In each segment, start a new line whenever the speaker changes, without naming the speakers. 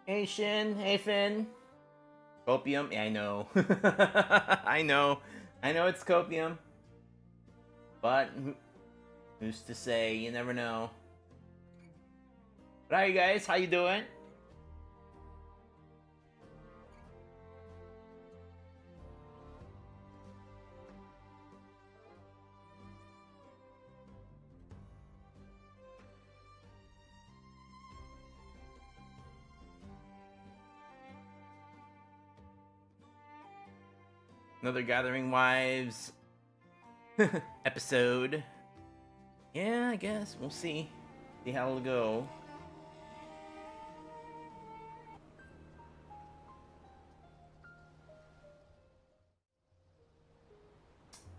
Hey Shin, hey Finn. Copium? Yeah, I know. I know it's copium. But who's to say? You never know. But hi guys, how you doing? Another Gathering Wives episode. Yeah, I guess we'll see. See how it'll go.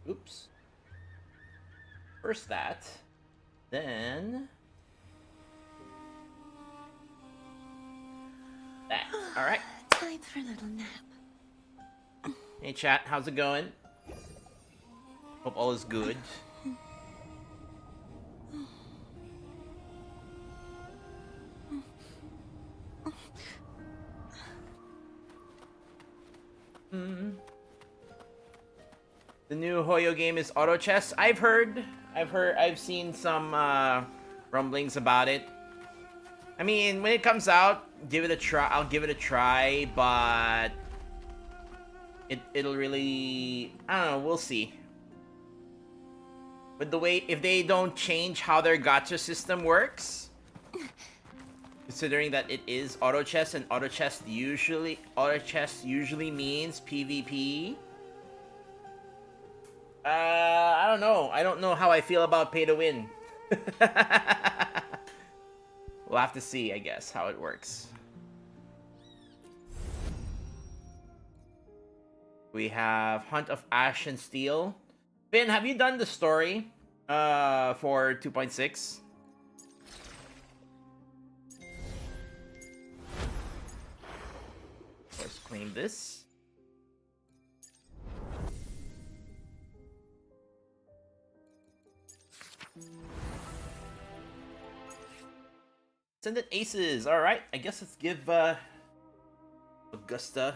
Oops. First that, then that. All right.
Time for a little nap.
Hey chat, how's it going? Hope all is good. The new Hoyo game is auto chess. I've seen some rumblings about it. I mean, when it comes out, give it a try. I'll give it a try, but it'll really, I don't know. We'll see. But the way, if they don't change how their gacha system works, considering that it is auto chess and auto chess usually means PvP. I don't know. I don't know how I feel about pay to win. We'll have to see, I guess, how it works. We have Hunt of Ash and Steel. Finn, have you done the story for 2.6? Let's claim this. Send it aces. All right, I guess let's give Augusta.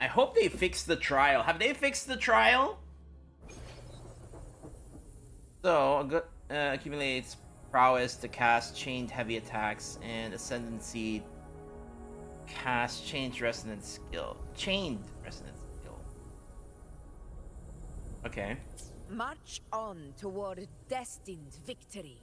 I hope they fixed the trial. Have they fixed the trial? So accumulates prowess to cast chained heavy attacks and ascendancy cast chained resonance skill. Chained resonance skill. Okay.
March on toward destined victory.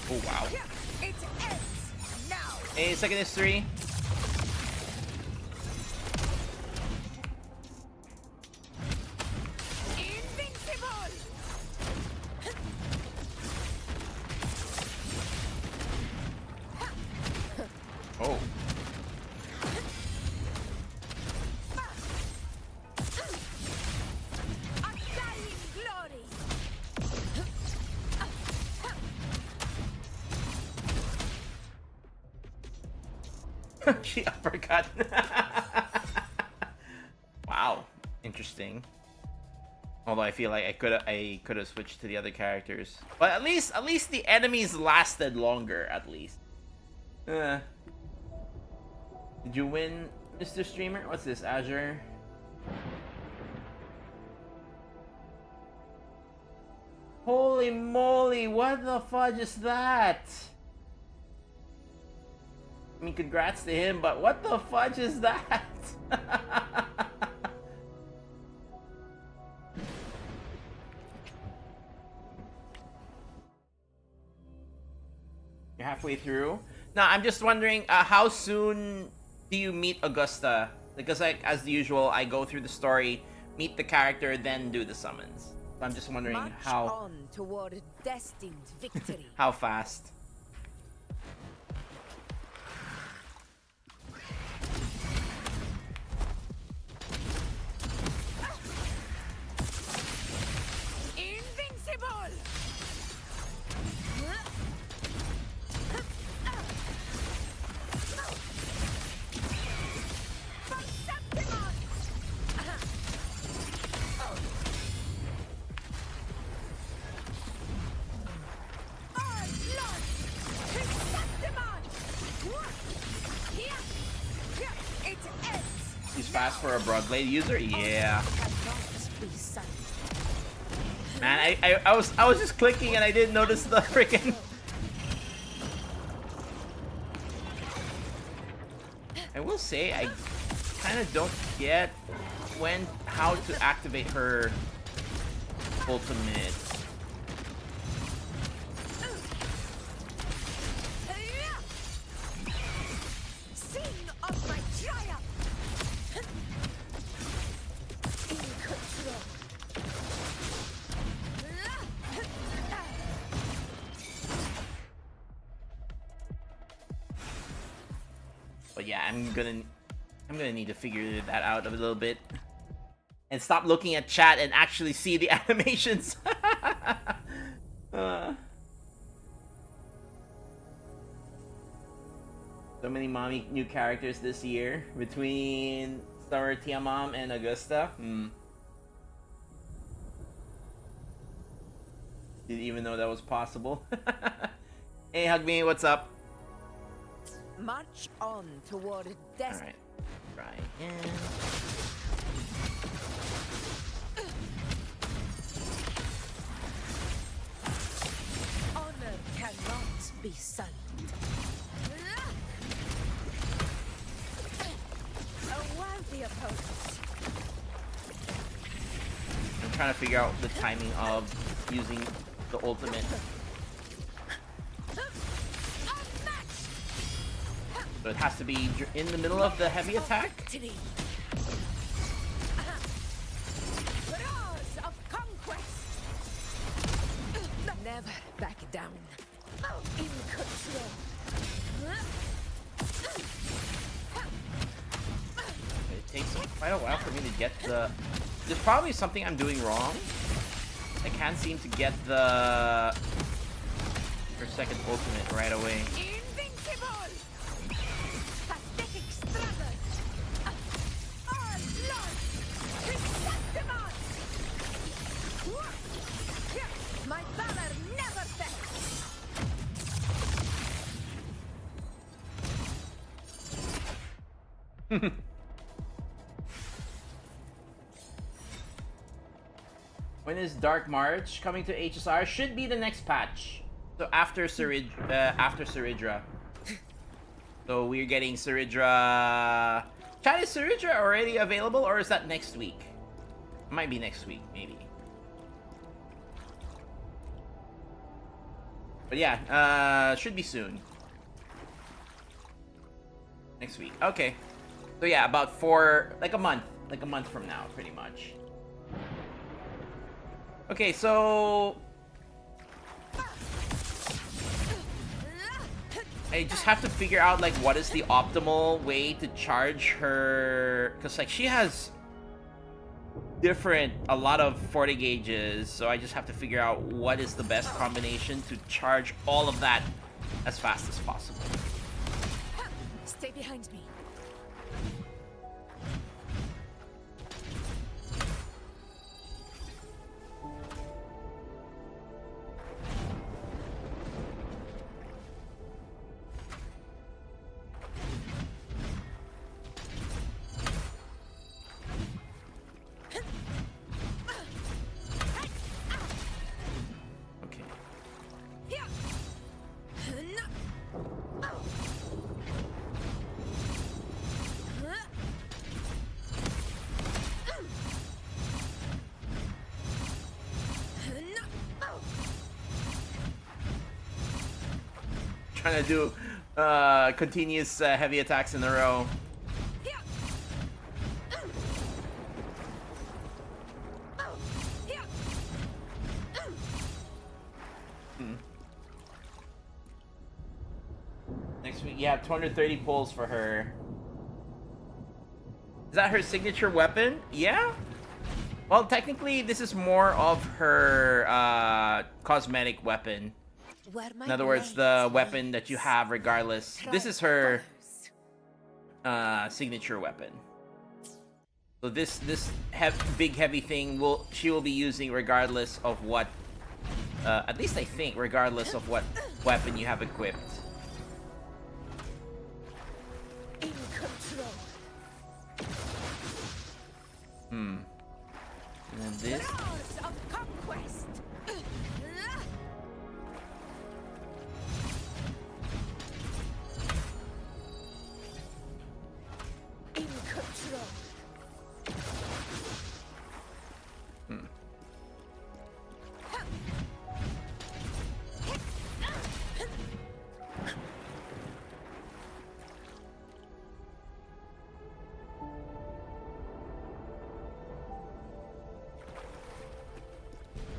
Oh wow.
It ends now.
Hey, second is 3.
Invincible.
Oh.
Undying glory.
She uppercut. Wow, interesting. Although I feel like I could have switched to the other characters, but at least the enemies lasted longer. At least. Did you win, Mr. Streamer? What's this, Azure? Holy moly! What the fudge is that? I mean, congrats to him, but what the fudge is that? You're halfway through. Now, I'm just wondering, how soon do you meet Augusta? Because, like, as usual, I go through the story meet the character, then do the summons. So I'm just wondering
March
how
on toward destined victory.
how fast.
Invincible! Perceptimon! All blood! Perceptimon! Here! It ends!
He's fast for a Broadblade user? Yeah.
Cannot be silent.
Man, I was just clicking and I didn't notice the freaking. I will say I kind of don't get how to activate her ultimate.
Sing of my triumph! In control.
But yeah, I'm gonna need to figure that out a little bit and stop looking at chat and actually see the animations. So many mommy new characters this year between Star Tia Mom and Augusta. Didn't even know that was possible. Hey, Hug Me, what's up?
March on toward destiny.
Alright. Try again.
Honor cannot be silent. A worthy opponent.
I'm trying to figure out the timing of using the ultimate. So it has to be in the middle of the heavy attack?
Roars of conquest. Never back down. In control.
It takes quite a while for me to get the... There's probably something I'm doing wrong. I can't seem to get the... her second ultimate right away.
Invincible. Pathetic struggle. All blood. Perceptimon. My valor never fails.
When is Dark March coming to HSR? Should be the next patch. So after Saridra. So we're getting Saridra. Chat, is Saridra already available or is that next week? Might be next week, maybe. But yeah, should be soon. Next week. Okay. So yeah, about like a month from now, pretty much. Okay, so I just have to figure out like what is the optimal way to charge her, because like she has a lot of 40 gauges, so I just have to figure out what is the best combination to charge all of that as fast as possible.
Stay behind me.
Okay. Trying to do continuous heavy attacks in a row. you have 230 pulls for her. Is that her signature weapon? Yeah. Well, technically, this is more of her cosmetic weapon. In other words, the weapon that you have regardless. This is her signature weapon. So this big heavy thing she will be using regardless of what. At least I think regardless of what weapon you have equipped.
In control.
And then this.
Roars of conquest. In control.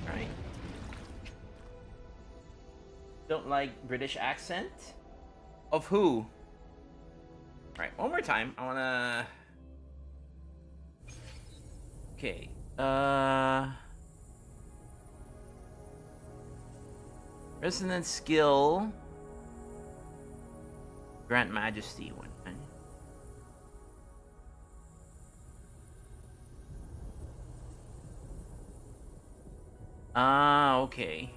Right. Don't like British accent? Of who? Alright, one more time. I wanna... Okay. Resonant skill. Grant Majesty one. Ah, okay.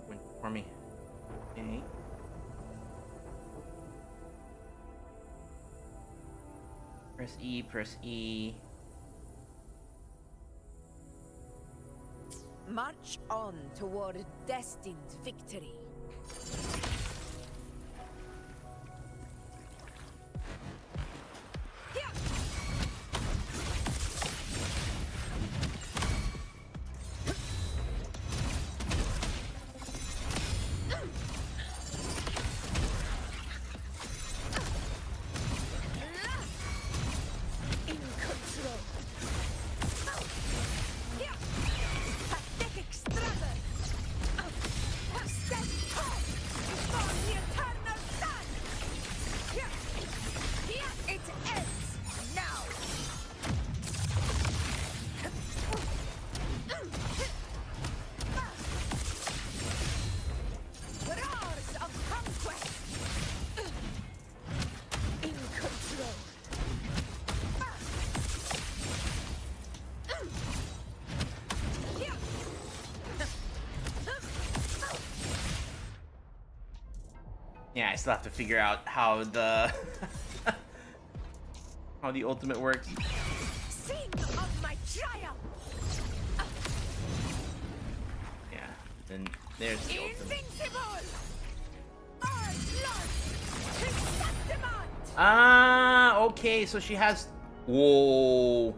Wait for me. Okay. Press E, press E.
March on toward destined victory. In control. Pathetic struggle. Stand tall before the eternal sun. It ends now. Roars of conquest. In control.
Yeah, I still have to figure out how the how the ultimate works.
Sing of my triumph.
Yeah, then there's the ultimate.
Invincible. All blood. Chrysanthemum.
Ah, okay, so she has... Whoa.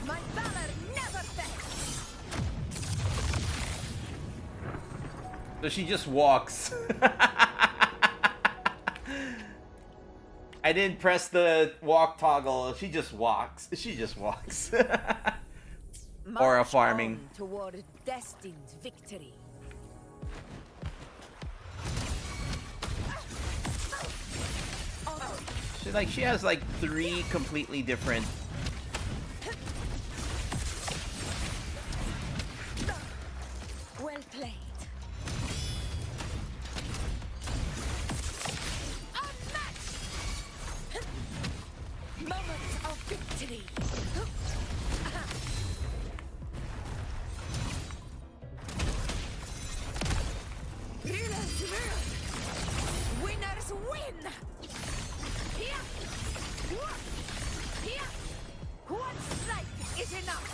My valor never fails.
So she just walks. I didn't press the walk toggle. She just walks. She just walks. Or a
March
farming.
on toward destined victory.
She has like 3 completely different.
Well played. Unmatched. Moment of victory. Winners win. One strike is enough.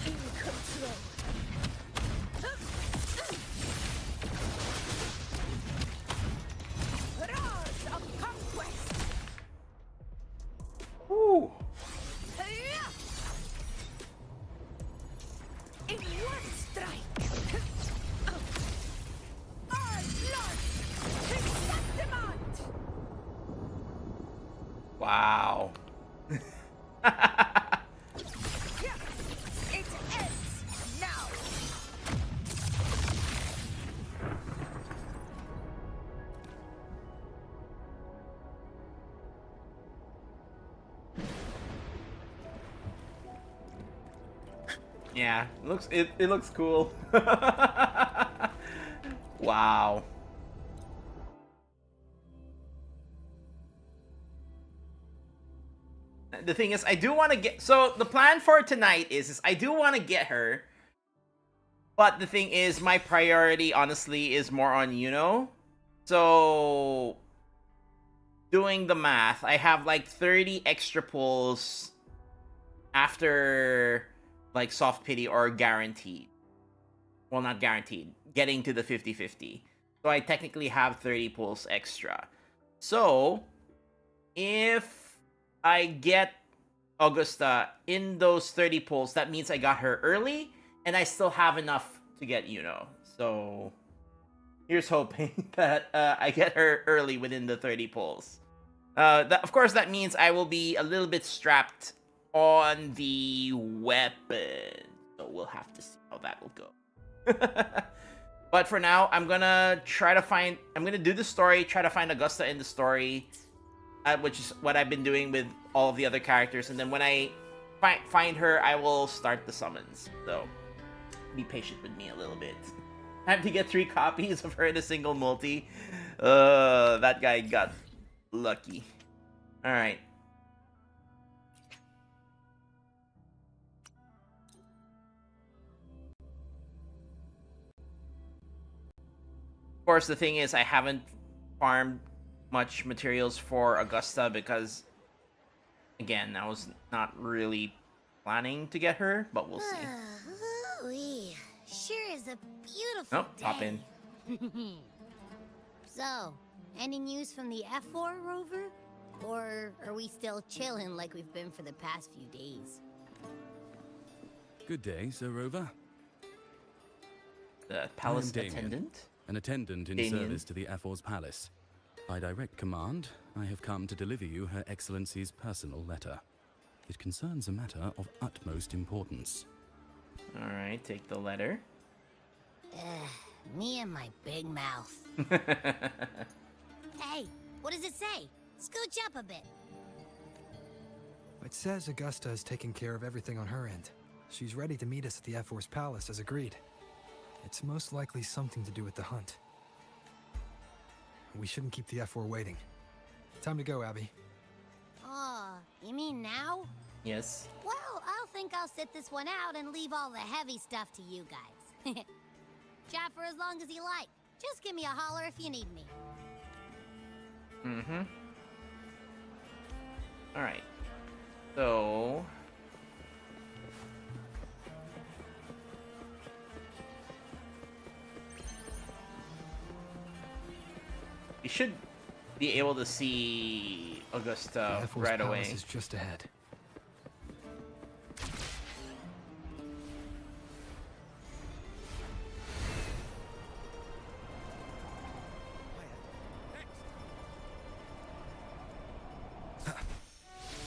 In control. Roars of conquest.
Woo.
In one strike.
Wow.
It ends now.
Yeah, it looks cool. Wow. The thing is, I do want to get. So the plan for tonight is I do want to get her, but the thing is, my priority honestly is more on Yuno. So doing the math, I have like 30 extra pulls after like soft pity or guaranteed. Well, not guaranteed. Getting to the 50-50. So I technically have 30 pulls extra. So if I get Augusta in those 30 pulls, that means I got her early, and I still have enough to get Yuno. So here's hoping that I get her early within the 30 pulls. Of course, that means I will be a little bit strapped on the weapon. So we'll have to see how that will go. But for now, I'm gonna do the story, try to find Augusta in the story, which is what I've been doing with all of the other characters. And then when I find her, I will start the summons. So be patient with me a little bit. I have to get 3 copies of her in a single multi. That guy got lucky. Alright. Of course, the thing is, I haven't farmed much materials for Augusta because, again, I was not really planning to get her, but we'll see.
Ooh-wee. Sure is a beautiful
Oh, pop in.
So, any news from the F4 rover? Or are we still chilling like we've been for the past few days?
Good day, Sir Rover.
The palace
Damien,
attendant?
An attendant in
Damien.
service to the Afor's palace. By direct command, I have come to deliver you Her Excellency's personal letter. It concerns a matter of utmost importance.
Alright, take the letter.
Me and my big mouth. Hey, what does it say? Scooch up a bit.
It says Augusta is taking care of everything on her end. She's ready to meet us at the F-Force Palace as agreed. It's most likely something to do with the hunt. We shouldn't keep the F4 waiting. Time to go, Abby.
Oh, you mean now?
Yes.
Well, I'll sit this one out and leave all the heavy stuff to you guys. Chat for as long as you like. Just give me a holler if you need me.
Mm-hmm. Alright. So... you should be able to see Augusta
F-Force
right
Palace
away.
is just ahead.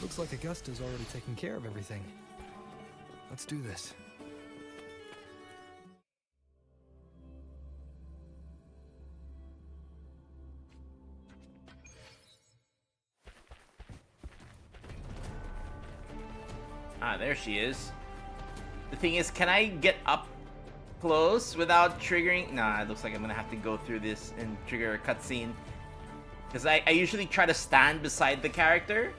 Looks like Augusta's already taken care of everything. Let's do this.
Ah, there she is. The thing is, can I get up close without triggering? Nah, it looks like I'm gonna have to go through this and trigger a cutscene. Because I usually try to stand beside the character.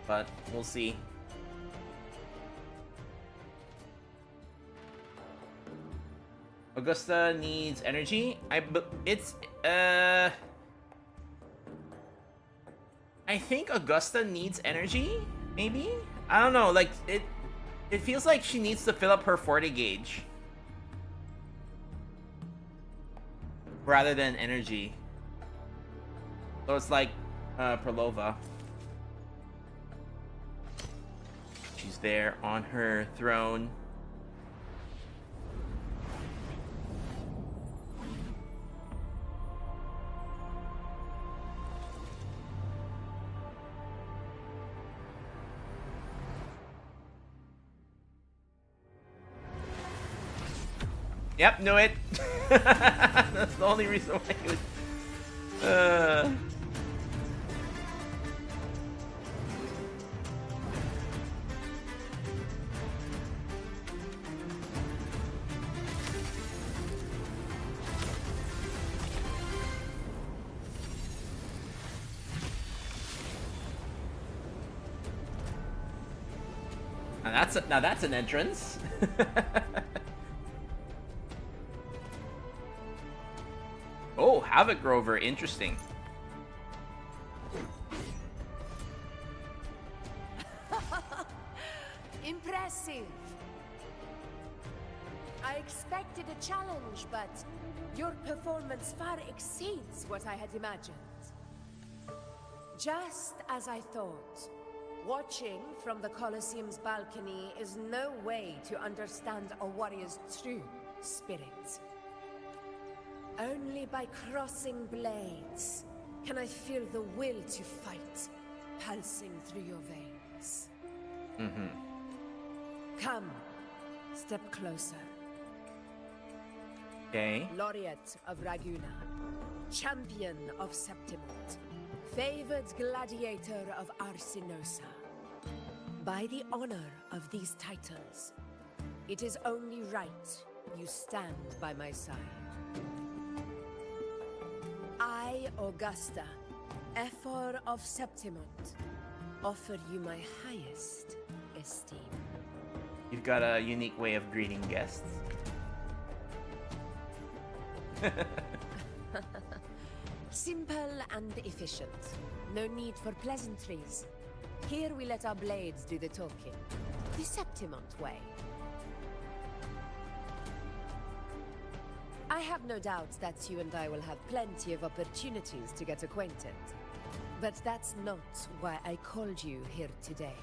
But we'll see. Augusta needs energy. I think Augusta needs energy, maybe? I don't know, like, it feels like she needs to fill up her 40 gauge. Rather than energy. So it's like, Perlova. She's there on her throne. Yep, knew it. That's the only reason why he was. Now that's an entrance. Oh, Havoc Grover, interesting.
Impressive. I expected a challenge, but your performance far exceeds what I had imagined. Just as I thought. Watching from the Colosseum's balcony is no way to understand a warrior's true spirit. Only by crossing blades can I feel the will to fight pulsing through your veins. Come, step closer.
Okay.
Laureate of Raguna, champion of Septimont, favored gladiator of Arsinosa. By the honor of these titles, it is only right you stand by my side. I, Augusta, Ephor of Septimont, offer you my highest esteem.
You've got a unique way of greeting guests.
Simple and efficient. No need for pleasantries. Here we let our blades do the talking. The Septimont way. I have no doubt that you and I will have plenty of opportunities to get acquainted. But that's not why I called you here today.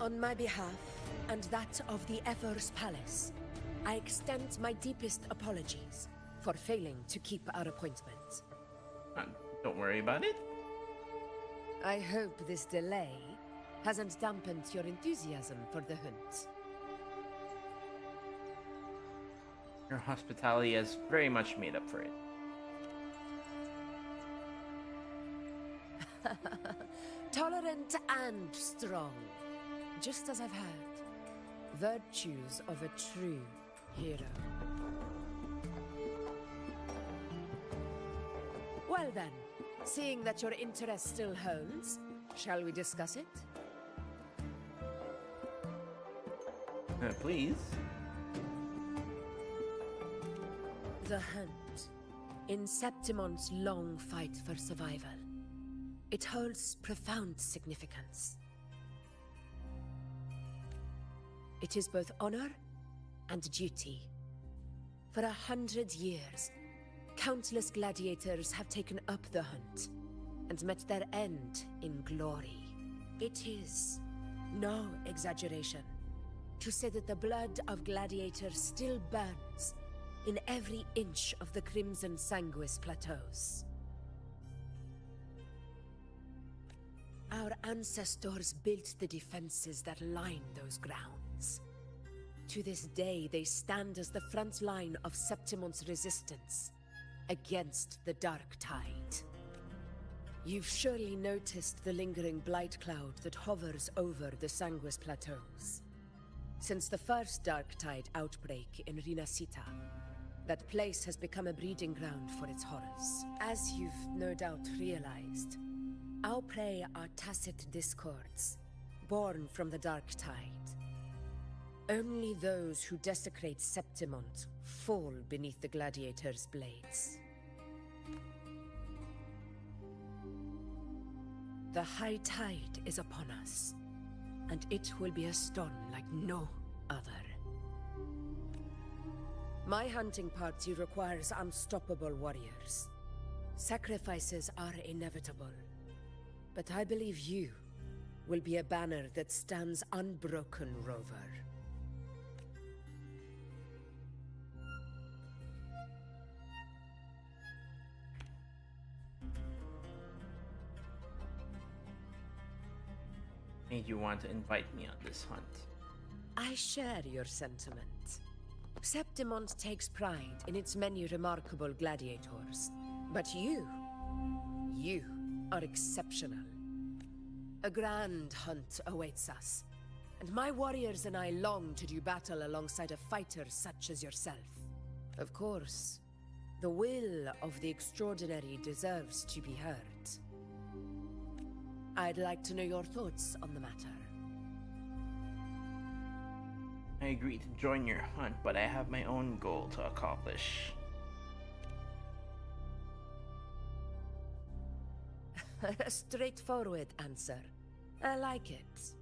On my behalf, and that of the Ephor's Palace, I extend my deepest apologies for failing to keep our appointment.
Don't worry about it.
I hope this delay hasn't dampened your enthusiasm for the hunt.
Your hospitality has very much made up for it.
Tolerant and strong, just as I've heard. Virtues of a true hero. Well then, seeing that your interest still holds, shall we discuss it?
Please.
The hunt. In Septimont's long fight for survival. It holds profound significance. It is both honor and duty. For 100 years, countless gladiators have taken up the hunt and met their end in glory. It is no exaggeration to say that the blood of gladiators still burns in every inch of the Crimson Sanguis plateaus. Our ancestors built the defenses that line those grounds. To this day, they stand as the front line of Septimont's resistance against the Dark Tide. You've surely noticed the lingering blight cloud that hovers over the Sanguis plateaus. Since the first Dark Tide outbreak in Rinasita, that place has become a breeding ground for its horrors. As you've no doubt realized, our prey are tacit discords, born from the Dark Tide. Only those who desecrate Septimont fall beneath the gladiators' blades. The high tide is upon us, and it will be a storm like no other. My hunting party requires unstoppable warriors. Sacrifices are inevitable, but I believe you will be a banner that stands unbroken, Rover.
made you want to invite me on this hunt?
I share your sentiment. Septimont takes pride in its many remarkable gladiators. But you are exceptional. A grand hunt awaits us, and my warriors and I long to do battle alongside a fighter such as yourself. Of course, the will of the extraordinary deserves to be heard. I'd like to know your thoughts on the matter.
I agree to join your hunt, but I have my own goal to accomplish.
A straightforward answer. I like it.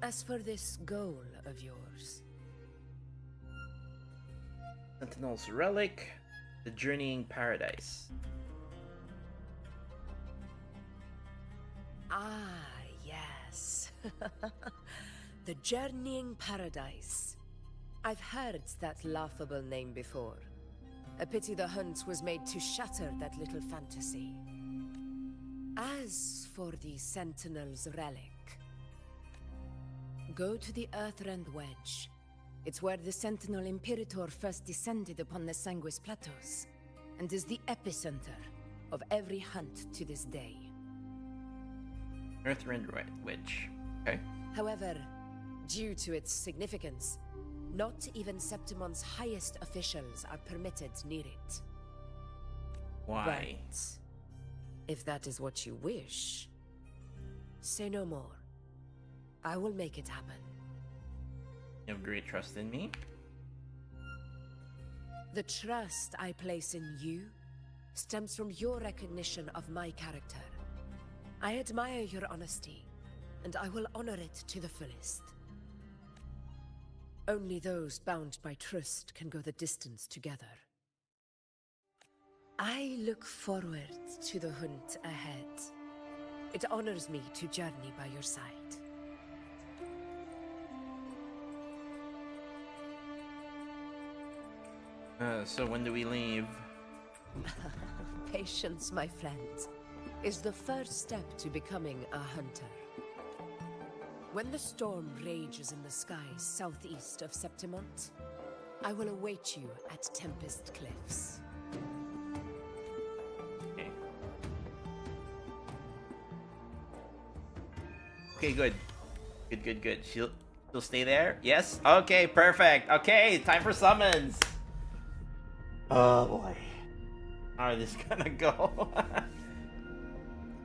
As for this goal of yours...
Sentinel's Relic, the Journeying Paradise.
Ah, yes. The Journeying Paradise. I've heard that laughable name before. A pity the hunt was made to shatter that little fantasy. As for the Sentinel's Relic, go to the Earthrend Wedge. It's where the Sentinel Imperator first descended upon the Sanguis Plateaus, and is the epicenter of every hunt to this day.
Earthrend Wedge. Okay.
However, due to its significance, not even Septimont's highest officials are permitted near it.
Why?
But if that is what you wish, say no more. I will make it happen.
You have great trust in me.
The trust I place in you stems from your recognition of my character. I admire your honesty, and I will honor it to the fullest. Only those bound by trust can go the distance together. I look forward to the hunt ahead. It honors me to journey by your side.
So when do we leave?
Patience, my friend, is the first step to becoming a hunter. When the storm rages in the skies southeast of Septimont, I will await you at Tempest Cliffs.
Okay. Okay, good. Good. She'll stay there? Yes? Okay, perfect. Okay, time for summons. Oh boy. How is this gonna go?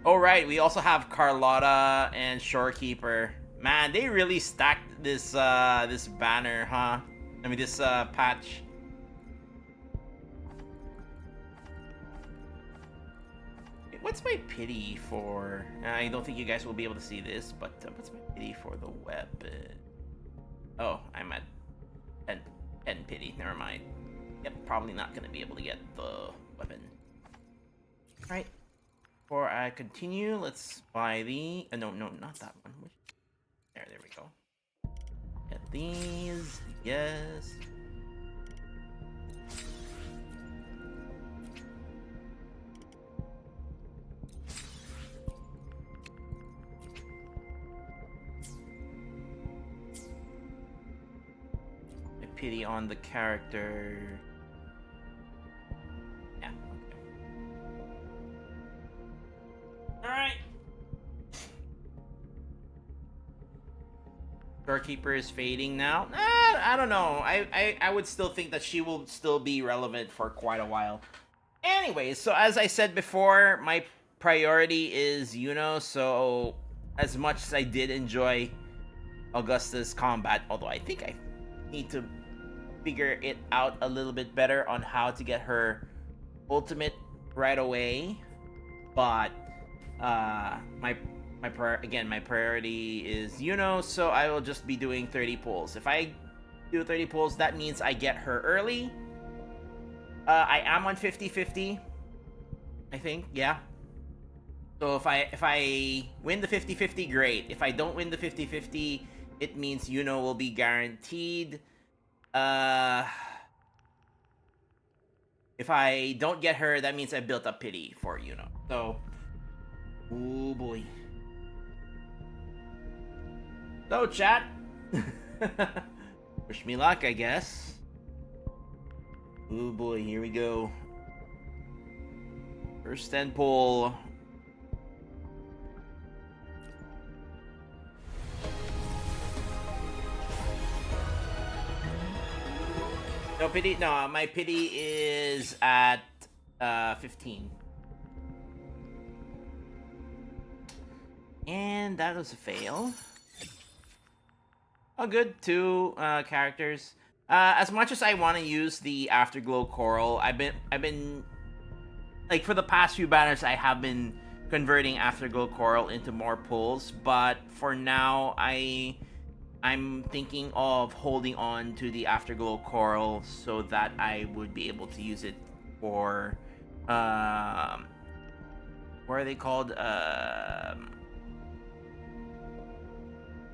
Alright, we also have Carlotta and Shorekeeper. Man, they really stacked this this banner, huh? I mean this patch. What's my pity for? I don't think you guys will be able to see this, but what's my pity for the weapon? Oh, I'm at 10 pity. Never mind. Yep, probably not gonna be able to get the weapon. Alright. Before I continue, let's buy the... no, not that one. There we go. Get these. Yes. I pity on the character. Yeah, okay. Alright. Doorkeeper is fading now. I don't know. I would still think that she will still be relevant for quite a while. Anyways, so as I said before, my priority is Yuno. So as much as I did enjoy Augusta's combat, although I think I need to figure it out a little bit better on how to get her ultimate right away. But my priority is Yuno, so I will just be doing 30 pulls. If I do 30 pulls, that means I get her early. I am on 50-50, I think, yeah. So if I win the 50-50, great. If I don't win the 50-50, it means Yuno will be guaranteed. If I don't get her, that means I built up pity for Yuno. So, oh boy. So, chat. Wish me luck, I guess. Oh boy, here we go. First 10 pull. No pity. No, my pity is at 15. And that was a fail. Oh, good. 2 characters. As much as I want to use the Afterglow Coral, I've been like for the past few banners, I have been converting Afterglow Coral into more pulls. But for now, I'm thinking of holding on to the Afterglow Coral so that I would be able to use it for what are they called?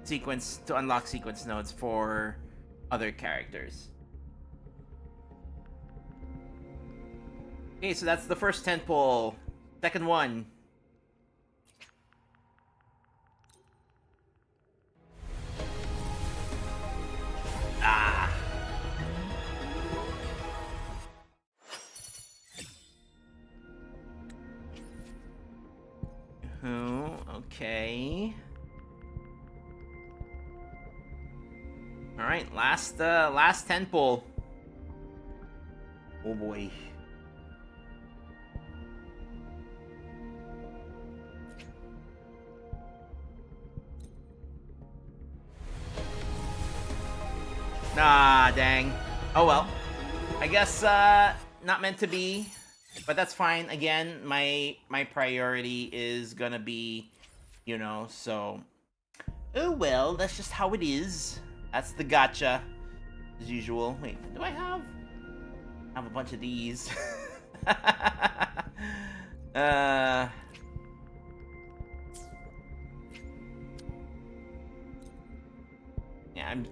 Sequence to unlock sequence nodes for other characters. Okay, so that's the first 10 pull. Second one. Ah. Oh, okay. All right, last 10 pull. Oh boy. Ah, dang. Oh well. I guess not meant to be, but that's fine. Again, my priority is gonna be, you know, so. Oh well, that's just how it is. That's the gotcha, as usual. Wait, do I have a bunch of these? Yeah,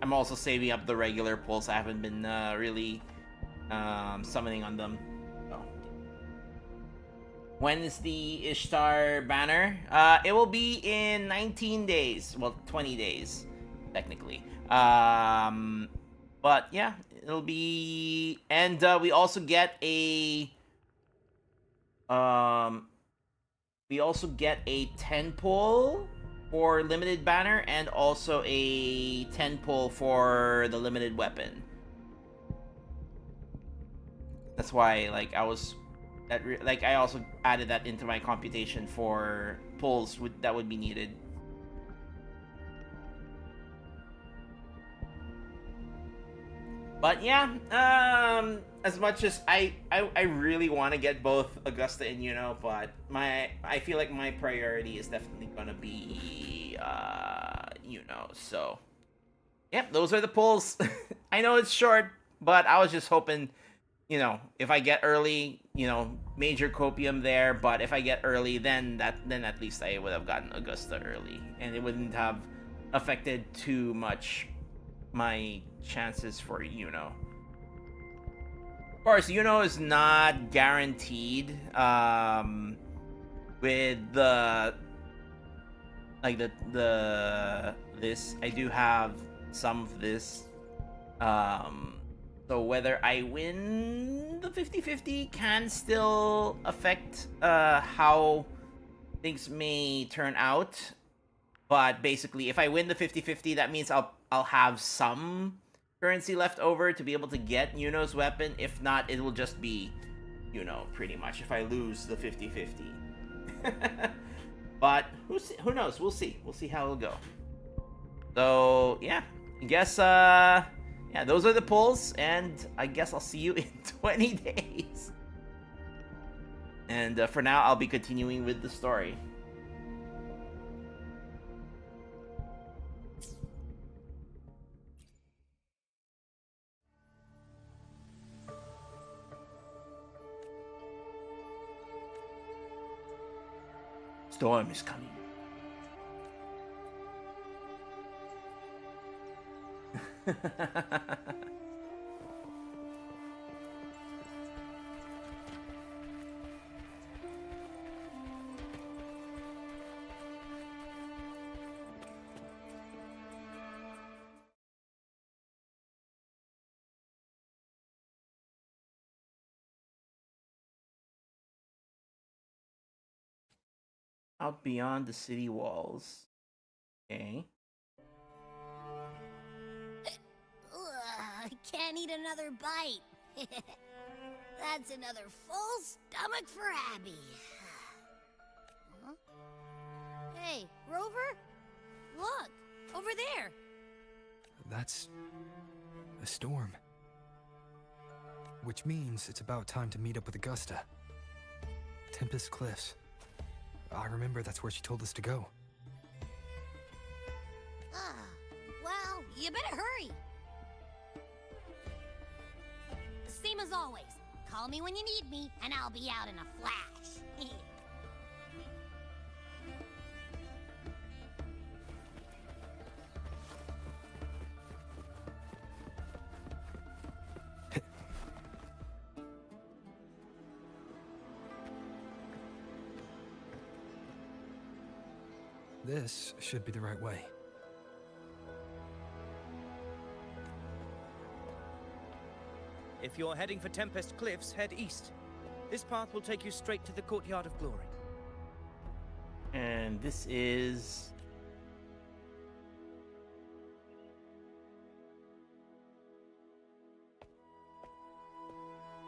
I'm also saving up the regular pulls. I haven't been really summoning on them. So. When is the Ishtar banner? It will be in 19 days. Well, 20 days, technically. But yeah, it'll be, and we also get a 10 pull for limited banner and also a 10 pull for the limited weapon. That's why, like, I also added that into my computation for pulls that would be needed. But yeah, as much as I really want to get both Augusta and Yuno, but I feel like my priority is definitely gonna be Yuno. So, yep, those are the pulls. I know it's short, but I was just hoping, you know, if I get early, you know, major copium there. But if I get early, then at least I would have gotten Augusta early, and it wouldn't have affected too much my chances for Yuno. Of course, Yuno is not guaranteed with the this. I do have some of this, so whether I win the 50-50 can still affect how things may turn out. But basically, if I win the 50-50, that means I'll have some currency left over to be able to get Yuno's weapon. If not, it will just be, you know, pretty much if I lose the 50-50. But who knows? We'll see. We'll see how it'll go. So yeah, I guess yeah, those are the pulls, and I guess I'll see you in 20 days. And for now, I'll be continuing with the story. Storm is coming. Out beyond the city walls. Okay.
Ugh, I can't eat another bite. That's another full stomach for Abby. Huh? Hey, Rover? Look, over there.
That's a storm. Which means it's about time to meet up with Augusta. Tempest Cliffs. I remember that's where she told us to go.
Well, you better hurry. Same as always. Call me when you need me, and I'll be out in a flash.
This should be the right way.
If you're heading for Tempest Cliffs, head east. This path will take you straight to the Courtyard of Glory.
And this is...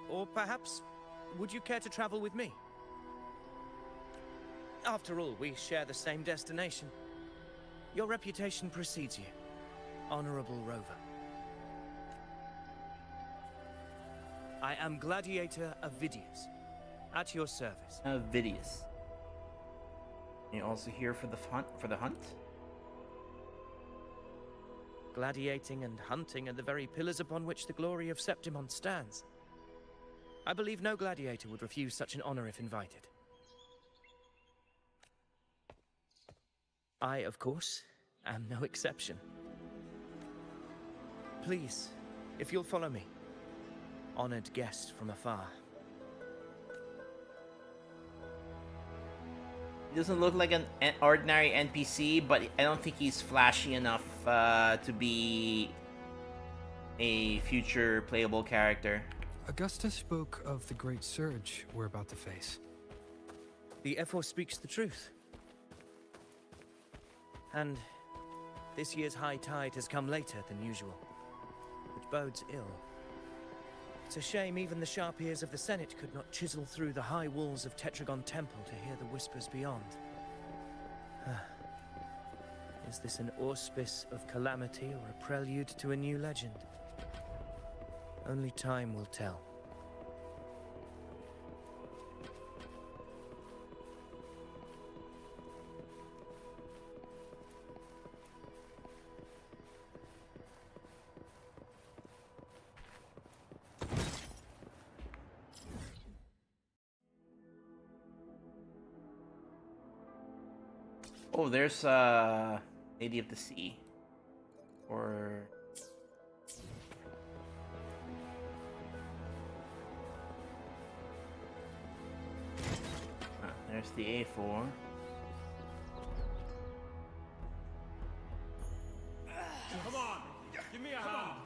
Or perhaps, would you care to travel with me? After all, we share the same destination. Your reputation precedes you, Honorable Rover. I am Gladiator Avidius, at your service.
Vidius. You also here for the hunt?
Gladiating and hunting are the very pillars upon which the glory of Septimon stands. I believe no gladiator would refuse such an honor if invited. I, of course, am no exception. Please, if you'll follow me. Honored guest from afar.
He doesn't look like an ordinary NPC, but I don't think he's flashy enough to be a future playable character.
Augusta spoke of the great surge we're about to face.
The F4 speaks the truth. And this year's high tide has come later than usual, which bodes ill. It's a shame even the sharp ears of the Senate could not chisel through the high walls of Tetragon Temple to hear the whispers beyond. Is this an auspice of calamity or a prelude to a new legend? Only time will tell.
Oh, there's Lady of the Sea. Or... there's the A4.
Come on, give me a hand.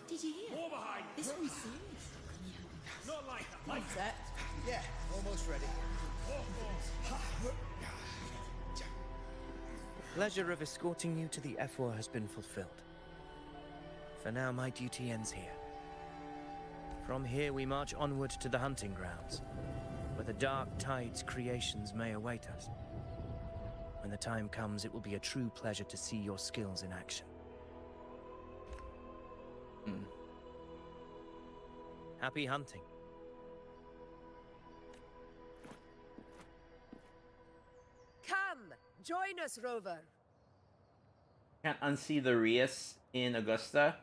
Did you hear?
More behind.
This one's serious.
Not like that. Like
Set? Yeah, almost ready.
Pleasure of escorting you to the F4 has been fulfilled. For now, my duty ends here. From here, we march onward to the hunting grounds, where the Dark Tide's creations may await us. When the time comes, it will be a true pleasure to see your skills in action. Happy hunting.
Come, join us, Rover.
Can't unsee the Rias in Augusta.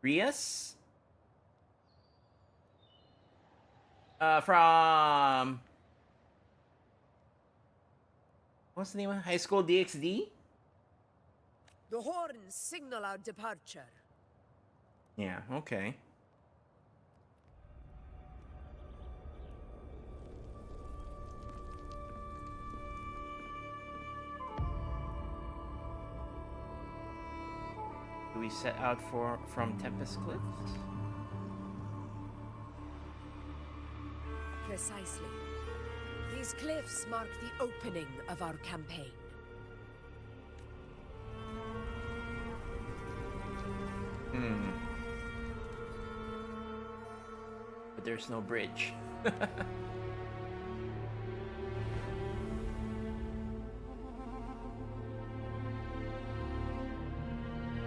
Rias? From... what's the name of High School DxD?
The horns signal our departure.
Yeah, okay. Do we set out from Tempest Cliffs?
Precisely. These cliffs mark the opening of our campaign.
But there's no bridge.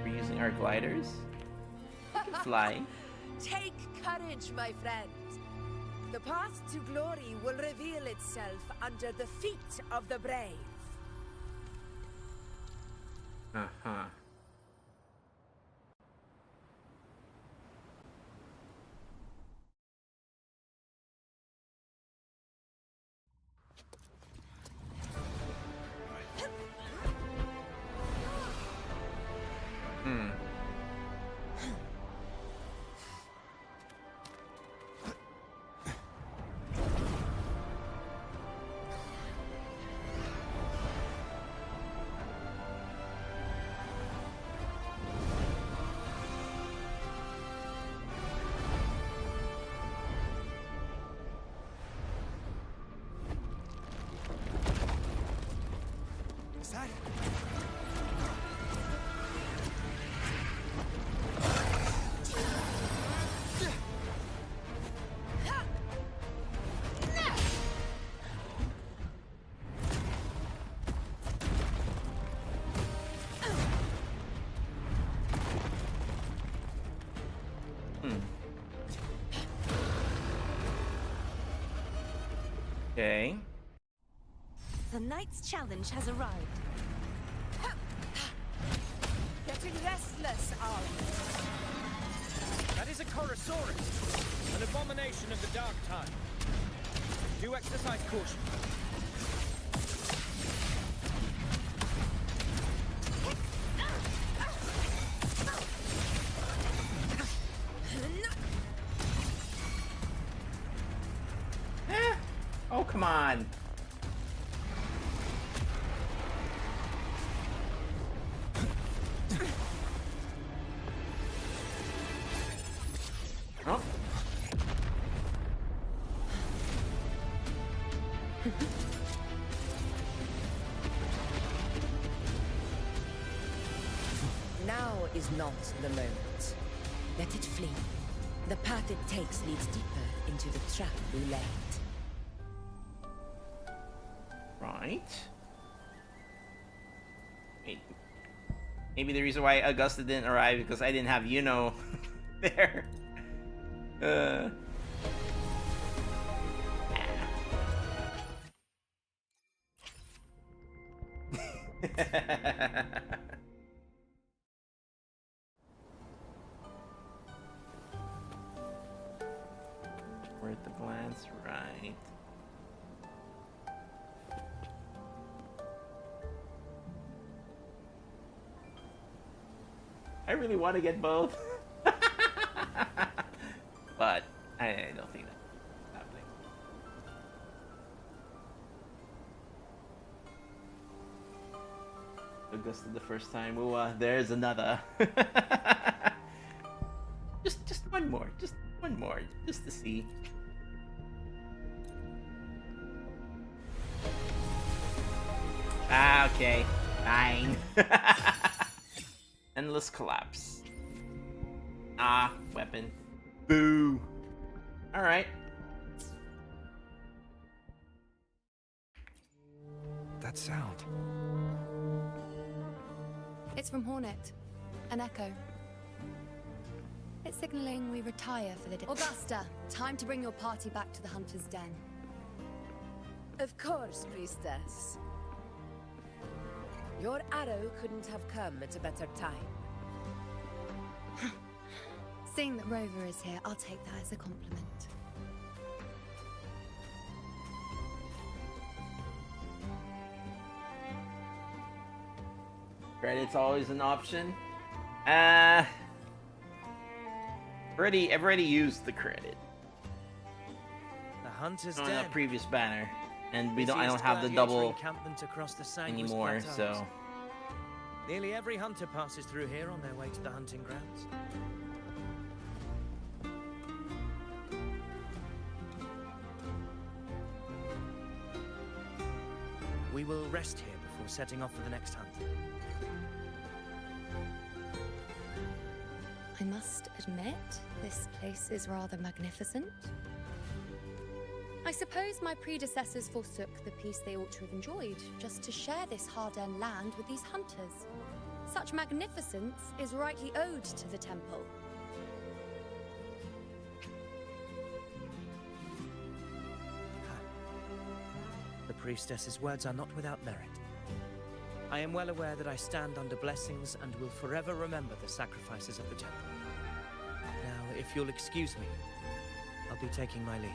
We're using our gliders. We can fly.
Take courage, my friend. The path to glory will reveal itself under the feet of the brave.
Uh-huh.
Is that?
Okay.
The knight's challenge has arrived.
Getting restless, are we?
That is a Chorosaurus, an abomination of the Dark Time. Do exercise caution.
Oh, come on. Oh.
Now is not the moment. Let it flee. The path it takes leads deeper into the trap we laid.
Right. Wait. Maybe the reason why Augusta didn't arrive because I didn't have there. Worth the glance, right? I really want to get both. But I don't think that's happening. Augusta the first time. WuWa, there's another. just one more. Just one more. Just to see. Ah, okay. Fine. Endless collapse. Ah, weapon. Boo. Alright.
That sound.
It's from Hornet. An echo. It's signaling we retire for the day. Augusta, time to bring your party back to the Hunter's Den.
Of course, priestess. Your arrow couldn't have come at a better time.
Seeing that Rover is here, I'll take that as a compliment.
Credit's always an option. I've already used the credit
The Hunter's
on
Den.
the previous banner, and I don't
Busiest
have the
gladiator
double
encampment across the Sanguis
anymore.
Plateaus.
So
Nearly every hunter passes through here on their way to the hunting grounds. We will rest here before setting off for the next hunt.
I must admit, this place is rather magnificent. I suppose my predecessors forsook the peace they ought to have enjoyed, just to share this hard-earned land with these hunters. Such magnificence is rightly owed to the temple.
The priestess's words are not without merit. I am well aware that I stand under blessings and will forever remember the sacrifices of the temple. Now, if you'll excuse me, I'll be taking my leave.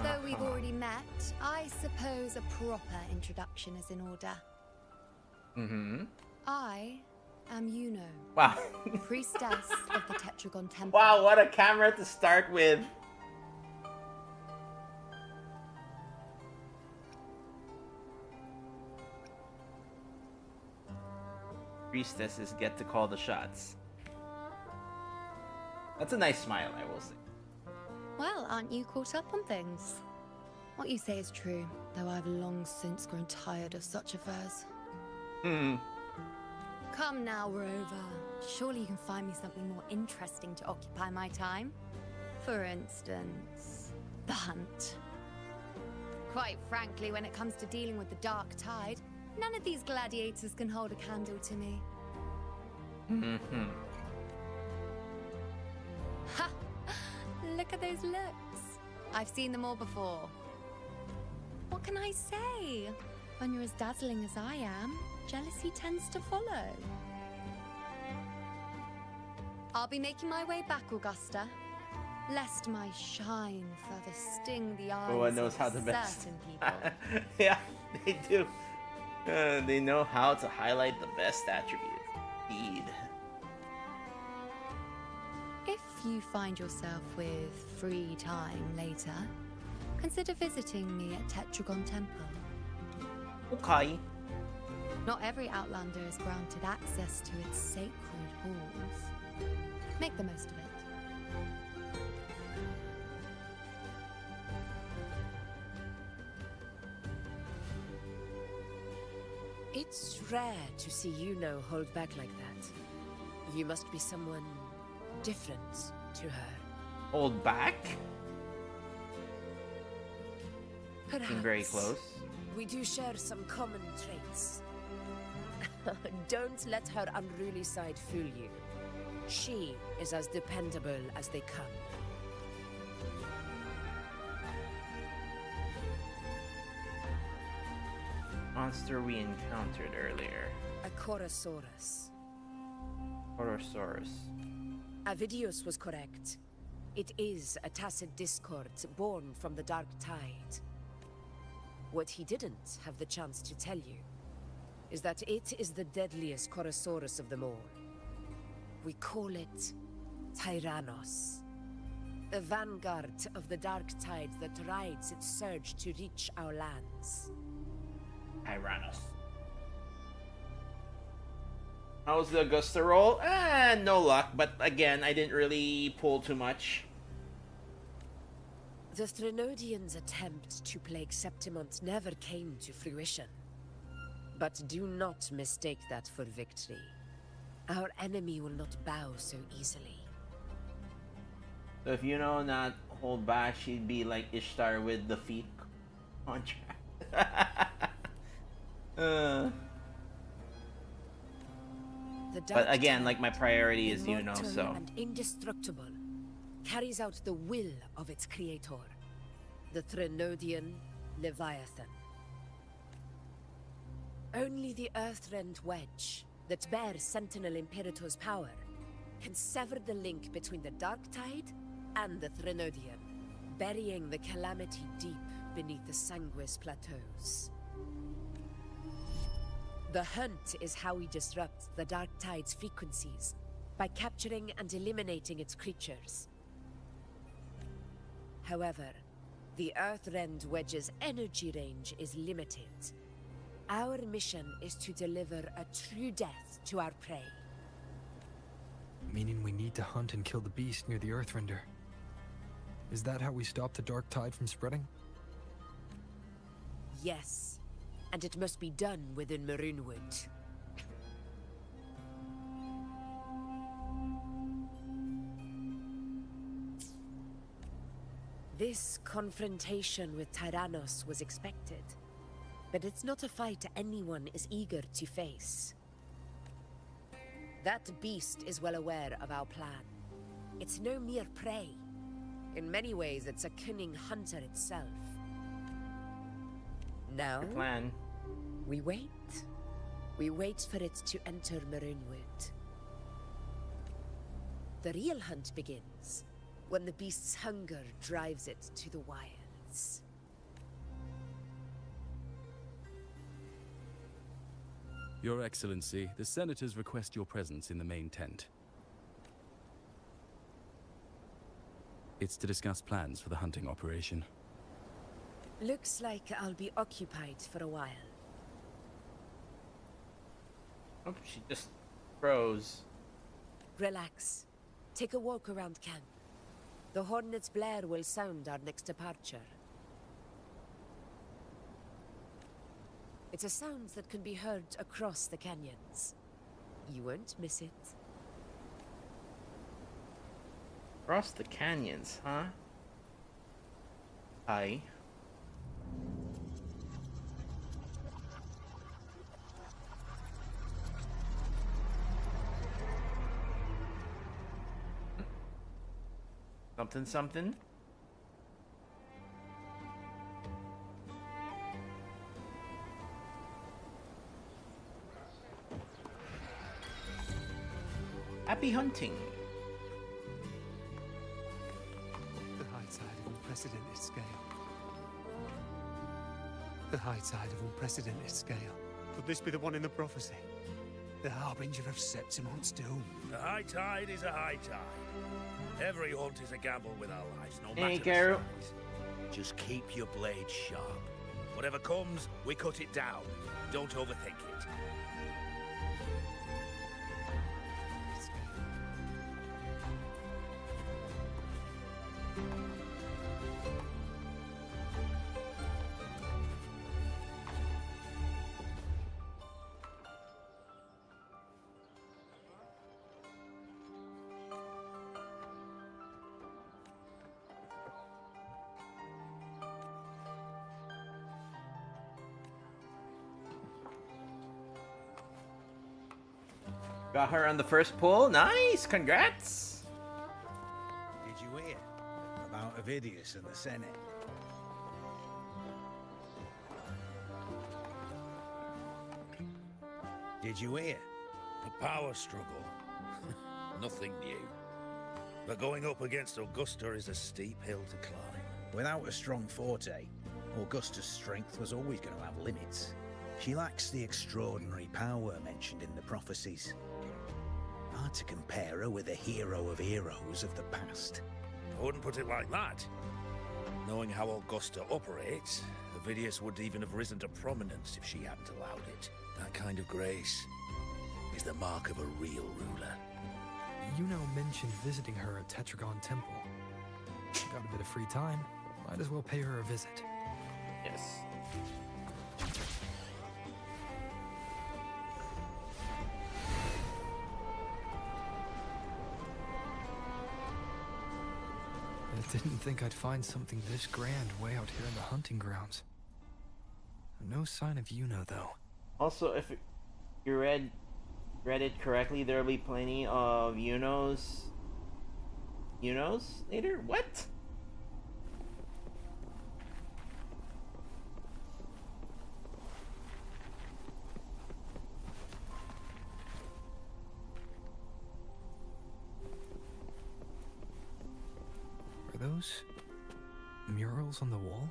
Though we've already met, I suppose a proper introduction is in order.
Mm-hmm.
I am Yuno,
Wow.
priestess of the Tetragon Temple.
Wow, what a camera to start with. Priestesses get to call the shots. That's a nice smile, I will say.
Well, aren't you caught up on things? What you say is true, though I've long since grown tired of such affairs.
Hmm.
Come now, Rover. Surely you can find me something more interesting to occupy my time. For instance, the hunt. Quite frankly, when it comes to dealing with the dark tide, none of these gladiators can hold a candle to me.
Mm-hmm.
Ha! Look at those looks. I've seen them all before. What can I say? When you're as dazzling as I am, jealousy tends to follow. I'll be making my way back, Augusta, lest my shine further sting the eyes
WuWa knows
of
how to best.
certain people.
Yeah, they do. They know how to highlight the best attributes. Indeed.
If you find yourself with free time later, consider visiting me at Tetragon Temple.
Okay.
Not every Outlander is granted access to its sacred halls. Make the most of it.
It's rare to see Yuno hold back like that. You must be someone different to her.
Hold back?
Perhaps.
Seem very close.
We do share some common traits. Don't let her unruly side fool you. She is as dependable as they come.
Monster we encountered earlier.
A Chorosaurus.
Chorosaurus.
Avidius was correct. It is a tacit discord born from the dark tide. What he didn't have the chance to tell you is that it is the deadliest Chorosaurus of them all. We call it Tyrannos. A vanguard of the dark tide that rides its surge to reach our lands.
Tyrannos. How was the Augusta roll? No luck, but again, I didn't really pull too much.
The Threnodians' attempt to plague Septimont never came to fruition. But do not mistake that for victory. Our enemy will not bow so easily.
So if you know not hold back, she'd be like Ishtar with the feet contract. But again, like my priority is
immortal
so.
And indestructible, carries out the will of its creator, the Threnodian Leviathan. Only the Earthrend Wedge that bears Sentinel Imperator's power can sever the link between the Dark Tide and the Threnodian, burying the calamity deep beneath the Sanguis Plateaus. The hunt is how we disrupt the Dark Tide's frequencies, by capturing and eliminating its creatures. However, the Earthrend Wedge's energy range is limited. Our mission is to deliver a true death to our prey.
Meaning we need to hunt and kill the beast near the Earthrender. Is that how we stop the dark tide from spreading?
Yes, and it must be done within Maroonwood. This confrontation with Tyrannos was expected, but it's not a fight anyone is eager to face. That beast is well aware of our plan. It's no mere prey. In many ways, it's a cunning hunter itself. Now,
Your plan.
we wait. We wait for it to enter Maroonwood. The real hunt begins when the beast's hunger drives it to the wilds.
Your Excellency, the senators request your presence in the main tent. It's to discuss plans for the hunting operation.
Looks like I'll be occupied for a while.
Oh, she just froze.
Relax. Take a walk around camp. The Hornet's blare will sound our next departure. It's a sound that can be heard across the canyons. You won't miss it.
Across the canyons, huh? Aye. Something, something. Happy hunting.
The high tide of unprecedented scale. The high tide of unprecedented scale. Could this be the one in the prophecy? The harbinger of Septimon's doom.
The high tide is a high tide. Every hunt is a gamble with our lives, no
Hey,
matter
Carol.
the size. Just keep your blade sharp. Whatever comes, we cut it down. Don't overthink it.
Got her on the first pull. Nice, congrats.
Did you hear about Ovidius and the Senate? Did you hear?
The power struggle. Nothing new. But going up against Augusta is a steep hill to climb.
Without a strong forte, Augusta's strength was always going to have limits. She lacks the extraordinary power mentioned in the prophecies. Hard to compare her with a hero of heroes of the past.
I wouldn't put it like that. Knowing how Augusta operates, Ovidius would even have risen to prominence if she hadn't allowed it. That kind of grace is the mark of a real ruler.
Yuno mentioned visiting her at Tetragon Temple. Got a bit of free time. Might as well pay her a visit.
Yes.
I didn't think I'd find something this grand way out here in the hunting grounds. No sign of Yuno, though.
Also, if you read it correctly, there'll be plenty of Yunos later? What?
Are those murals on the wall?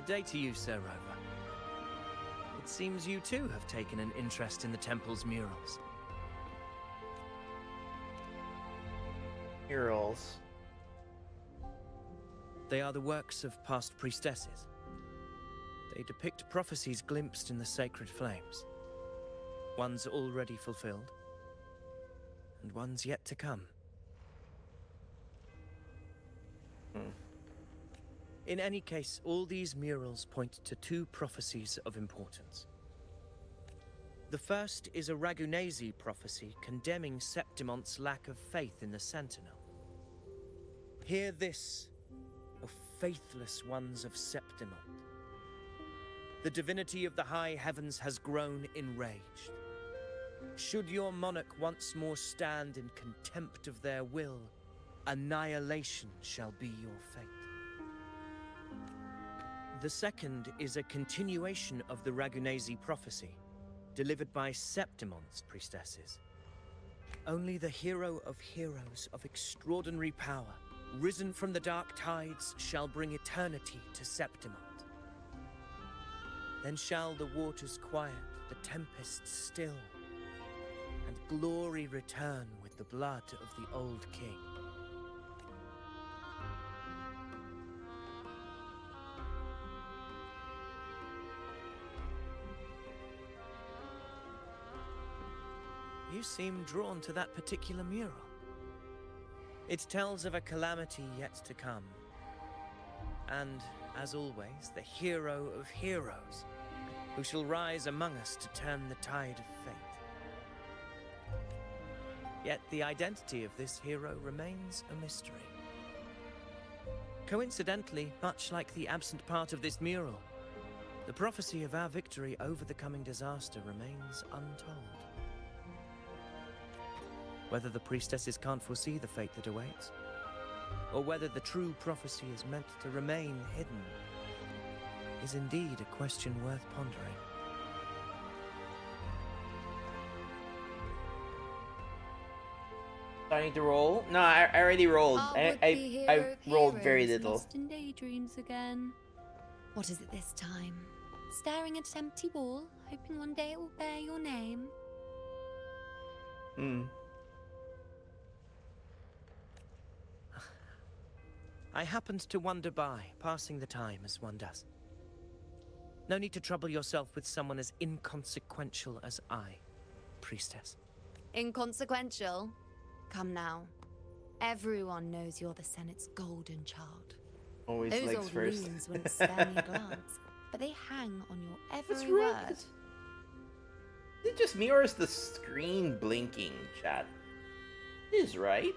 Good day to you, Sir Rover. It seems you too have taken an interest in the temple's murals.
Murals.
They are the works of past priestesses. They depict prophecies glimpsed in the sacred flames. Ones already fulfilled, and ones yet to come. In any case, all these murals point to two prophecies of importance. The first is a Ragunesi prophecy condemning Septimon's lack of faith in the Sentinel. Hear this, O faithless ones of Septimont. The divinity of the high heavens has grown enraged. Should your monarch once more stand in contempt of their will, annihilation shall be your fate. The second is a continuation of the Ragunesi prophecy, delivered by Septimon's priestesses. Only the hero of heroes of extraordinary power, risen from the dark tides, shall bring eternity to Septimont. Then shall the waters quiet, the tempests still, and glory return with the blood of the old king. You seem drawn to that particular mural. It tells of a calamity yet to come. And, as always, the hero of heroes, who shall rise among us to turn the tide of fate. Yet the identity of this hero remains a mystery. Coincidentally, much like the absent part of this mural, the prophecy of our victory over the coming disaster remains untold. Whether the priestesses can't foresee the fate that awaits, or whether the true prophecy is meant to remain hidden, is indeed a question worth pondering.
Starting to roll? No, I already rolled. I rolled very little.
Lost in daydreams again. What is it this time? Staring at an empty wall, hoping one day it will bear your name?
I happened to wander by, passing the time as one does. No need to trouble yourself with someone as inconsequential as I, priestess.
Inconsequential? Come now. Everyone knows you're the Senate's golden child.
Always
Those
legs
old
first.
loons wouldn't spare me a glance, but they hang on your
What's
every
wrong?
word.
Is it just me or is the screen blinking, chat? It is, right?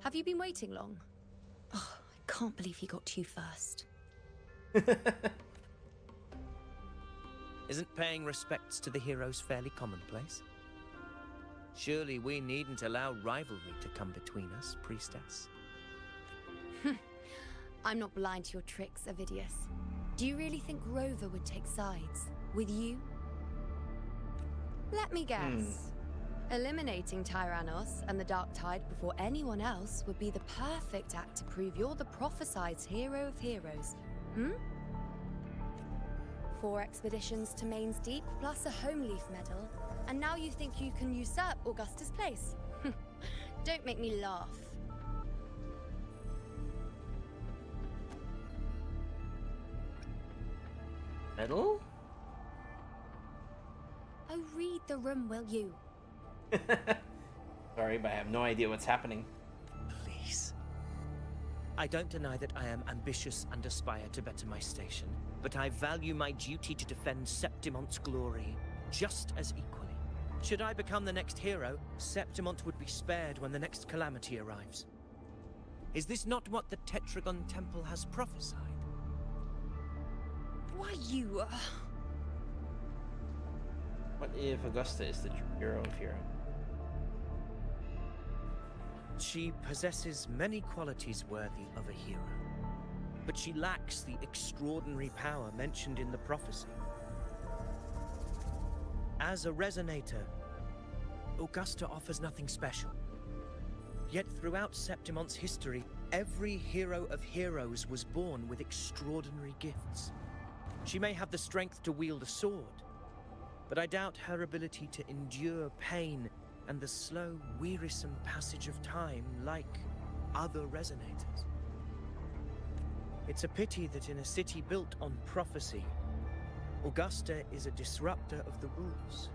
Have you been waiting long? Oh, I can't believe he got to you first.
Isn't paying respects to the heroes fairly commonplace? Surely we needn't allow rivalry to come between us, priestess.
I'm not blind to your tricks, Avidius. Do you really think Rover would take sides with you? Let me guess. Eliminating Tyrannos and the Dark Tide before anyone else would be the perfect act to prove you're the prophesied hero of heroes. 4 expeditions to Main's Deep, plus a Home Leaf medal, and now you think you can usurp Augustus' place? Don't make me laugh.
Medal?
Oh, read the room, will you?
Sorry, but I have no idea what's happening.
Please. I don't deny that I am ambitious and aspire to better my station, but I value my duty to defend Septimont's glory just as equally. Should I become the next hero, Septimont would be spared when the next calamity arrives. Is this not what the Tetragon Temple has prophesied?
Why, you...
What if Augusta is the hero of heroes?
She possesses many qualities worthy of a hero, but she lacks the extraordinary power mentioned in the prophecy. As a resonator, Augusta offers nothing special. Yet throughout Septimont's history, every hero of heroes was born with extraordinary gifts. She may have the strength to wield a sword, but I doubt her ability to endure pain and the slow, wearisome passage of time like other resonators. It's a pity that in a city built on prophecy, Augusta is a disruptor of the rules.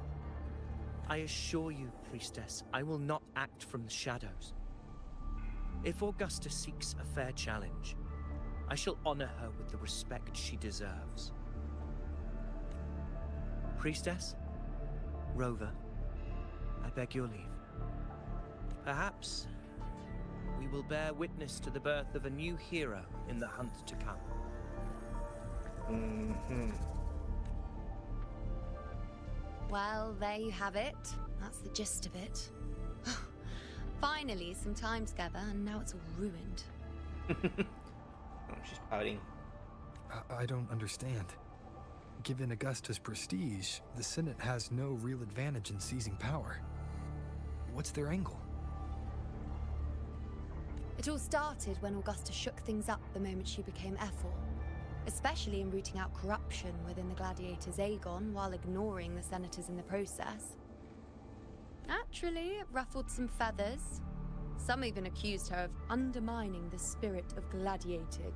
I assure you, Priestess, I will not act from the shadows. If Augusta seeks a fair challenge, I shall honor her with the respect she deserves. Priestess, Rover, I beg your leave. Perhaps we will bear witness to the birth of a new hero in the hunt to come.
Well, there you have it. That's the gist of it. Finally, some time together, and now it's all ruined.
Oh, she's pouting.
I don't understand. Given Augusta's prestige, the Senate has no real advantage in seizing power. What's their angle?
It all started when Augusta shook things up the moment she became Ephor, especially in rooting out corruption within the gladiators Aegon while ignoring the senators in the process. Naturally, it ruffled some feathers. Some even accused her of undermining the spirit of gladiating.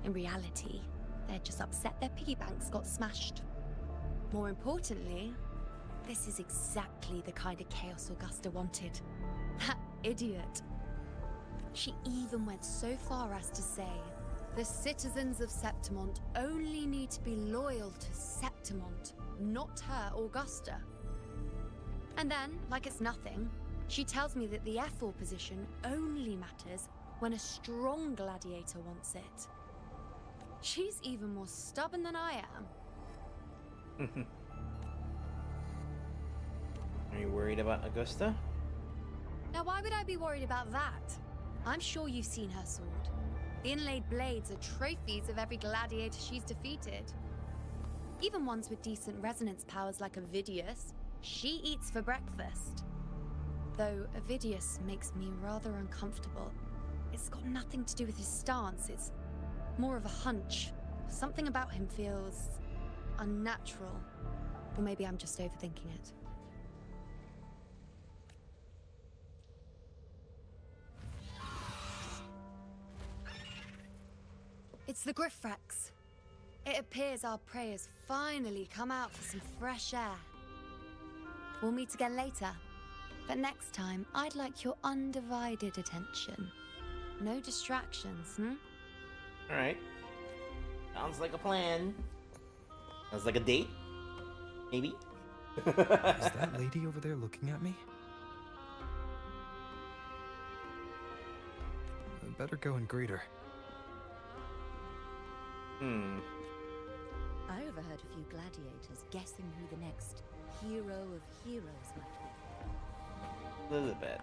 In reality, they're just upset their piggy banks got smashed. More importantly, this is exactly the kind of chaos Augusta wanted. That idiot. She even went so far as to say, the citizens of Septimont only need to be loyal to Septimont, not her, Augusta. And then, like it's nothing, she tells me that the Ephor position only matters when a strong gladiator wants it. She's even more stubborn than I am.
Are you worried about Augusta?
Now, why would I be worried about that? I'm sure you've seen her sword. The inlaid blades are trophies of every gladiator she's defeated. Even ones with decent resonance powers like Avidius, she eats for breakfast. Though Avidius makes me rather uncomfortable. It's got nothing to do with his stance, it's more of a hunch. Something about him feels unnatural. Or maybe I'm just overthinking it. It's the Griffrex. It appears our prey has finally come out for some fresh air. We'll meet again later, but next time I'd like your undivided attention. No distractions,
Alright. Sounds like a plan. Sounds like a date? Maybe?
Is that lady over there looking at me? I'd better go and greet her.
I overheard a few gladiators guessing who the next hero of heroes might be.
A little bit.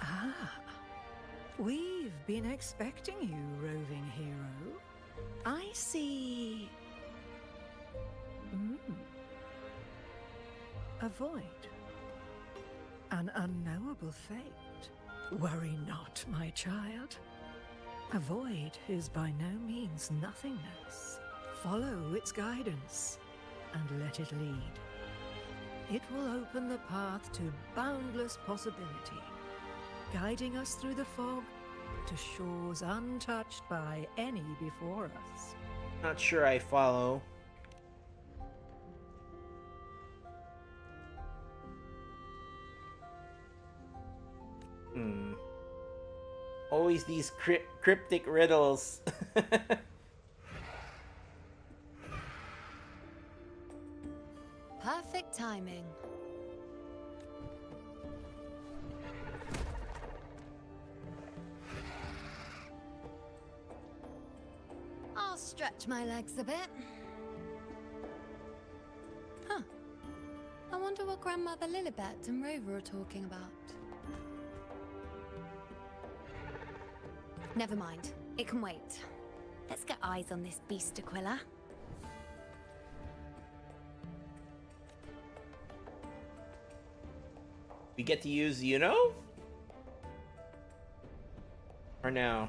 Ah, we've been expecting you, roving hero. I see. A void. An unknowable fate. Worry not, my child. A void is by no means nothingness. Follow its guidance and let it lead. It will open the path to boundless possibility, guiding us through the fog to shores untouched by any before us.
Not sure I follow. Always these cryptic riddles.
Perfect timing. I'll stretch my legs a bit. Huh. I wonder what Grandmother Lilibet and Rover are talking about. Never mind. It can wait. Let's get eyes on this beast, Aquila.
We get to use Yuno? Or no?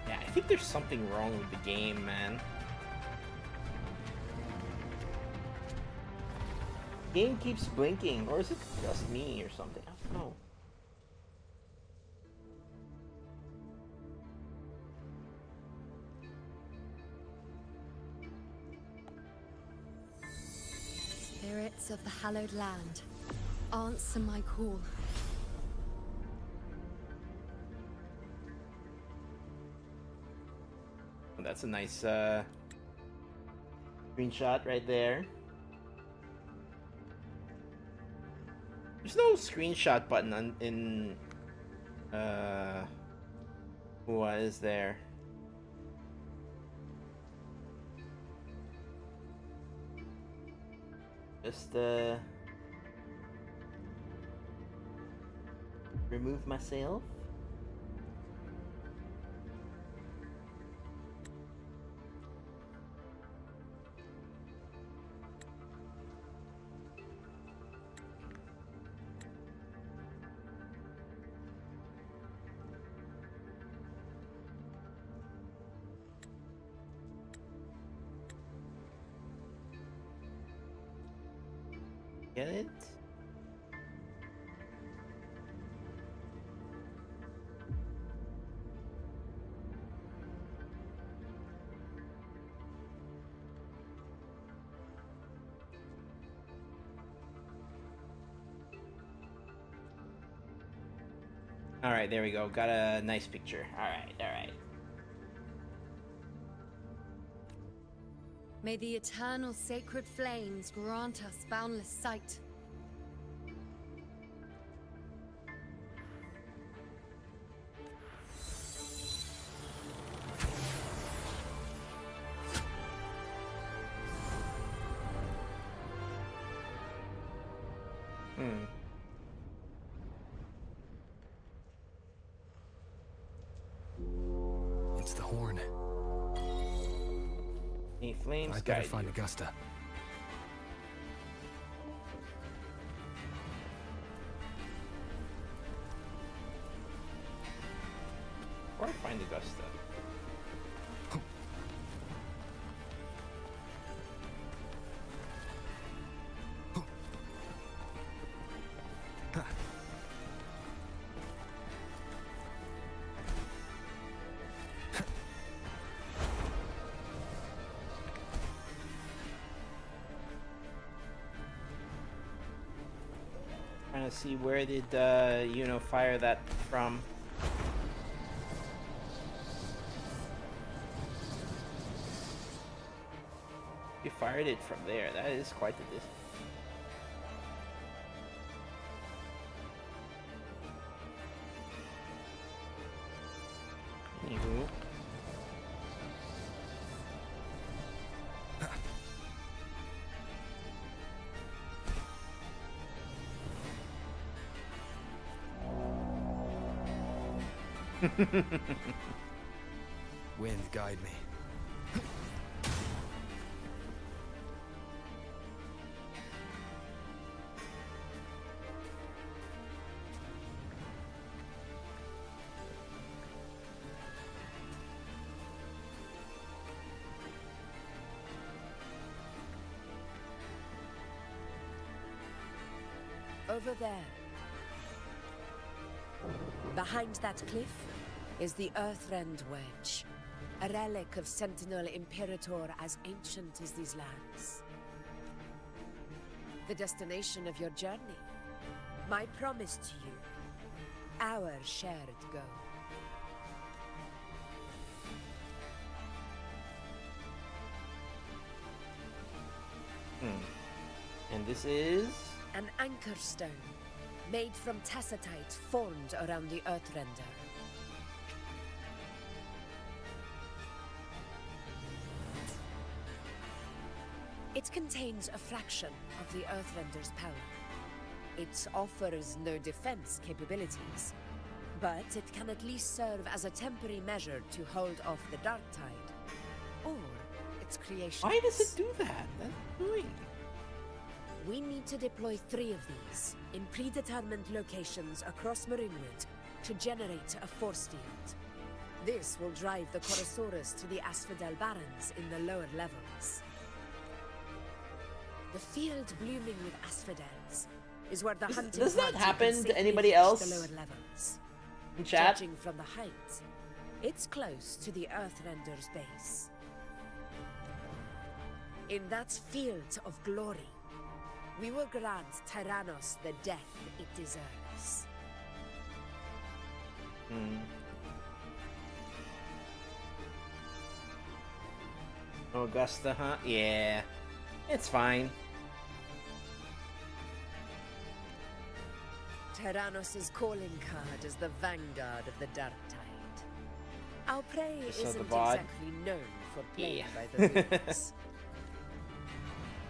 Yeah, I think there's something wrong with the game, man. Game keeps blinking, or is it just me or something? I don't know.
Spirits of the hallowed land, answer my call.
That's a nice screenshot right there. There's no screenshot button in what is there? Just remove myself. Get it? All right, there we go. Got a nice picture. All right, all right.
May the eternal sacred flames grant us boundless sight.
It's the horn.
Any flames?
I better find Augusta.
Or find Augusta. Trying to see where did fire that from. You fired it from there. That is quite the distance. Anywho.
Wind, guide me.
Over there. Behind that cliff is the Earthrend Wedge, a relic of Sentinel Imperator as ancient as these lands. The destination of your journey, my promise to you, our shared goal.
And this is?
An anchor stone, made from tacitite formed around the Earthrender. It contains a fraction of the Earthrender's power. It offers no defense capabilities, but it can at least serve as a temporary measure to hold off the Dark Tide, or its creation.
Why does it do that? That's annoying.
We need to deploy 3 of these in predetermined locations across Marinewood to generate a force field. This will drive the Chorosaurus to the Asphodel Barrens in the lower levels. The field blooming with asphodels is where the hunting
does that
party
happen
can
to
safely
anybody
reach
else
the lower levels.
in chat?
Judging from the height, it's close to the Earthrender's base. In that field of glory, we will grant Tyrannos the death it deserves.
Augusta, huh? Yeah. It's fine.
Tyrannos' calling card is the vanguard of the Dark Tide. Our prey
Just saw the
isn't
VOD.
exactly known for playing
Yeah.
by the rules.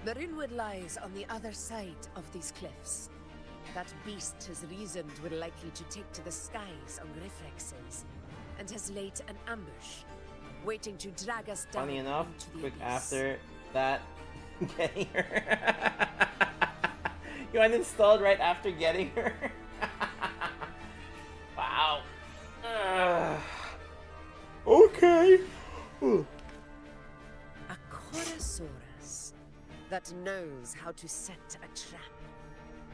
Marinewood lies on the other side of these cliffs. That beast has reasoned we're likely to take to the skies on Griffrexes, and has laid an ambush, waiting to drag us down
Funny enough,
into the
quick
abyss.
after that, getting her. You uninstalled right after getting her? Wow. Okay.
A Chorosaurus that knows how to set a trap,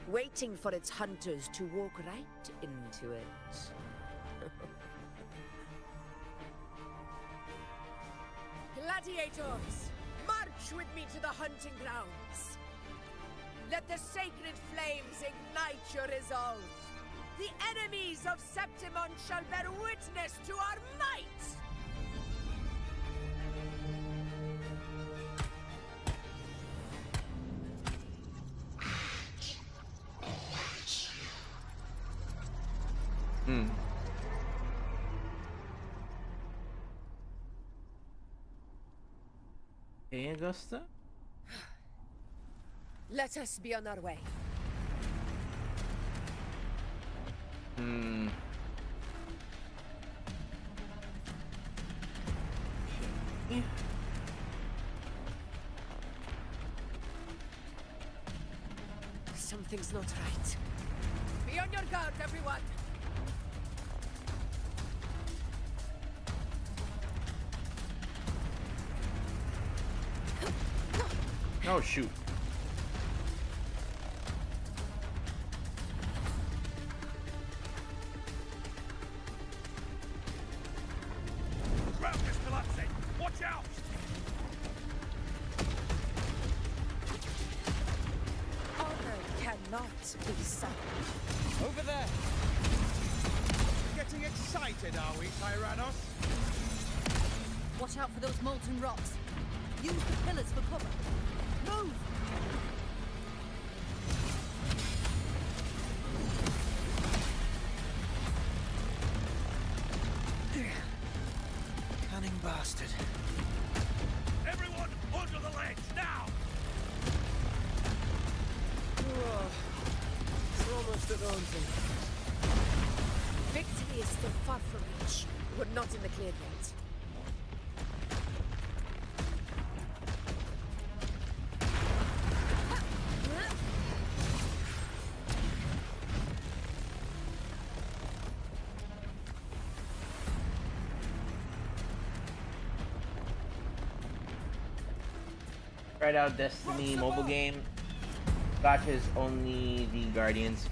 waiting for its hunters to walk right into it. Gladiators, march with me to the hunting grounds. Let the sacred flames ignite your resolve. The enemies of Septimon shall bear witness to our might!
Hey, Augusta?
Let us be on our way. Something's not right. Be on your guard, everyone!
Oh, shoot.
Ground is collapsing! Watch out!
Honor cannot be sunk.
Over there! Getting excited, are we, Tyrannos?
Watch out for those molten rocks. Use the pillars for cover. Move!
Cunning bastard.
Everyone, under the ledge, now!
It's almost at Orton.
Victory is still far from reach. We're not in the clear yet.
Right out Destiny mobile game. Gotcha's only the Guardians.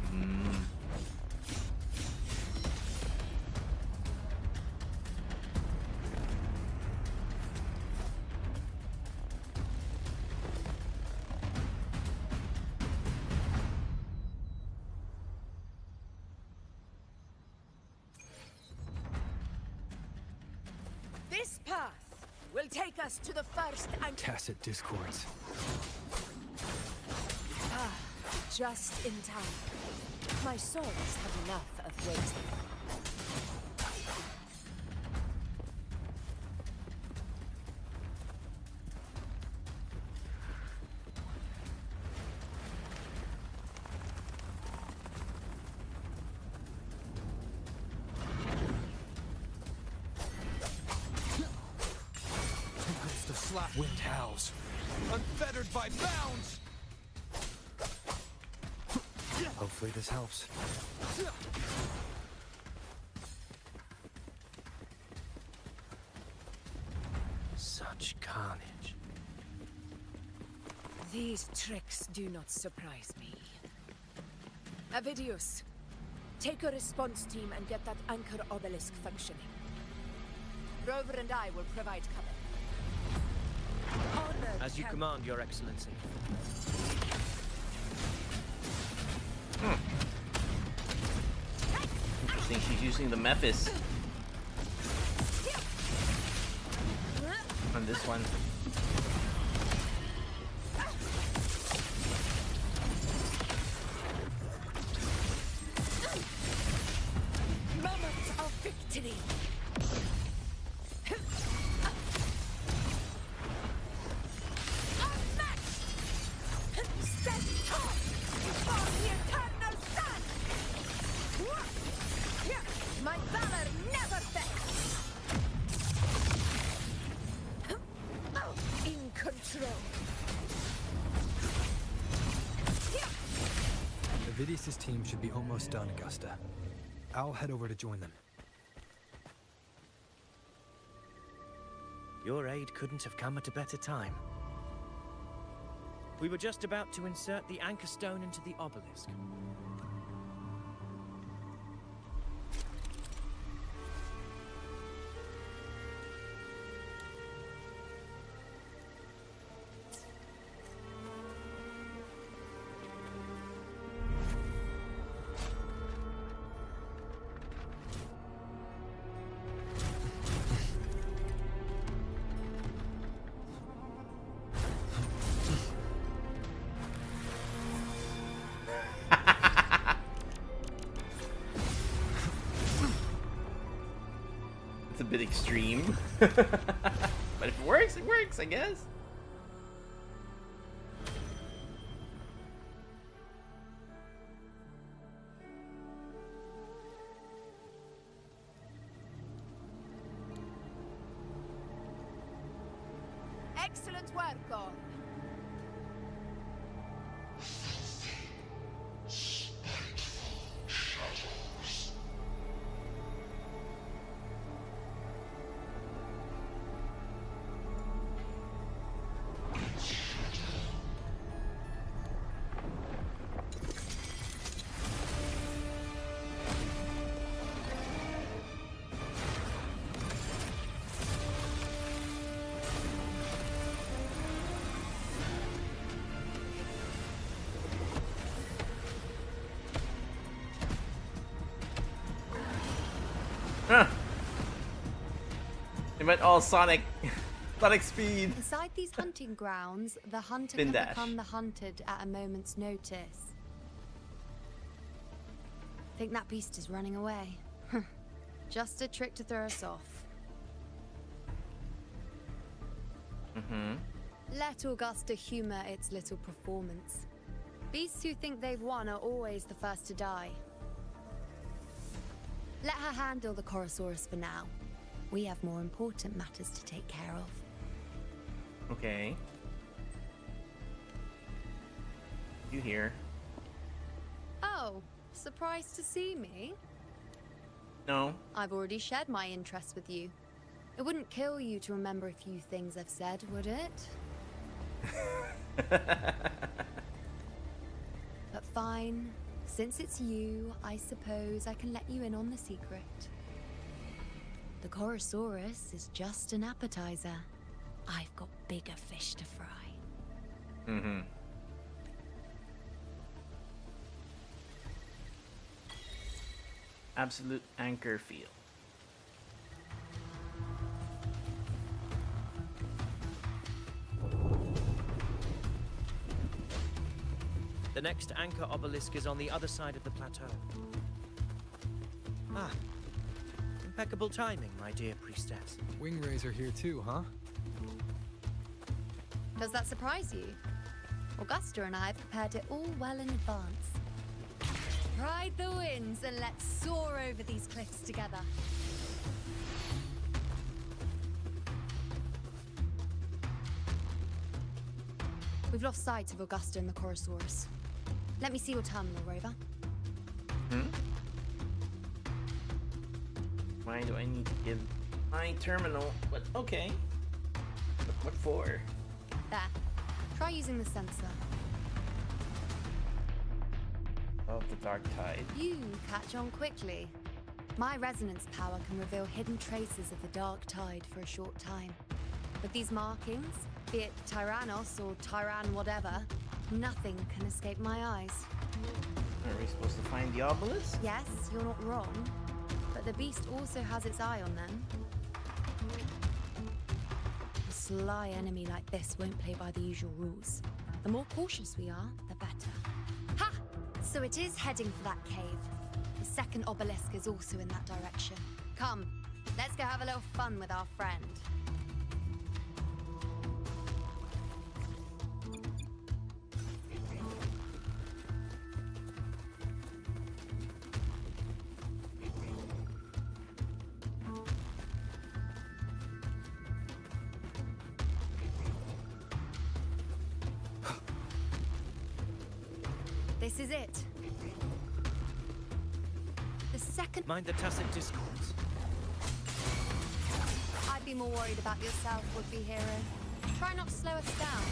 This path will take us to the first and
Tacit discords.
just in time. My souls have enough of waiting.
slap wind howls, unfettered by bounds. Hopefully this helps.
Such carnage.
These tricks do not surprise me. Avidius, take a response team and get that anchor obelisk functioning. Rover and I will provide cover. Honor
As you command, Your Excellency.
Interesting, she's using the Mephis on this one.
Moment of victory. My valor never fails. In control.
Avidius' team should be almost done, Augusta. I'll head over to join them.
Your aid couldn't have come at a better time. We were just about to insert the anchor stone into the obelisk.
It's a bit extreme. But if it works, I guess.
Excellent work, Gorn.
Huh. It went all Sonic speed.
Inside these hunting grounds, the hunter
Spin
can
dash.
become the hunted at a moment's notice. Think that beast is running away? Just a trick to throw us off. Let Augusta humor its little performance. Beasts who think they've won are always the first to die. Let her handle the Chorosaurus for now. We have more important matters to take care of.
Okay. You here?
Oh, surprised to see me?
No.
I've already shared my interest with you. It wouldn't kill you to remember a few things I've said, would it? But fine. Since it's you, I suppose I can let you in on the secret. The Chorosaurus is just an appetizer. I've got bigger fish to fry.
Absolute anchor field.
The next anchor obelisk is on the other side of the plateau. Ah, impeccable timing, my dear priestess.
Wingrais are here too, huh?
Does that surprise you? Augusta and I have prepared it all well in advance. Ride the winds and let's soar over these cliffs together. We've lost sight of Augusta and the Chorosaurus. Let me see your terminal, Rover.
Why do I need to give my terminal? But okay. What for?
There. Try using the sensor.
Of the dark tide.
You catch on quickly. My resonance power can reveal hidden traces of the dark tide for a short time. With these markings, be it Tyrannos or Tyran whatever, nothing can escape my eyes.
Are we supposed to find the obelisk?
Yes, you're not wrong. But the beast also has its eye on them. A sly enemy like this won't play by the usual rules. The more cautious we are, the better. Ha! So it is heading for that cave. The second obelisk is also in that direction. Come, let's go have a little fun with our friend. This is it. The second...
Mind the tacit discords.
I'd be more worried about yourself, would-be hero. Try not to slow us down.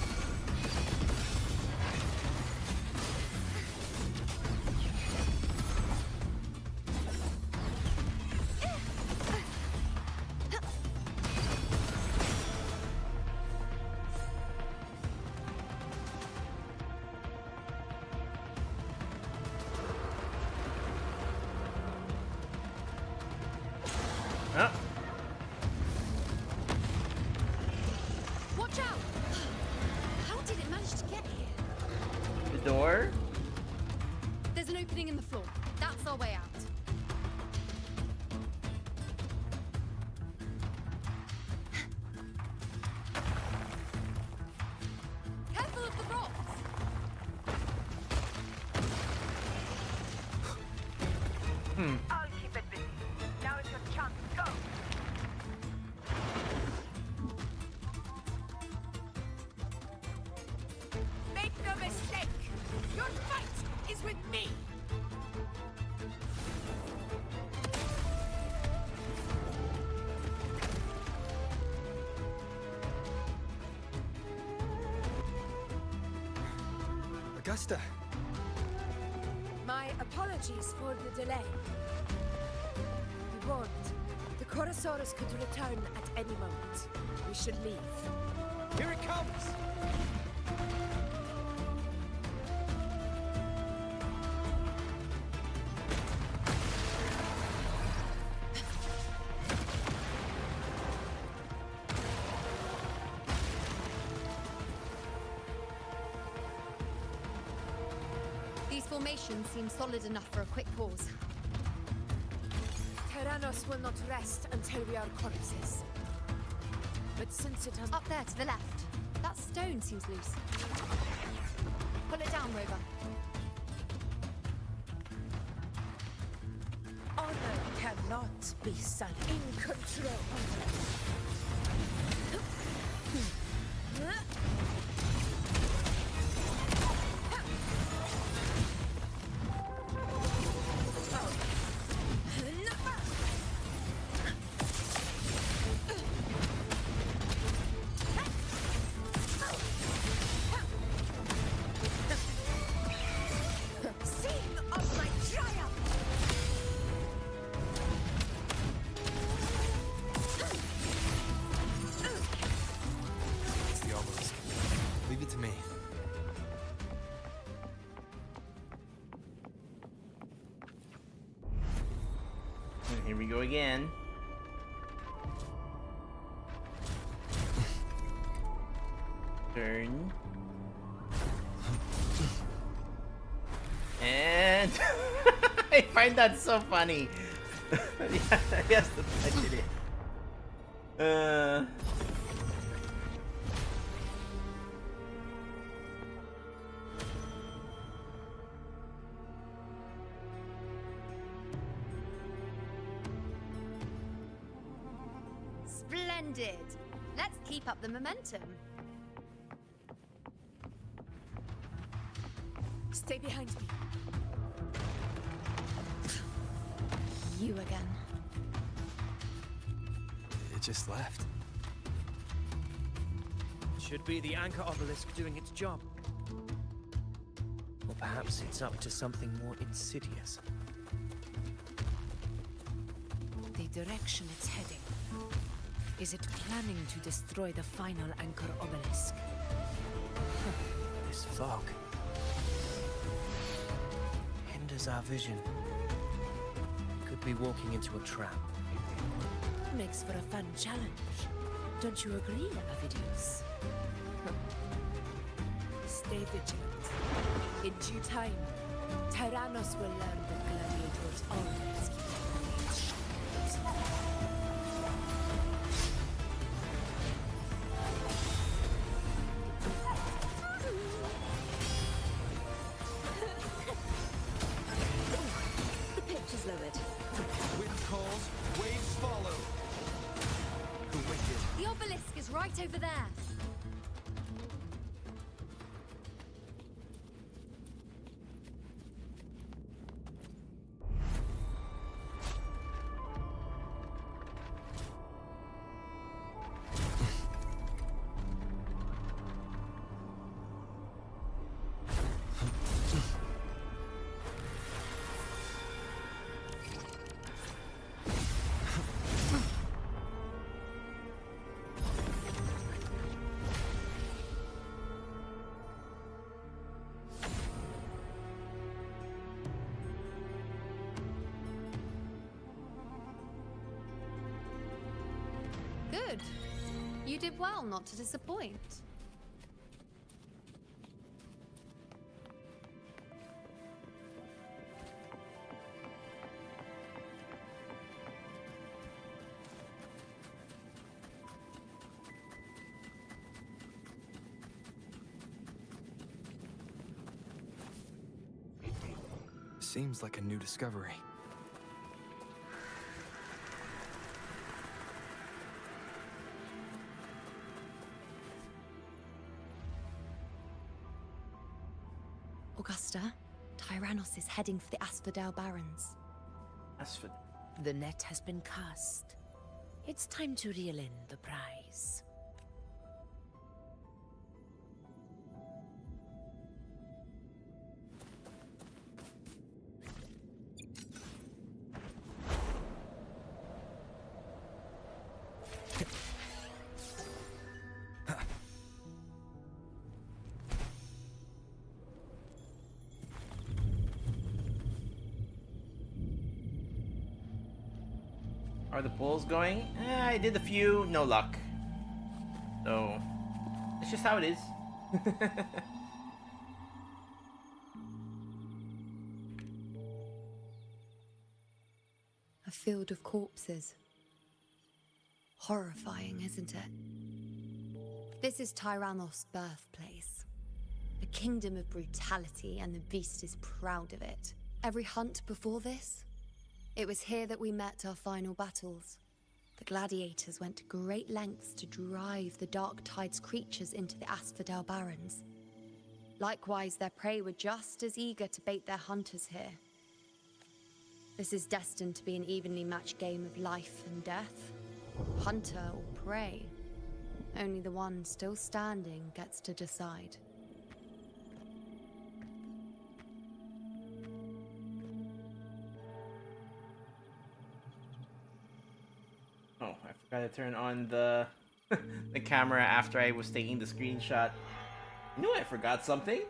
Oh.
Watch out! How did it manage to get here?
The door?
There's an opening in the floor. That's our way out. Careful of the rocks!
I'll keep it busy. Now is your chance. Go! Make no mistake! Your fight is with me!
Augusta!
My apologies for the delay. We warned. The Chorosaurus could return at any moment. We should leave.
Here it comes!
These formations seem solid enough for a quick pause.
Tyrannos will not rest until we are corpses. But since it has...
Up there to the left. That stone seems loose. Pull it down, Rover.
Honor cannot be sullied. In control. Sing of my triumph!
It's the obelisk. Leave it to me.
And here we go again. Turn. And I find that so funny. Yeah, he has to touch it.
Splendid! Let's keep up the momentum.
Stay behind me.
You again.
It just left.
Should be the anchor obelisk doing its job. Or perhaps it's up to something more insidious.
The direction it's heading. Is it planning to destroy the final anchor obelisk?
This fog hinders our vision. Could be walking into a trap.
Makes for a fun challenge. Don't you agree, Avidius? Stay vigilant. In due time, Tyrannos will learn that gladiators always keep their blades sharp.
The pitch is lowered.
Wind calls, waves follow. The wicked.
The obelisk is right over there. Good. You did well not to disappoint.
Seems like a new discovery.
Augusta, Tyrannos is heading for the Asphodel Barrens.
The net has been cast. It's time to reel in the prize.
Are the pulls going? I did a few, no luck. So, it's just how it is.
A field of corpses. Horrifying, isn't it? This is Tyrannos' birthplace. A kingdom of brutality, and the beast is proud of it. Every hunt before this, it was here that we met our final battles. The gladiators went to great lengths to drive the Dark Tide's creatures into the Asphodel Barrens. Likewise, their prey were just as eager to bait their hunters here. This is destined to be an evenly matched game of life and death. Hunter or prey. Only the one still standing gets to decide.
Oh, I forgot to turn on the the camera after I was taking the screenshot. I knew I forgot something.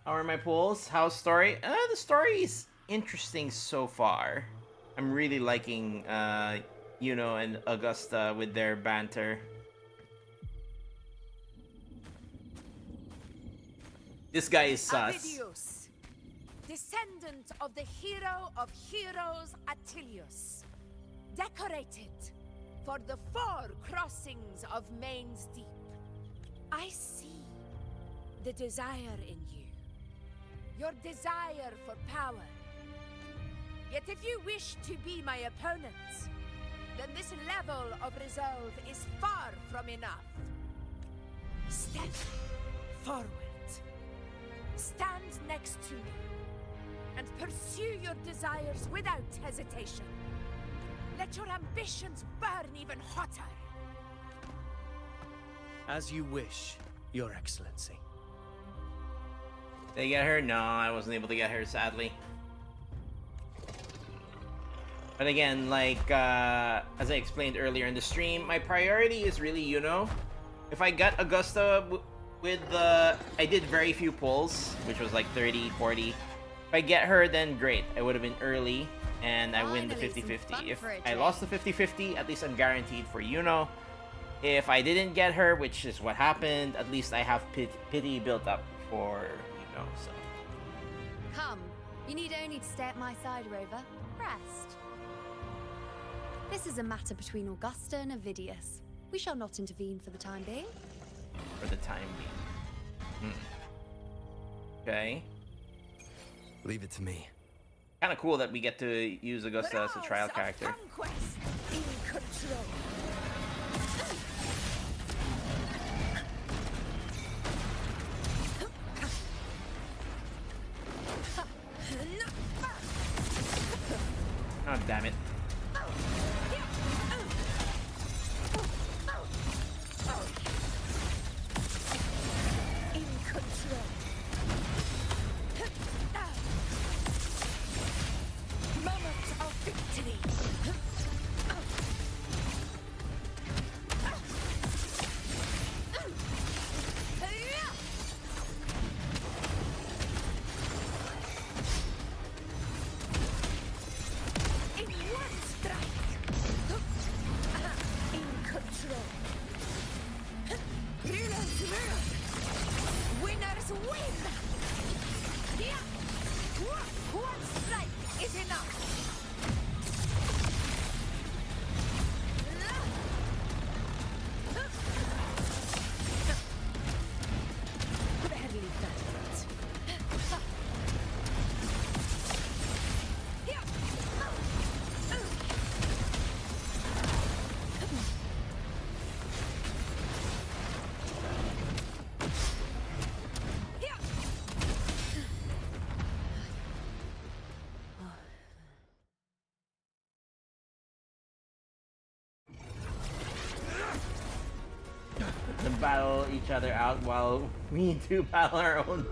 How are my pulls? How's story? The story is interesting so far. I'm really liking Yuno and Augusta with their banter. This guy is sus.
Avidius, descendant of the hero of heroes Attilius, decorated for the 4 crossings of Main's Deep. I see the desire in you, your desire for power. Yet if you wish to be my opponents, then this level of resolve is far from enough. Step forward. Stand next to me and pursue your desires without hesitation. Let your ambitions burn even hotter.
As you wish, Your Excellency.
Did I get her? No, I wasn't able to get her, sadly. But again, like, as I explained earlier in the stream, my priority is really Yuno. If I got Augusta with the... I did very few pulls, which was like 30, 40. If I get her, then great. I would have been early, and I win the 50-50. If I lost the 50-50, at least I'm guaranteed for Yuno. If I didn't get her, which is what happened, at least I have pity built up for Yuno, so...
Come, you need only to stay at my side, Rover. Rest. This is a matter between Augusta and Avidius. We shall not intervene for the time being.
For the time being. Okay.
Leave it to me.
Kind of cool that we get to use Augusta as a trial character.
Conquest in control.
Oh, damn it.
In control. Moment of victory. In one strike. In control. Winners win! One strike is enough! Barely done.
To battle each other out while we two battle our own.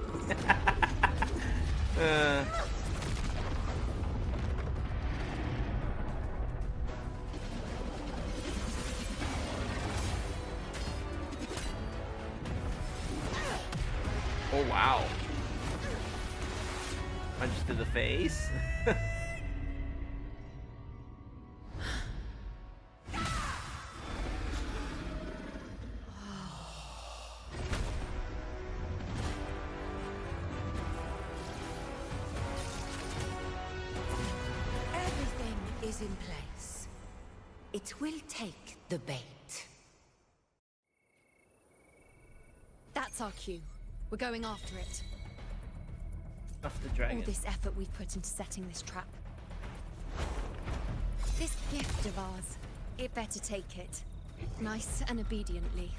Oh wow. Punch to the face.
Everything is in place. It will take the bait.
That's our cue. We're going after it.
Off the dragon.
All this effort we've put into setting this trap. This gift of ours, it better take it. Nice and obediently.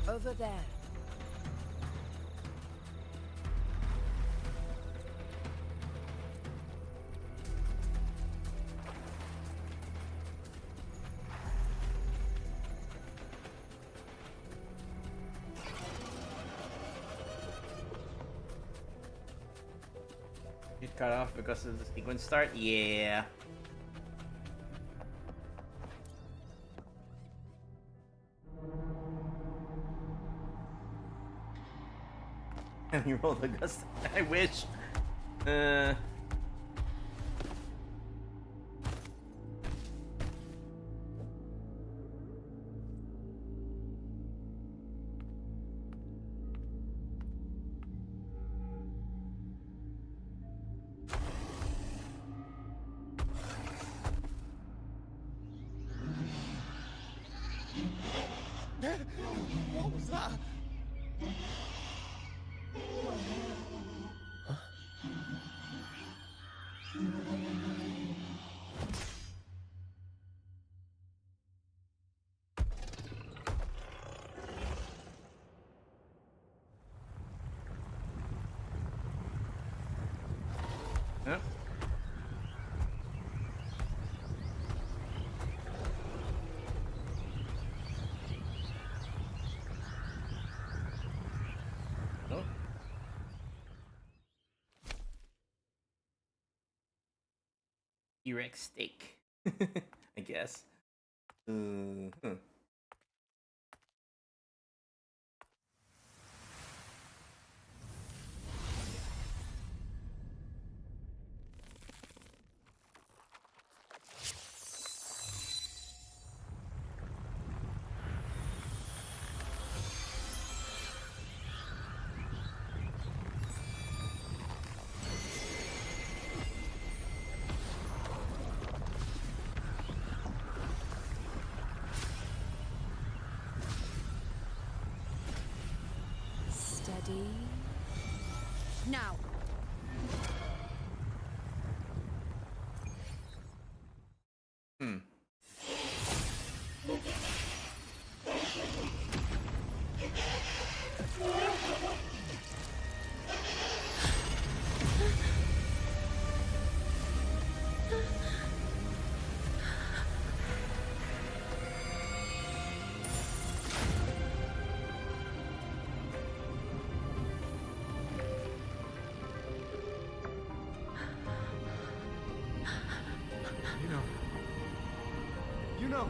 Over there.
Get cut off because of the sequence start? Yeah. And you rolled Augusta. I wish.
What was that?
T-Rex steak, I guess. Huh.
Steady.
Now.
Hmm.
You know.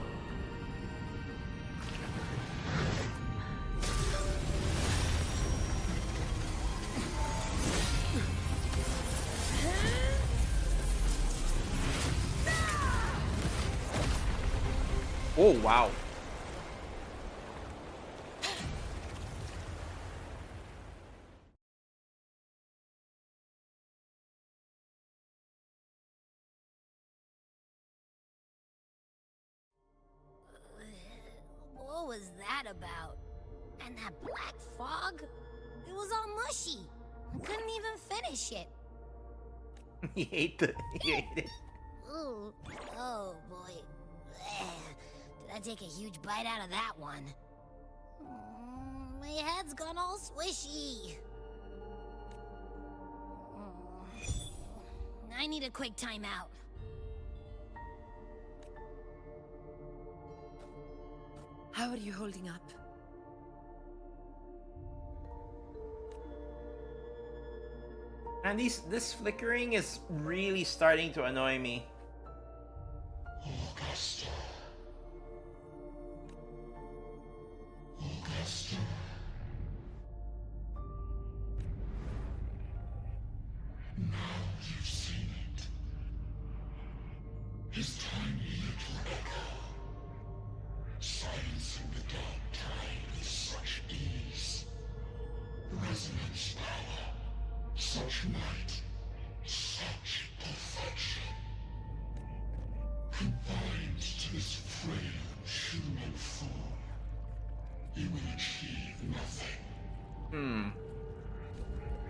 Oh wow.
What was that about? And that black fog? It was all mushy. I couldn't even finish it.
He ate it.
Ooh. Oh boy. Did I take a huge bite out of that one? My head's gone all swishy. I need a quick timeout.
How are you holding up?
And this flickering is really starting to annoy me.
Augusta. Augusta. Now you've seen it. His tiny little echo, silencing the dark tide with such ease. Resonance power, such might, such perfection. Confined to this frail human form, you will achieve nothing.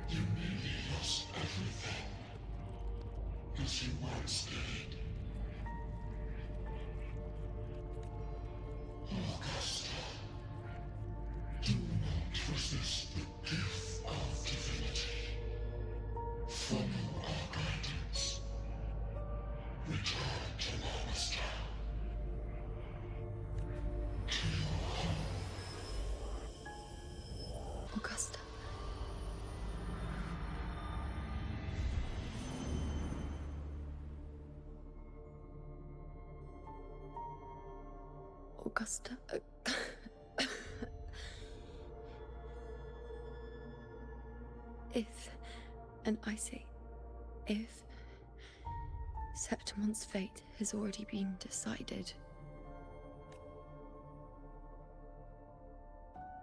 You nearly lost everything, as you once did. Augusta, do not resist the gift of divinity. Follow our guidance. Return to Augusta. To your home.
Augusta. Augusta. If, and I say, if Septimon's fate has already been decided,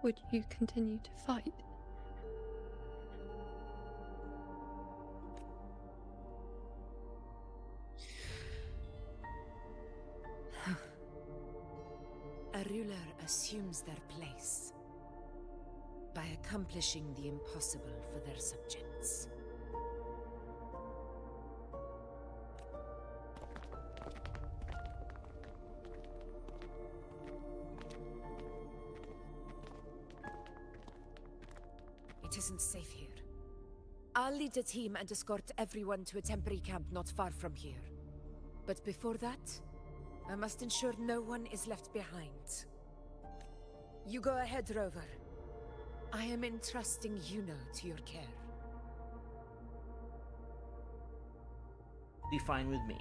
would you continue to fight?
A ruler assumes their place by accomplishing the impossible for their subjects. It isn't safe here. I'll lead a team and escort everyone to a temporary camp not far from here. But before that, I must ensure no one is left behind. You go ahead, Rover. I am entrusting Yuno to your care.
Be fine with me.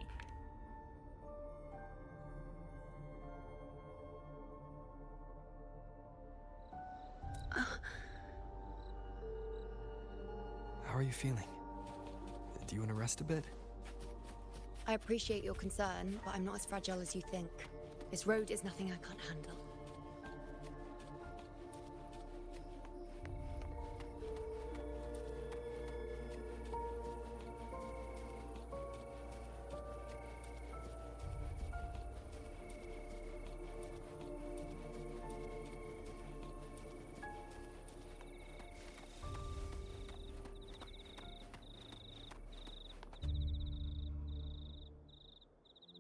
are you feeling? Do you want to rest a bit?
I appreciate your concern, but I'm not as fragile as you think. This road is nothing I can't handle.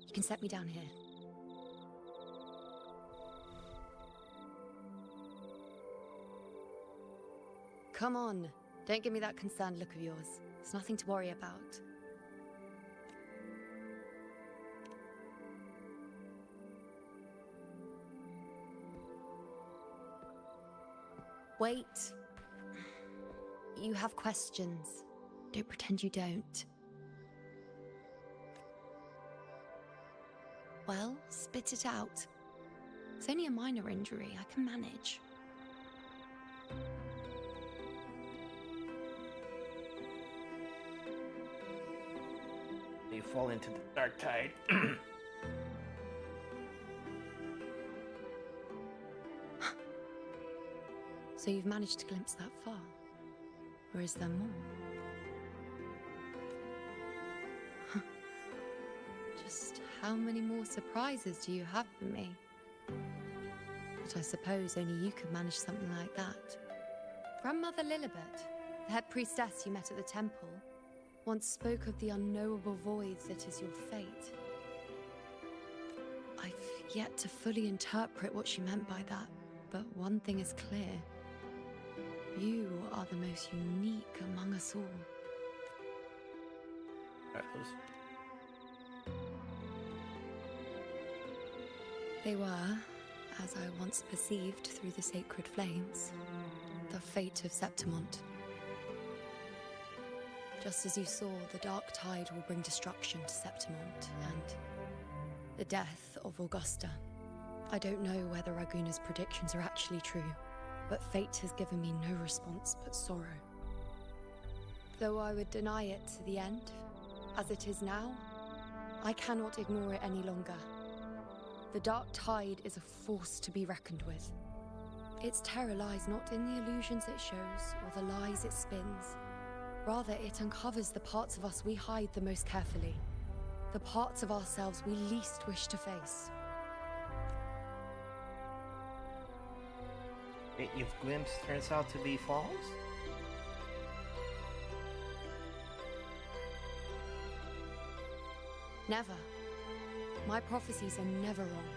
You can set me down here. Come on. Don't give me that concerned look of yours. It's nothing to worry about. Wait. You have questions. Don't pretend you don't. Well, spit it out. It's only a minor injury. I can manage.
You fall into the dark tide.
So you've managed to glimpse that far? Or is there more? Just how many more surprises do you have for me? But I suppose only you could manage something like that. Grandmother Lilibet, the head priestess you met at the temple, once spoke of the unknowable void that is your fate. I've yet to fully interpret what she meant by that, but one thing is clear. You are the most unique among us all. They were, as I once perceived through the sacred flames, the fate of Septimont. Just as you saw, the dark tide will bring destruction to Septimont, and the death of Augusta. I don't know whether Raguna's predictions are actually true, but fate has given me no response but sorrow. Though I would deny it to the end, as it is now, I cannot ignore it any longer. The dark tide is a force to be reckoned with. Its terror lies not in the illusions it shows or the lies it spins. Rather, it uncovers the parts of us we hide the most carefully, the parts of ourselves we least wish to face.
You've glimpsed turns out to be false?
Never. My prophecies are never wrong.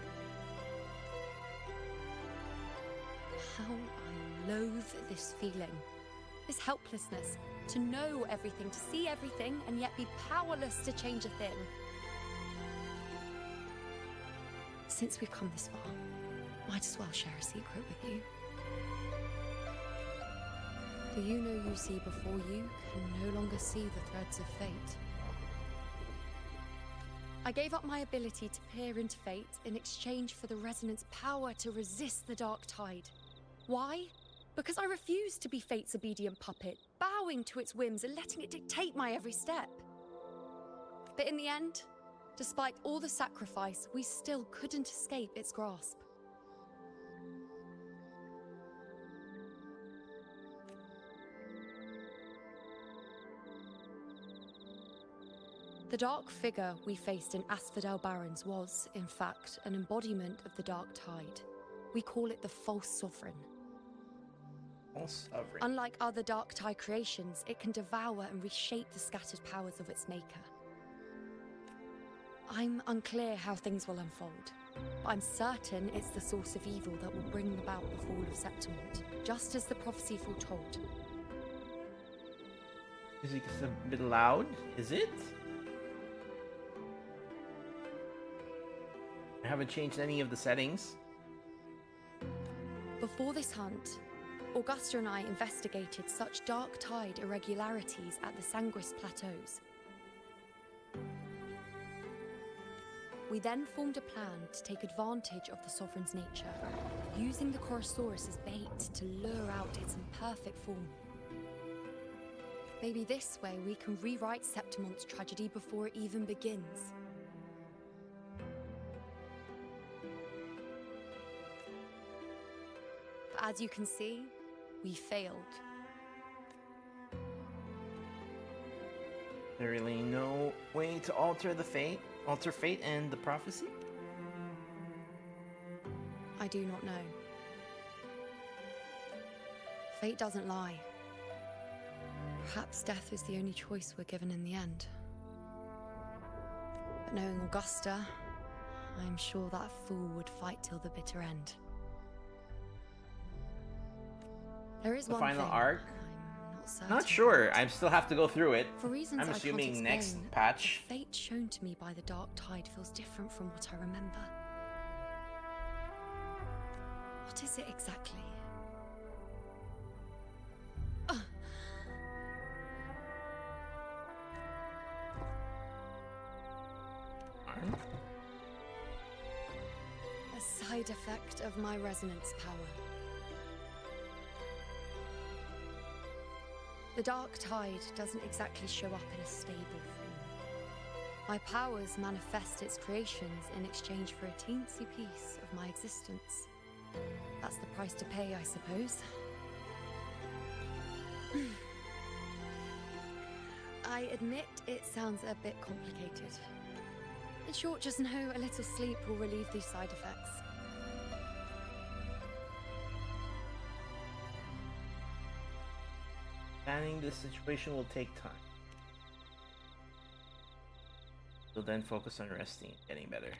How I loathe this feeling. This helplessness. To know everything, to see everything, and yet be powerless to change a thing. Since we've come this far, might as well share a secret with you. The you you see before you can no longer see the threads of fate. I gave up my ability to peer into fate in exchange for the resonance power to resist the dark tide. Why? Because I refused to be fate's obedient puppet, bowing to its whims and letting it dictate my every step. But in the end, despite all the sacrifice, we still couldn't escape its grasp. The dark figure we faced in Asphodel Barrens was, in fact, an embodiment of the dark tide. We call it the false sovereign.
False sovereign.
Unlike other dark tide creations, it can devour and reshape the scattered powers of its maker. I'm unclear how things will unfold, but I'm certain it's the source of evil that will bring about the fall of Septimont, just as the prophecy foretold.
Music's a bit loud, is it? I haven't changed any of the settings.
Before this hunt, Augusta and I investigated such dark tide irregularities at the Sanguis Plateaus. We then formed a plan to take advantage of the Sovereign's nature, using the Chorosaurus as bait to lure out its imperfect form. Maybe this way we can rewrite Septimon's tragedy before it even begins. But as you can see, we failed.
There really no way to alter fate and the prophecy?
I do not know. Fate doesn't lie. Perhaps death is the only choice we're given in the end. But knowing Augusta, I'm sure that fool would fight till the bitter end. There is
The
one
final
thing
arc?
I'm not certain.
Not sure. I still have to go through it.
For reasons
I'm
I
assuming
can't
next
explain,
patch.
the fate shown to me by the Dark Tide feels different from what I remember. What is it exactly? A side effect of my resonance power. The Dark Tide doesn't exactly show up in a stable form. My powers manifest its creations in exchange for a teensy piece of my existence. That's the price to pay, I suppose. I admit it sounds a bit complicated. In short, just know a little sleep will relieve these side effects.
Planning this situation will take time. We'll then focus on resting and getting better.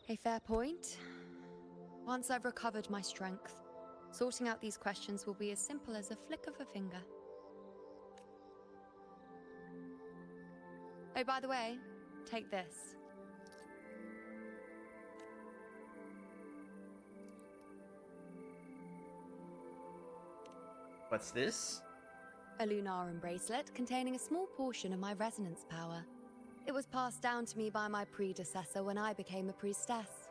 A fair point. Once I've recovered my strength, sorting out these questions will be as simple as a flick of a finger. Oh, by the way, take this.
What's this?
A Lunarum bracelet containing a small portion of my resonance power. It was passed down to me by my predecessor when I became a priestess.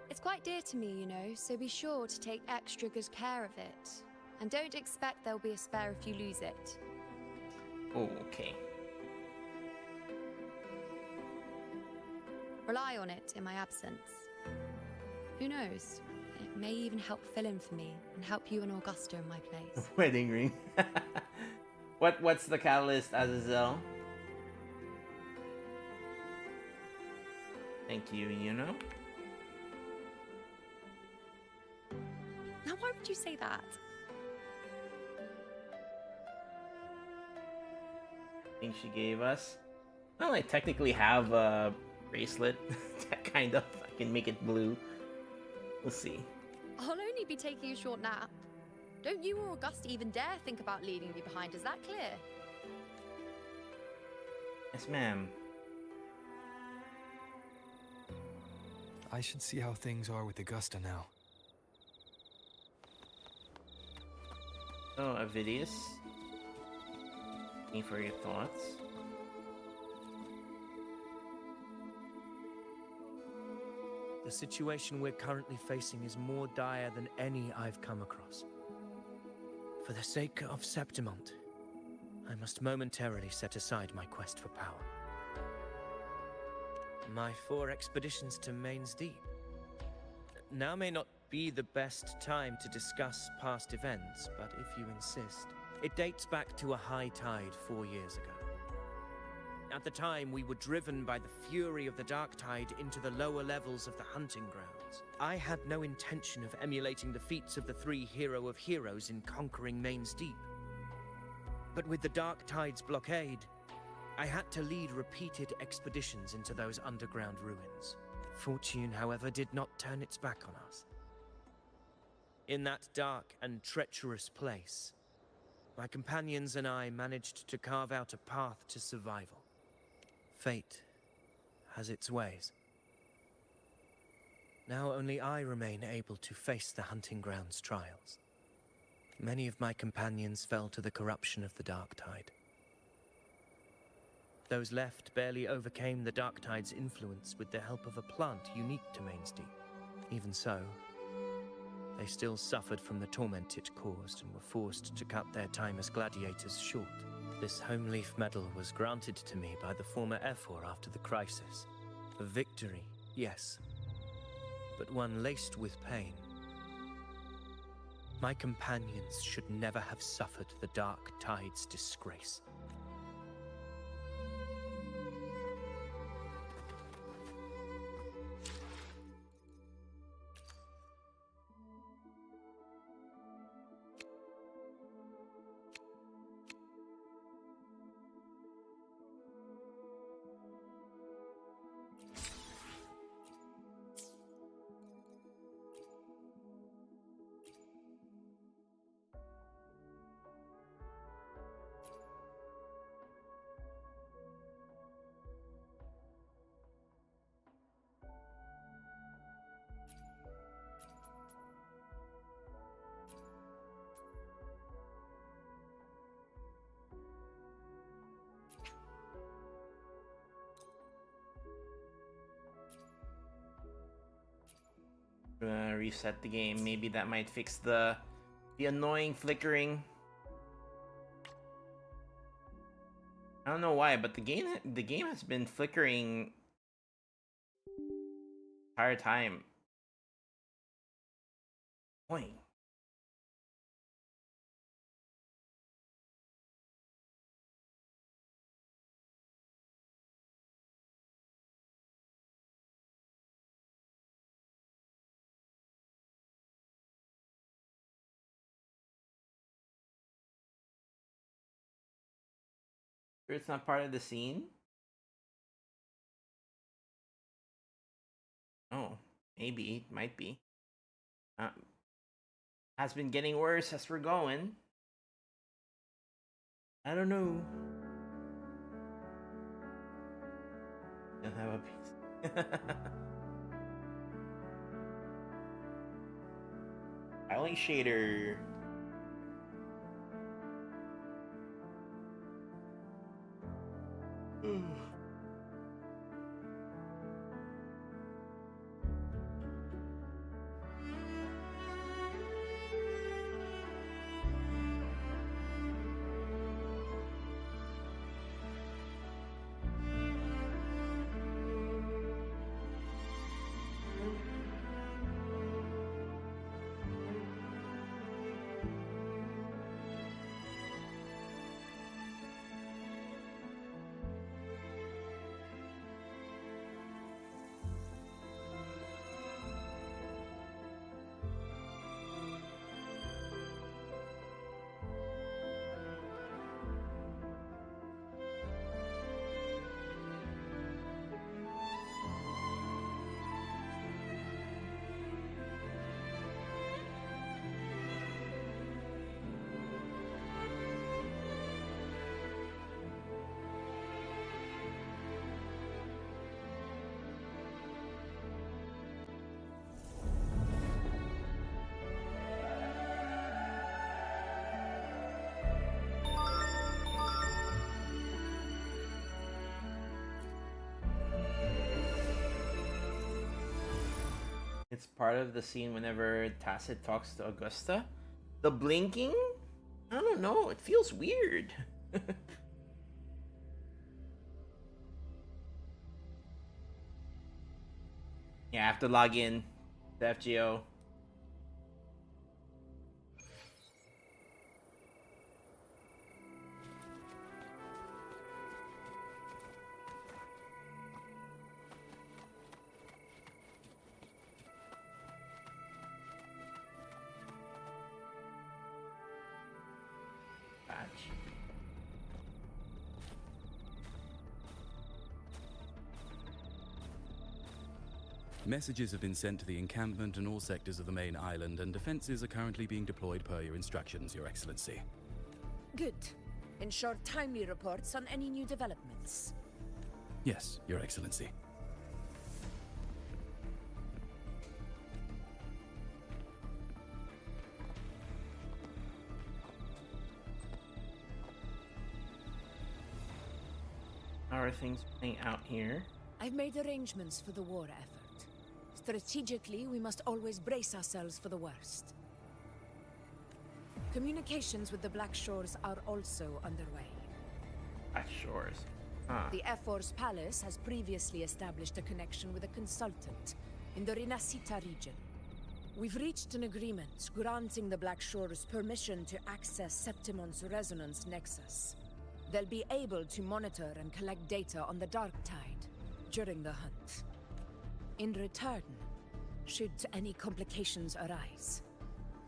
It's quite dear to me, you know, so be sure to take extra good care of it. And don't expect there'll be a spare if you lose it.
Oh, okay.
Rely on it in my absence. Who knows? It may even help fill in for me and help you and Augusta in my place.
Wedding ring. What's the catalyst, Azazel? Thank you, you know.
Now, why would you say that?
Thing she gave us. Well, I technically have a bracelet. That kind of. I can make it blue. We'll see.
I'll only be taking a short nap. Don't you or Augusta even dare think about leaving me behind, is that clear?
Yes, ma'am.
I should see how things are with Augusta now.
So, Avidius. Thank you for your thoughts.
The situation we're currently facing is more dire than any I've come across. For the sake of Septimont, I must momentarily set aside my quest for power. My 4 expeditions to Main's Deep. Now may not be the best time to discuss past events, but if you insist, it dates back to a high tide 4 years ago. At the time, we were driven by the fury of the Dark Tide into the lower levels of the hunting grounds. I had no intention of emulating the feats of the 3 Hero of Heroes in conquering Main's Deep. But with the Dark Tide's blockade, I had to lead repeated expeditions into those underground ruins. Fortune, however, did not turn its back on us. In that dark and treacherous place, my companions and I managed to carve out a path to survival. Fate has its ways. Now only I remain able to face the hunting grounds trials. Many of my companions fell to the corruption of the Dark Tide. Those left barely overcame the Dark Tide's influence with the help of a plant unique to Main's Deep. Even so, They still suffered from the torment it caused and were forced to cut their time as gladiators short. This home leaf medal was granted to me by the former Ephor after the crisis. A victory, yes, but one laced with pain. My companions should never have suffered the Dark Tide's disgrace.
Reset the game. Maybe that might fix the annoying flickering. I don't know why, but the game has been flickering the entire time. Annoying. Sure it's not part of the scene? Oh, maybe. It might be. Has been getting worse as we're going. I don't know. Don't have a piece. Highlight shader. It's part of the scene whenever Tacit talks to Augusta. The blinking? I don't know, it feels weird. Yeah, I have to log in to FGO.
Messages have been sent to the encampment and all sectors of the main island, and defenses are currently being deployed per your instructions, Your Excellency.
Good. Ensure timely reports on any new developments.
Yes, Your Excellency.
How are things playing out here?
I've made arrangements for the war effort. Strategically, we must always brace ourselves for the worst. Communications with the Black Shores are also underway.
Black Shores. Huh.
The Ephor's palace has previously established a connection with a consultant in the Rinascita region. We've reached an agreement granting the Black Shores permission to access Septimon's resonance nexus. They'll be able to monitor and collect data on the Dark Tide during the hunt. In return, should any complications arise,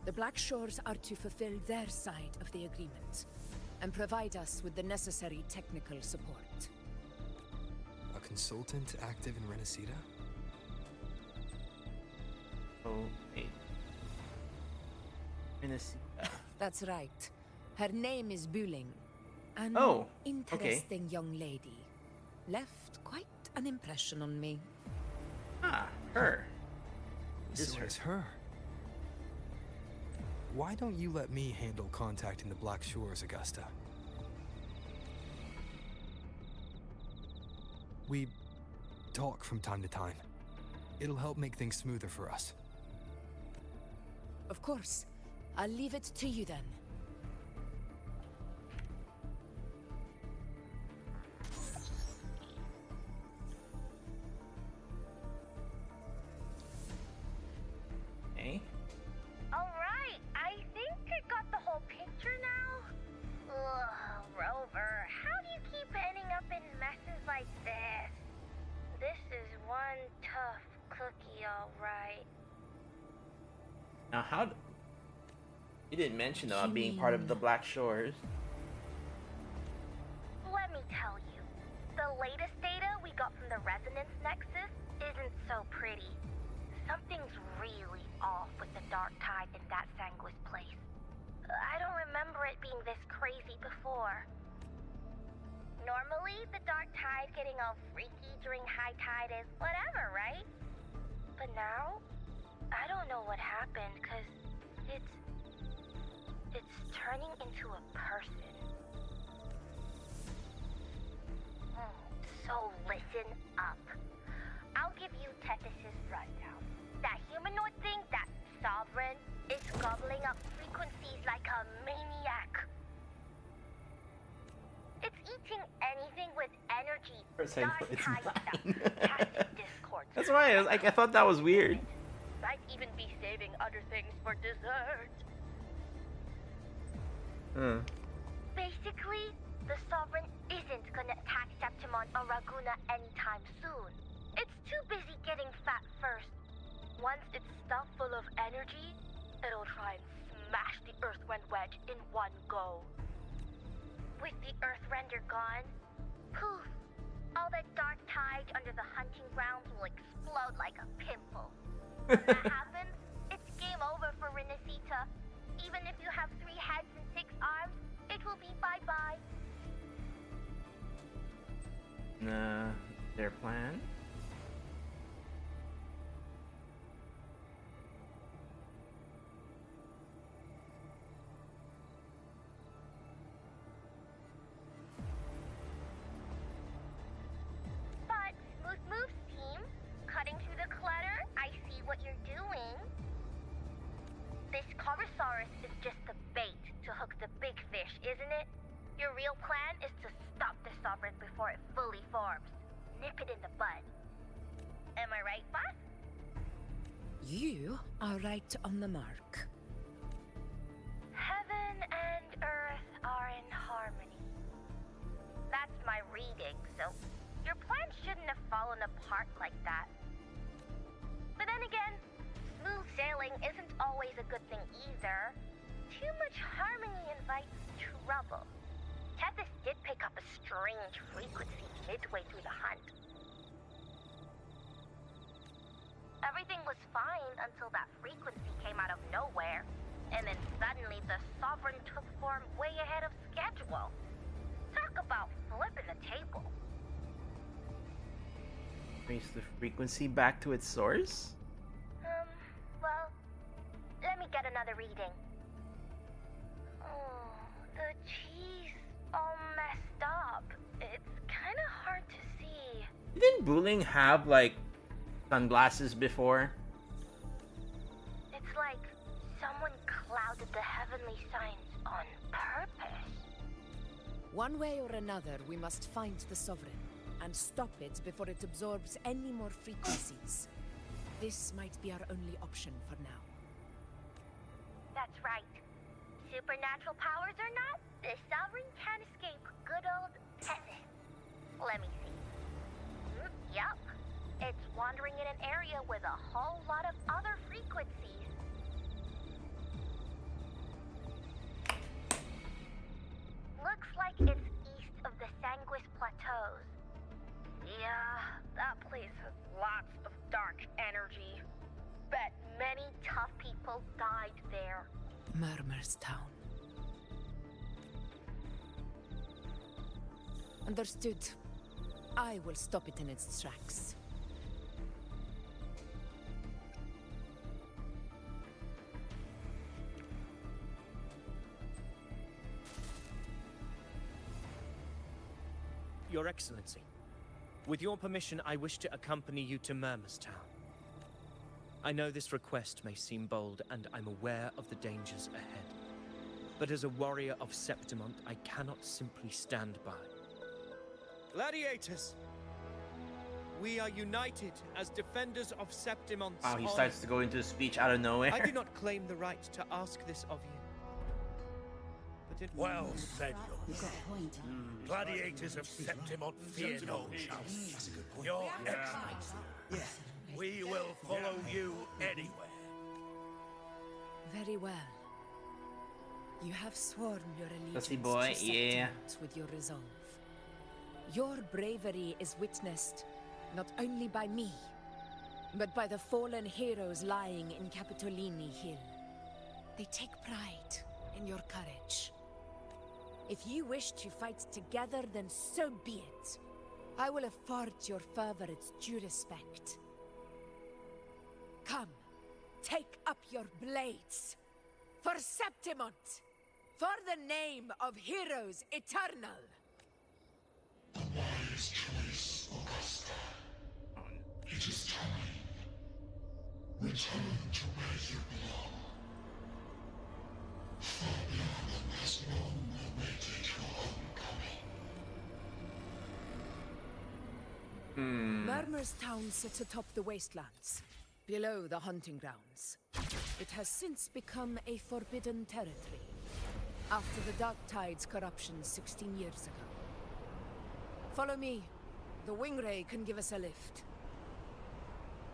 the Black Shores are to fulfill their side of the agreement and provide us with the necessary technical support.
A consultant active in Renacita?
Oh, wait. Renacita.
That's right. Her name is Buling. An
Oh,
interesting young lady. Left quite an impression on me.
Ah, her.
So it's her. Why don't you let me handle contacting the Black Shores, Augusta? We talk from time to time. It'll help make things smoother for us.
Of course. I'll leave it to you then.
Okay.
Alright, I think I got the whole picture now. Ugh, Rover, how do you keep ending up in messes like this? This is one tough cookie, alright.
Now, you didn't mention about being part of the Black Shores.
Let me tell you, the latest data we got from the resonance nexus isn't so pretty. Something's really off with the Dark Tide in that Sanguis place. I don't remember it being this crazy before. Normally, the Dark Tide getting all freaky during high tide is whatever, right? But now, I don't know what happened, cause it's turning into a person. So listen up. I'll give you Tethys' rundown. That humanoid thing, that sovereign, is gobbling up frequencies like a maniac. It's eating anything with energy. Dark
It's
tide stuff. Casting discords.
That's why I thought that was weird.
Might even be saving other things for dessert. Basically, the Sovereign isn't gonna attack Septimon or Raguna anytime soon. It's too busy getting fat first. Once it's stuffed full of energy, it'll try and smash the Earthrend wedge in one go. With the Earthrender gone, poof, all that dark tide under the hunting grounds will explode like a pimple. When that happens, it's game over for Rinascita. Even if you have 3 heads and 6 arms, it will be bye-bye.
Their plan?
But, smooth moves, team. Cutting through the clutter, I see what you're doing. This Corosaurus is just the bait to hook the big fish, isn't it? Your real plan is to stop the Sovereign before it fully forms. Nip it in the bud. Am I right, boss?
You are right on the mark.
Heaven and Earth are in harmony. That's my reading, so your plan shouldn't have fallen apart like that. But then again, smooth sailing isn't always a good thing either. Too much harmony invites trouble. Tethys did pick up a strange frequency midway through the hunt. Everything was fine until that frequency came out of nowhere. And then suddenly the Sovereign took form way ahead of schedule. Talk about flipping the table.
Trace the frequency back to its source?
Well, let me get another reading. Oh, the cheese all messed up. It's kind of hard to see.
Didn't Buling have like sunglasses before.
It's like someone clouded the heavenly signs on purpose.
One way or another, we must find the Sovereign and stop it before it absorbs any more frequencies. This might be our only option for now.
That's right. Supernatural powers or not, the Sovereign can't escape good old Tessus. Let me see. Yup. It's wandering in an area with a whole lot of other frequencies. Looks like it's east of the Sanguis Plateaus. Yeah, that place has lots of dark energy. Bet many tough people died there.
Murmur's Town. Understood. I will stop it in its tracks.
Your Excellency, with your permission, I wish to accompany you to Murmur's Town. I know this request may seem bold, and I'm aware of the dangers ahead. But as a warrior of Septimont, I cannot simply stand by. Gladiators! We are united as defenders of Septimont's
Wow, he
honor.
starts to go into a speech out of nowhere.
I do not claim the right to ask this of you. But it
Well said, young. Gladiators of Septimont fear no chance. Your Excellency, we will follow you anywhere.
Very well. You have sworn your allegiance
Pussy boy,
to
yeah.
Septimont with your resolve. Your bravery is witnessed not only by me, but by the fallen heroes lying in Capitolini Hill. They take pride in your courage. If you wish to fight together, then so be it. I will afford your fervor its due respect. Come, take up your blades. For Septimont! For the name of heroes eternal!
The wise choice, Augusta. It is time. Return to where you belong. Fabian has long awaited your oncoming.
Murmur's Town sits atop the wastelands, below the hunting grounds. It has since become a forbidden territory, after the Dark Tide's corruption 16 years ago. Follow me. The Wingray can give us a lift.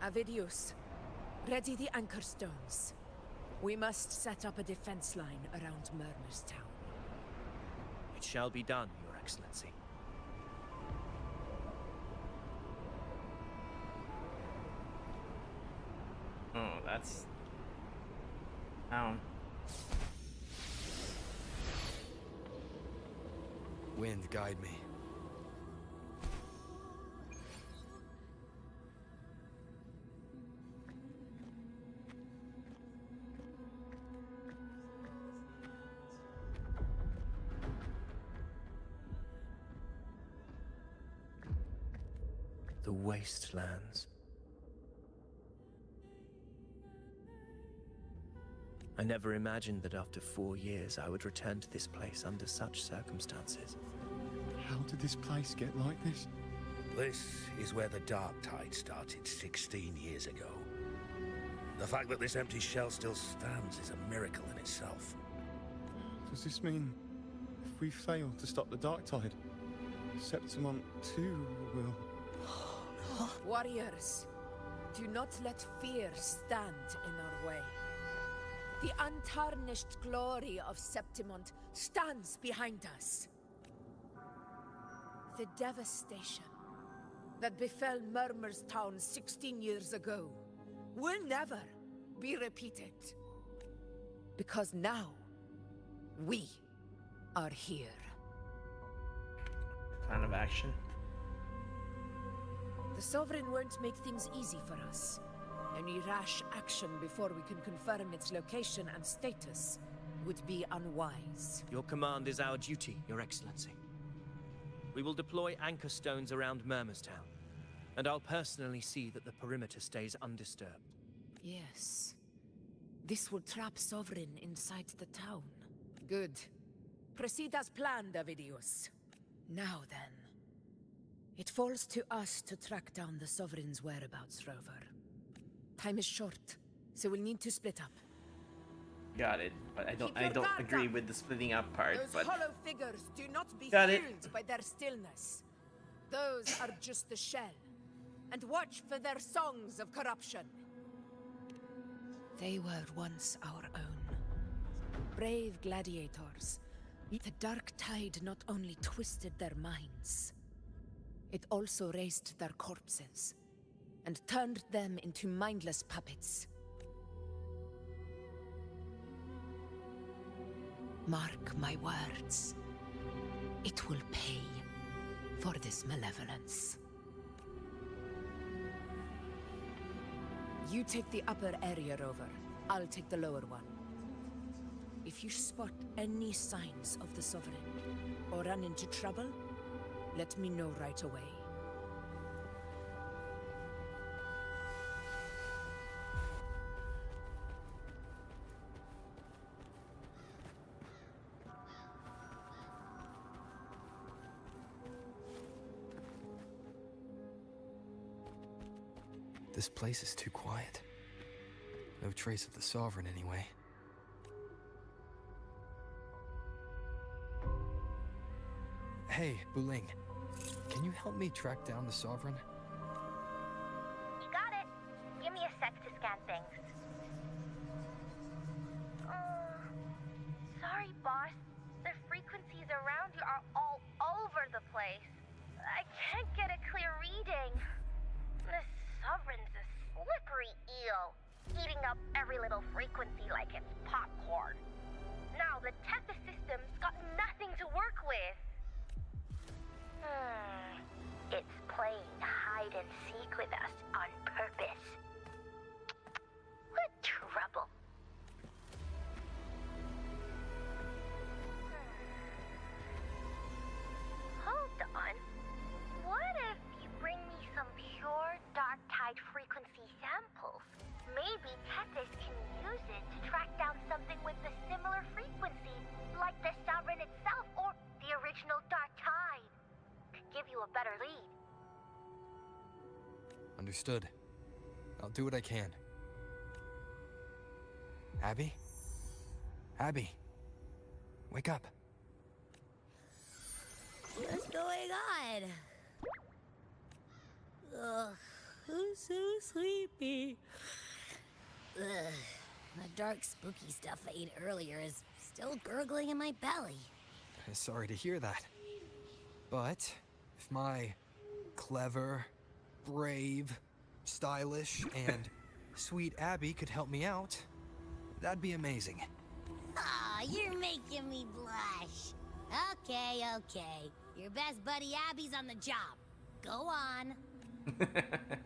Avidius, ready the anchor stones. We must set up a defense line around Murmur's Town.
It shall be done, Your Excellency.
Oh, that's down.
Wind, guide me.
The wastelands. I never imagined that after 4 years I would return to this place under such circumstances.
How did this place get like this?
This is where the Dark Tide started 16 years ago. The fact that this empty shell still stands is a miracle in itself.
Does this mean if we fail to stop the Dark Tide, Septimont too will...
Warriors, do not let fear stand in our way. The untarnished glory of Septimont stands behind us. The devastation that befell Murmur's Town 16 years ago will never be repeated. Because now, we are here.
Plan of action.
The Sovereign won't make things easy for us. Any rash action before we can confirm its location and status would be unwise.
Your command is our duty, Your Excellency. We will deploy anchor stones around Murmur's Town, And I'll personally see that the perimeter stays undisturbed.
Yes. This will trap Sovereign inside the town. Good. Proceed as planned, Davidius. Now then. It falls to us to track down the Sovereign's whereabouts, Rover. Time is short, so we'll need to split up.
Got it. But I don't agree with the splitting up part.
Those
But
hollow figures do not be
got it.
fooled by their stillness. Those are just the shell. And watch for their songs of corruption. They were once our own. Brave gladiators. The dark tide not only twisted their minds, it also raised their corpses and turned them into mindless puppets. Mark my words. It will pay for this malevolence. You take the upper area, Rover. I'll take the lower one. If you spot any signs of the Sovereign, or run into trouble, let me know right away.
This place is too quiet. No trace of the Sovereign anyway. Hey, Buling. Can you help me track down the Sovereign?
You got it. Give me a sec to scan things. Sorry, boss. The frequencies around you are all over the place. I can't get a clear reading. The Sovereign's a slippery eel, eating up every little frequency like it's popcorn. Now the Tethys system's got nothing to work with. It's playing hide and seek with us on purpose. What trouble. Hold on. What if you bring me some pure dark tide frequency samples? Maybe Tethys can use it to track down something with a similar frequency, like the Sovereign itself or the original dark tide. Give you a better lead.
Understood. I'll do what I can. Abby? Abby! Wake up.
What's going on? Ugh, I'm so sleepy. Ugh, that dark, spooky stuff I ate earlier is still gurgling in my belly.
Sorry to hear that. But if my clever, brave, stylish, and sweet Abby could help me out, that'd be amazing.
Aw, you're making me blush. Okay, okay. Your best buddy Abby's on the job. Go on.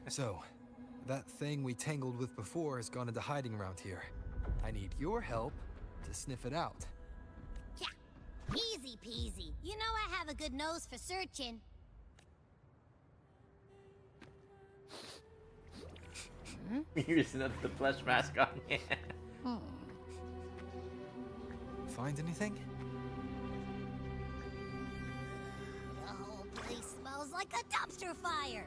So, that thing we tangled with before has gone into hiding around here. I need your help to sniff it out.
Yeah, easy peasy. You know I have a good nose for searching.
Here's not the plush mask on.
Find anything?
The whole place smells like a dumpster fire.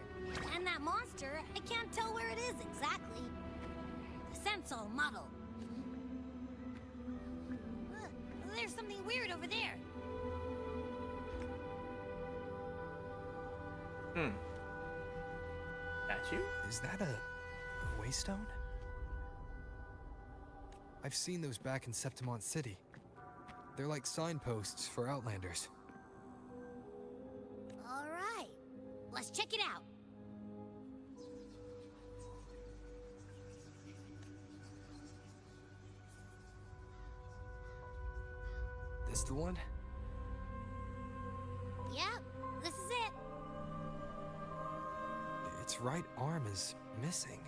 And that monster, I can't tell where it is exactly. The scent's all muddled. There's something weird over there.
That's you?
Is that a waystone? I've seen those back in Septimont City. They're like signposts for Outlanders.
All right, let's check it out.
This the one?
Yep, this is it.
Its right arm is missing.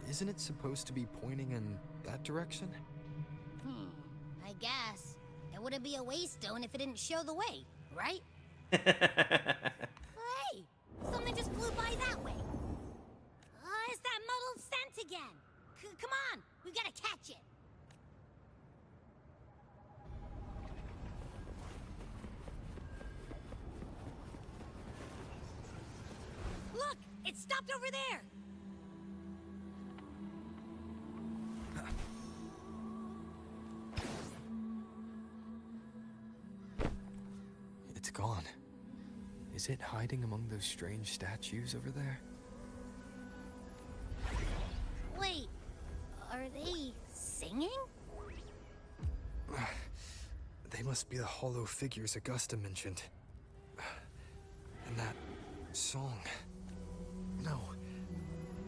Isn't it supposed to be pointing in that direction?
I guess. It wouldn't be a waystone if it didn't show the way, right? Hey, something just flew by that way. It's that muddled scent again. Come on, we gotta catch it. Look, it stopped over there.
It's gone. Is it hiding among those strange statues over there?
Wait, are they singing?
They must be the hollow figures Augusta mentioned. And that song. No,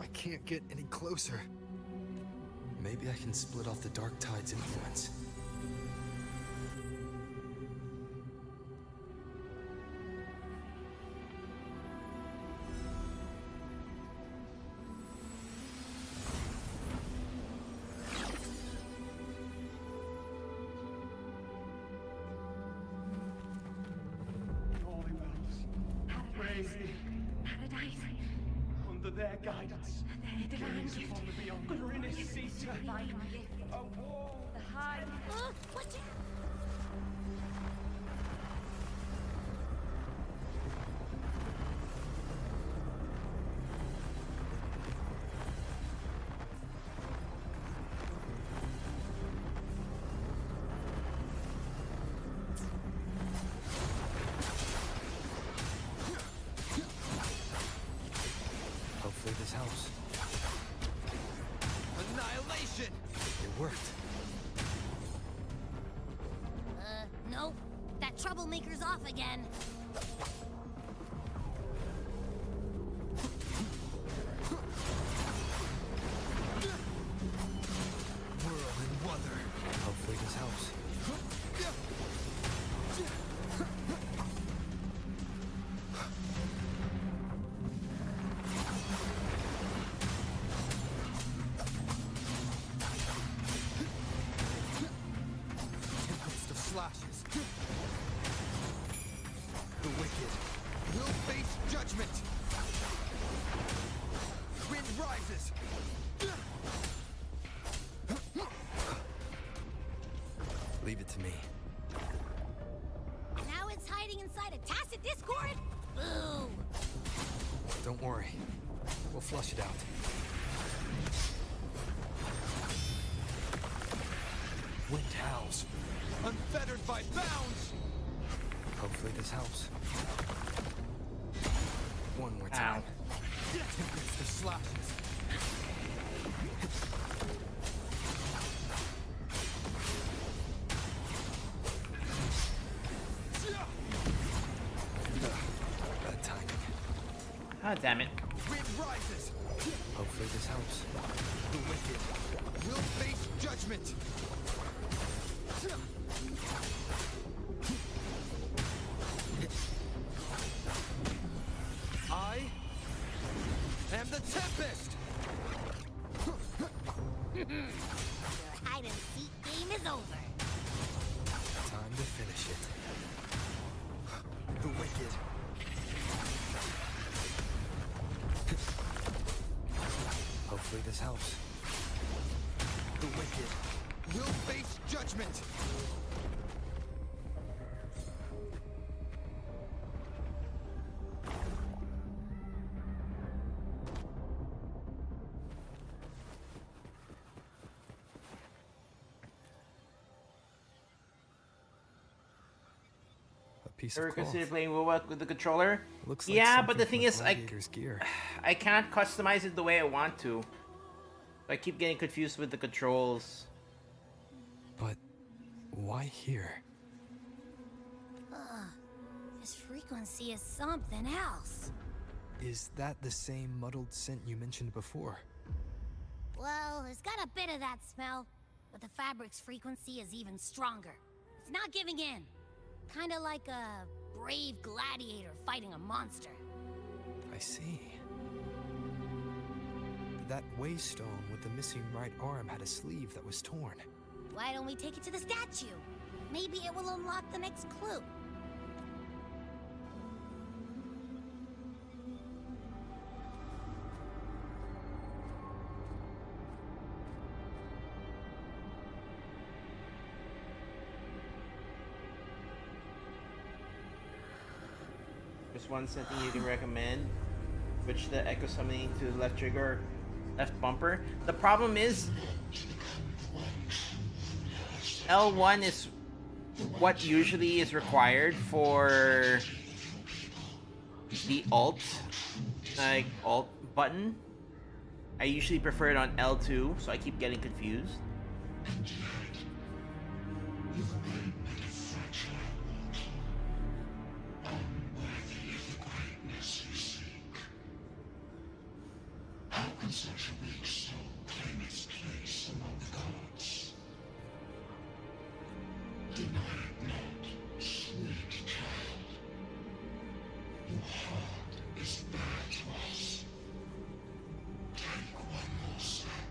I can't get any closer. Maybe I can split off the Dark Tide's influence.
Holy wells, praise thee.
Paradise.
Under their guidance,
Their divine
gaze
gift.
upon the beyond. Grinnis Caesar.
Divine gift.
A wall.
The high.
Watch out!
Hopefully this helps. Annihilation! It worked.
Nope. That troublemaker's off again.
Whirl and Wunder. Hopefully this helps. Tempest of slashes. The wicked will face judgment. Wind rises. Leave it to me.
Now it's hiding inside a tacit discord? Boo!
Don't worry. We'll flush it out. Wind howls. Unfettered by bounds! Hopefully this helps. One more time. Tempest of slashes. Bad timing.
Ah, damn it.
Wind rises. Hopefully this helps. The wicked will face judgment. I am the Tempest.
Your hide and seek game is over.
Time to finish it. The wicked. Hopefully this helps. The wicked will face judgment. A piece
Ever
of cloth.
consider playing WuWa with the controller?
Looks like
Yeah, but the
something
thing
from
is,
Gladiator's gear.
I can't customize it the way I want to. I keep getting confused with the controls.
But why here?
This frequency is something else.
Is that the same muddled scent you mentioned before?
Well, it's got a bit of that smell, but the fabric's frequency is even stronger. It's not giving in. Kinda like a brave gladiator fighting a monster.
I see. That waystone with the missing right arm had a sleeve that was torn.
Why don't we take it to the statue? Maybe it will unlock the next clue.
There's one setting you can recommend. Switch the echo summoning to the left trigger or left bumper. The problem is L1 is what usually is required for the alt button. I usually prefer it on L2, so I keep getting confused.
Such a weak soul claim its place among the gods. Deny it not, sweet child. Your heart is bare to us. Take one more step.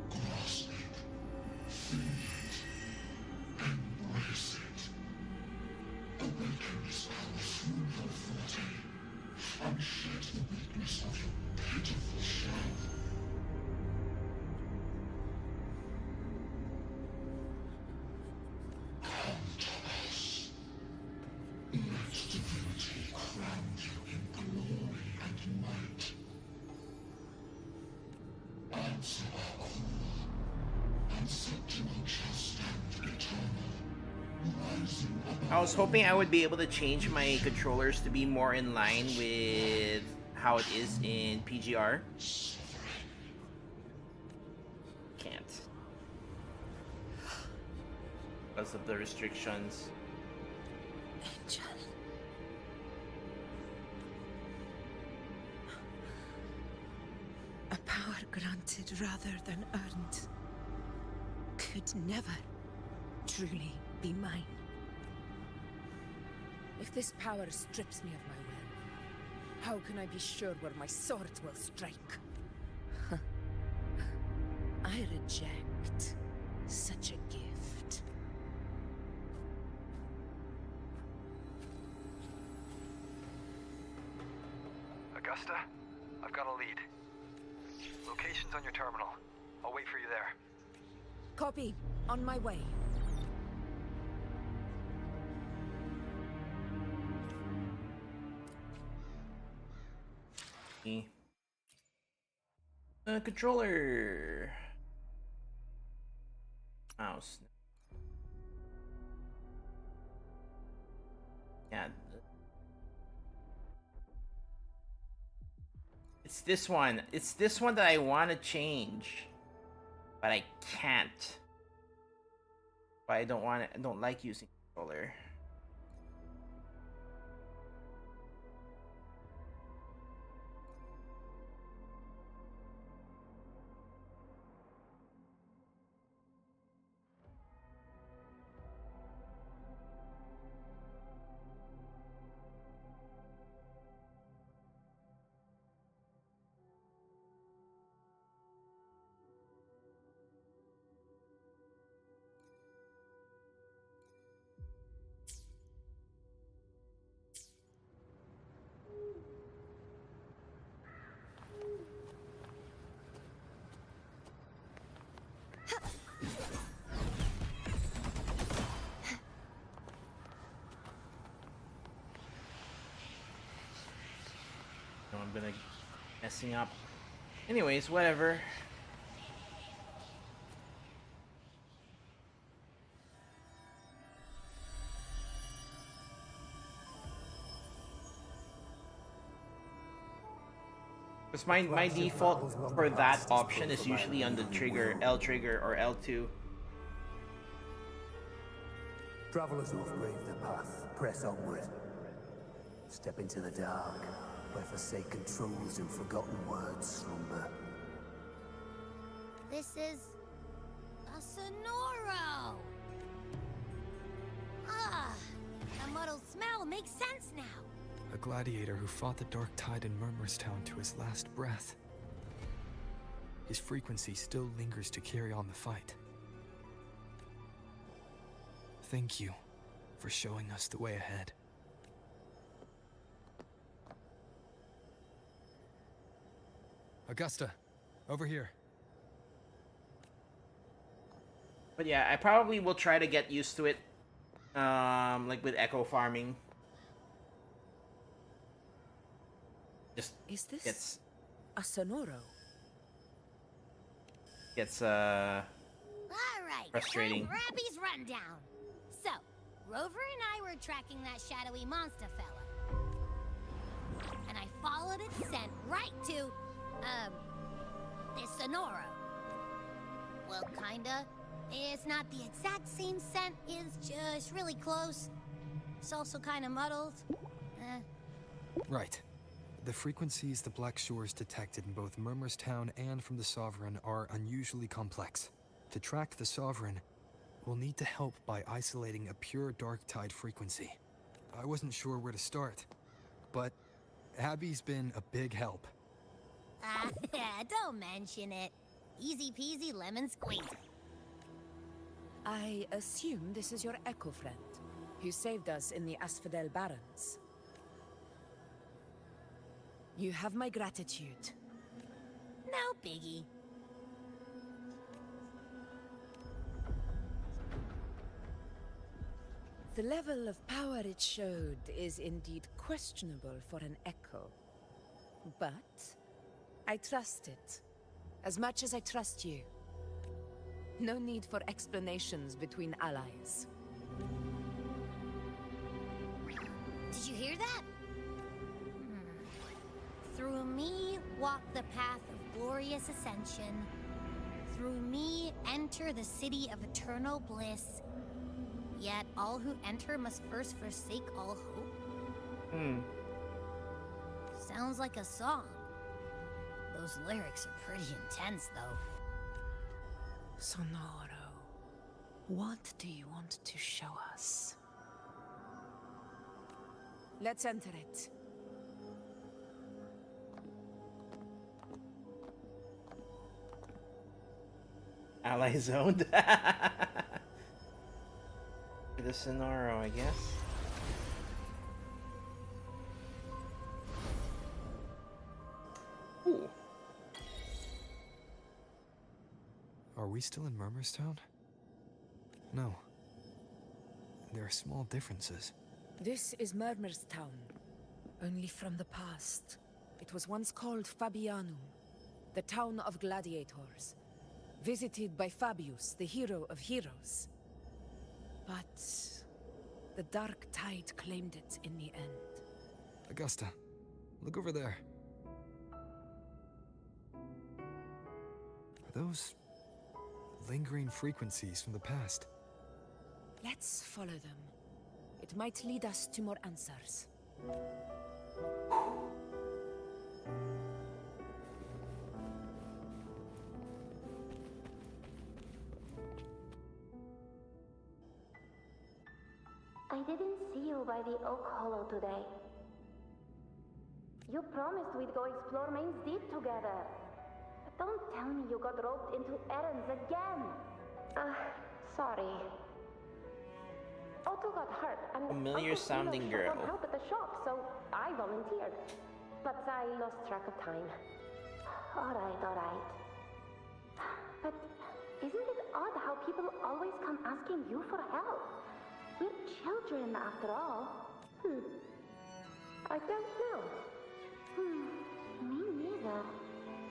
Grasp it. Feel it. Embrace it. Awaken this power through your forte. Unshed the weakness of your pitiful shell. Come to us. Let divinity crown you in glory and might. Answer our call, and Septimum shall stand eternal, rising above.
I was hoping I would be able to change my controllers to be more in line with how it is in PGR. Can't. Because of the restrictions.
Angel. A power granted rather than earned could never truly be mine. If this power strips me of my will, how can I be sure where my sword will strike? I reject such a gift.
Augusta, I've got a lead. Location's on your terminal. I'll wait for you there.
Copy. On my way.
Controller. Mouse. Yeah. It's this one. It's this one that I want to change, but I can't. But I don't want it. I don't like using controller. I'm gonna messing up. Anyways, whatever. Because my default for that option is usually on the trigger, L trigger or L2.
Travelers who have braved the path, press onward. Step into the dark, where forsaken truths and forgotten words slumber.
This is a Sonoro. Ah, the muddled smell makes sense now.
A gladiator who fought the dark tide in Murmurstown to his last breath. His frequency still lingers to carry on the fight. Thank you for showing us the way ahead. Augusta, over here.
But yeah, I probably will try to get used to it. Like with echo farming.
Is this
Gets
a Sonoro?
Alright,
frustrating.
time for Abby's rundown. So, Rover and I were tracking that shadowy monster fella. And I followed its scent right to, this Sonoro. Well, kinda. It's not the exact same scent, it's just really close. It's also kinda muddled.
Right. The frequencies the Black Shores detected in both Murmurstown and from the Sovereign are unusually complex. To track the Sovereign, we'll need to help by isolating a pure dark tide frequency. I wasn't sure where to start, but Abby's been a big help.
Don't mention it. Easy peasy lemon squeezy.
I assume this is your Echo friend, who saved us in the Asphodel Barrens. You have my gratitude.
No biggie.
The level of power it showed is indeed questionable for an Echo. But I trust it, as much as I trust you. No need for explanations between allies.
Did you hear that? Through me walk the path of glorious ascension. Through me enter the city of eternal bliss. Yet all who enter must first forsake all hope. Sounds like a song. Those lyrics are pretty intense, though.
Sonoro, what do you want to show us? Let's enter it.
Ally zoned. The Sonoro, I guess. Ooh.
Are we still in Murmurstown? No. There are small differences.
This is Murmurstown, only from the past. It was once called Fabianum, the town of gladiators, visited by Fabius, the hero of heroes. But the dark tide claimed it in the end.
Augusta, look over there. Are those lingering frequencies from the past?
Let's follow them. It might lead us to more answers.
I didn't see you by the Oak Hollow today. You promised we'd go explore Main's Deep together. But don't tell me you got roped into errands again. Sorry. Otto got hurt, and
Familiar
Uncle
sounding
Philo
girl.
shut down help at the shop, so I volunteered. But I lost track of time. Alright. But isn't it odd how people always come asking you for help? We're children, after all. I don't know. Me neither.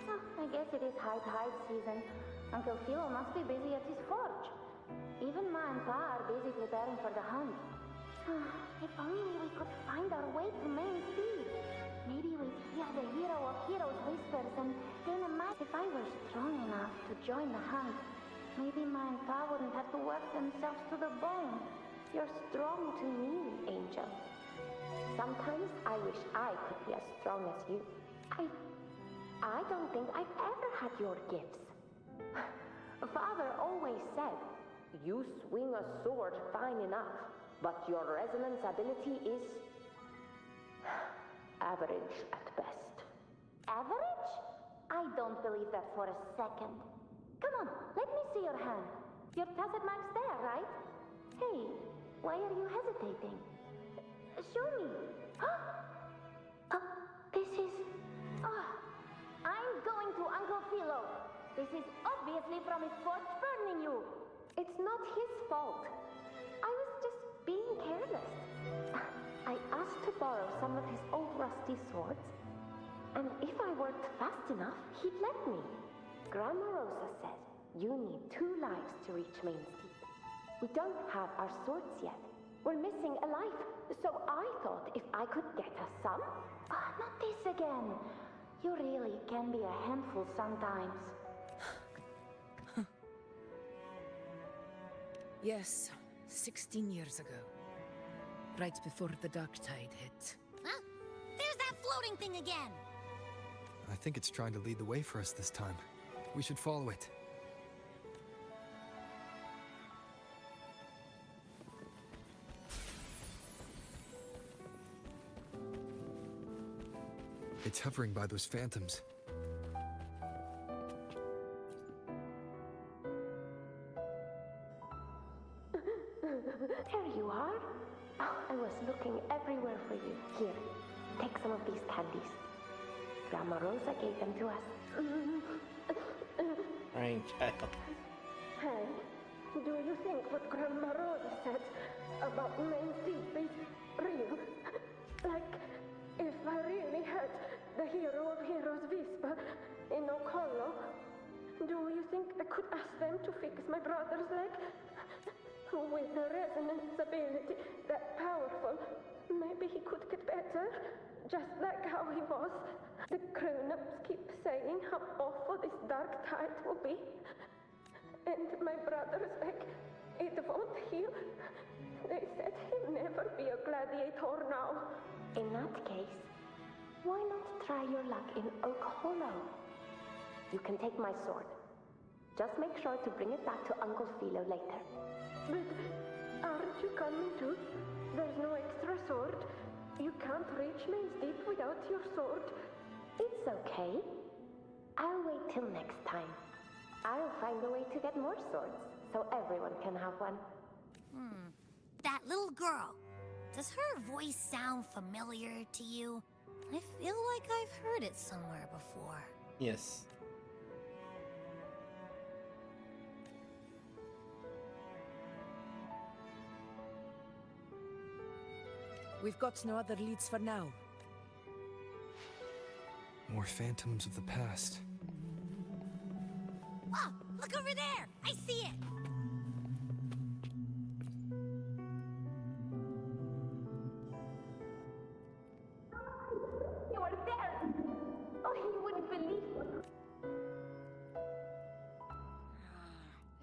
Oh, I guess it is high tide season. Uncle Philo must be busy at his forge. Even Ma and Pa are busy preparing for the hunt. If only we could find our way to Main's Deep. Maybe we'd hear the hero of heroes whispers and gain a match. If I were strong enough to join the hunt, maybe Ma and Pa wouldn't have to work themselves to the bone. You're strong to me, Angel. Sometimes I wish I could be as strong as you. I don't think I've ever had your gifts. Father always said, you swing a sword fine enough, but your resonance ability is average at best. Average? I don't believe that for a second. Come on, let me see your hand. Your tacit mark's there, right? Hey, why are you hesitating? Show me. This is... I'm going to Uncle Philo. This is obviously from his forge burning you. It's not his fault. I was just being careless. I asked to borrow some of his old rusty swords. And if I worked fast enough, he'd let me. Grandma Rosa said you need 2 lives to reach Main Steep. We don't have our swords yet. We're missing a life. So I thought if I could get us some... Ah, not this again. You really can be a handful sometimes.
Yes, 16 years ago. Right before the dark tide hit.
Huh? There's that floating thing again!
I think it's trying to lead the way for us this time. We should follow it. It's hovering by those phantoms.
There you are. Oh, I was looking everywhere for you. Here, take some of these candies. Grandma Rosa gave them to us.
Right, child.
Hey, do you think what Grandma Rosa said about Main Steep is real? Like, if I really had the hero of heroes whisper in Okolo, do you think I could ask them to fix my brother's leg? With a resonance ability that powerful, maybe he could get better, just like how he was. The grown-ups keep saying how awful this dark tide will be. And my brother's leg, it won't heal. They said he'll never be a gladiator now. In that case, why not try your luck in Oak Hollow? You can take my sword. Just make sure to bring it back to Uncle Philo later. But aren't you coming too? There's no extra sword. You can't reach Main Steep without your sword. It's okay. I'll wait till next time. I'll find a way to get more swords, so everyone can have one.
That little girl. Does her voice sound familiar to you? I feel like I've heard it somewhere before.
Yes.
We've got no other leads for now.
More phantoms of the past.
Oh, look over there! I see it!
You are there! Oh, you wouldn't believe it.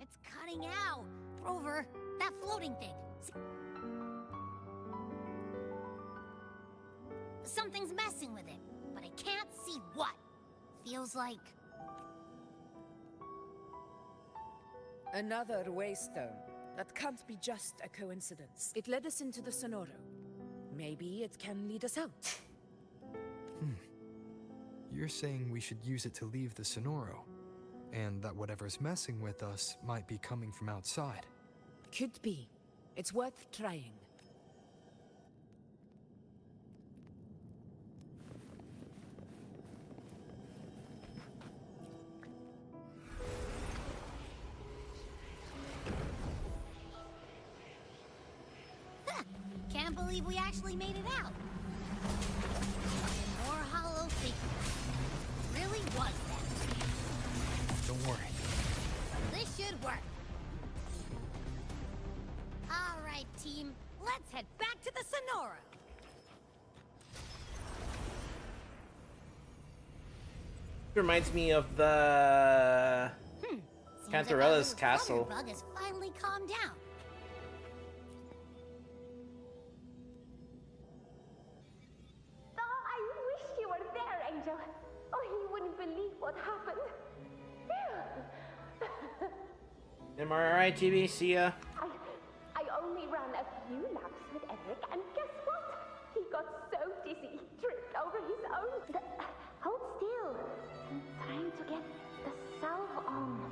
It's cutting out. Rover, that floating thing. Something's messing with it, but I can't see what. Feels like...
Another waystone. That can't be just a coincidence. It led us into the Sonoro. Maybe it can lead us out.
You're saying we should use it to leave the Sonoro, and that whatever's messing with us might be coming from outside.
Could be. It's worth trying.
Can't believe we actually made it out. More hollow figures. Really was that.
Don't worry.
This should work. All right, team. Let's head back to the Sonora.
Reminds me of the
Cantarella's
castle.
Bug has finally calmed down.
Oh, I wish you were there, Angel. Oh, you wouldn't believe what happened.
Am I alright, GB? See ya.
I only ran a few laps with Eric, and guess what? He got so dizzy he tripped over his own. Hold still. I'm trying to get the salve on.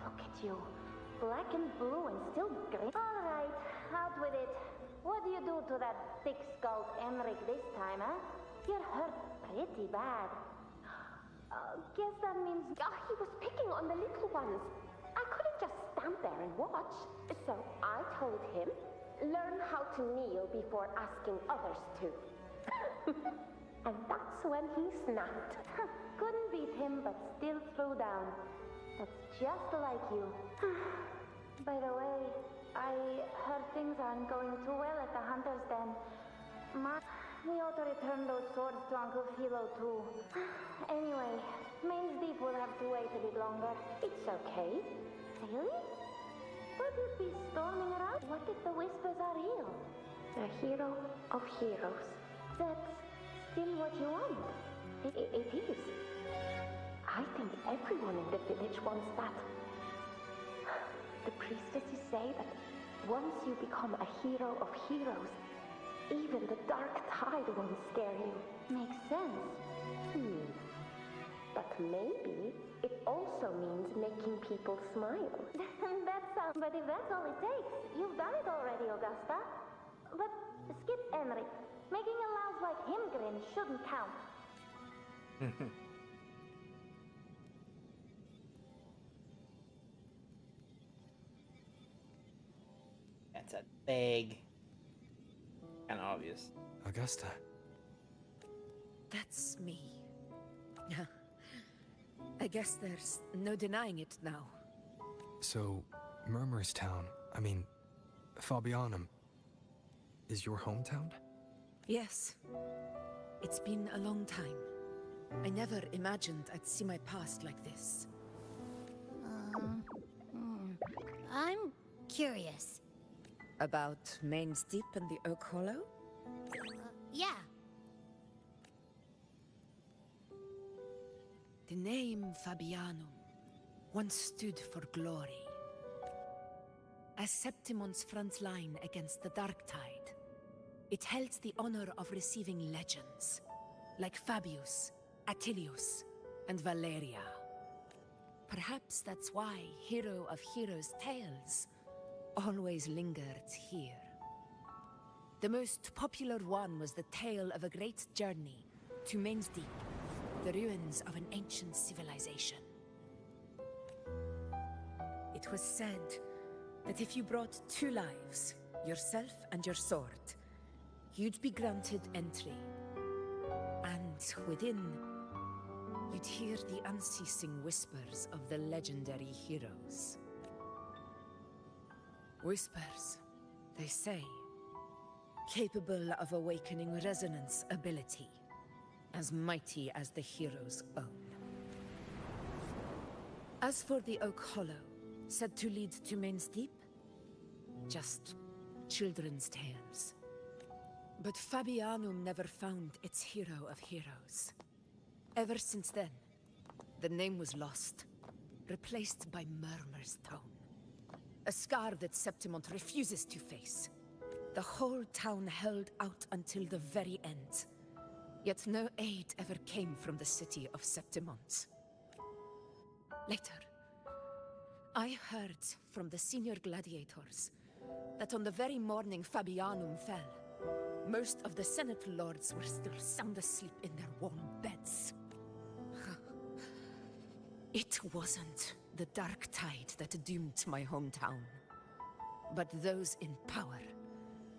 Look at you. Black and blue and still green. All right, out with it. What do you do to that thick-skulled Emmerich this time, huh? You're hurt pretty bad. Guess that means he was picking on the little ones. I couldn't just stand there and watch. So I told him, learn how to kneel before asking others to. And that's when he snapped. Couldn't beat him, but still threw down. That's just like you. By the way, I heard things aren't going too well at the Hunter's Den. We ought to return those swords to Uncle Philo, too. Anyway, Main's Deep will have to wait a bit longer. It's okay. Really? But you'd be storming around. What if the whispers are real? The hero of heroes. That's still what you want. It is. I think everyone in the village wants that. The priestesses say that once you become a hero of heroes, even the dark tide won't scare you. Makes sense. But maybe it also means making people smile. But if that's all it takes, you've done it already, Augusta. But skip Henry. Making a louse like him grin shouldn't count.
That's a big, kind of obvious.
Augusta.
That's me. I guess there's no denying it now.
So, Murmurstown, I mean, Fabianum, is your hometown?
Yes. It's been a long time. I never imagined I'd see my past like this.
I'm curious.
About Main's Deep and the Oak Hollow?
Yeah.
The name Fabianum once stood for glory. As Septimon's front line against the Dark Tide, it held the honor of receiving legends, like Fabius, Attilius, and Valeria. Perhaps that's why Hero of Heroes' tales always lingered here. The most popular one was the tale of a great journey to Main's Deep, the ruins of an ancient civilization. It was said that if you brought 2 lives, yourself and your sword, you'd be granted entry. And within, you'd hear the unceasing whispers of the legendary heroes. Whispers, they say, capable of awakening resonance ability, as mighty as the hero's own. As for the Oak Hollow, said to lead to Main's Deep, just children's tales. But Fabianum never found its hero of heroes. Ever since then, the name was lost, replaced by Murmur's Tone. A scar that Septimont refuses to face. The whole town held out until the very end. Yet no aid ever came from the city of Septimont. Later, I heard from the senior gladiators that on the very morning Fabianum fell, most of the Senate lords were still sound asleep in their warm beds. It wasn't the Dark Tide that doomed my hometown, but those in power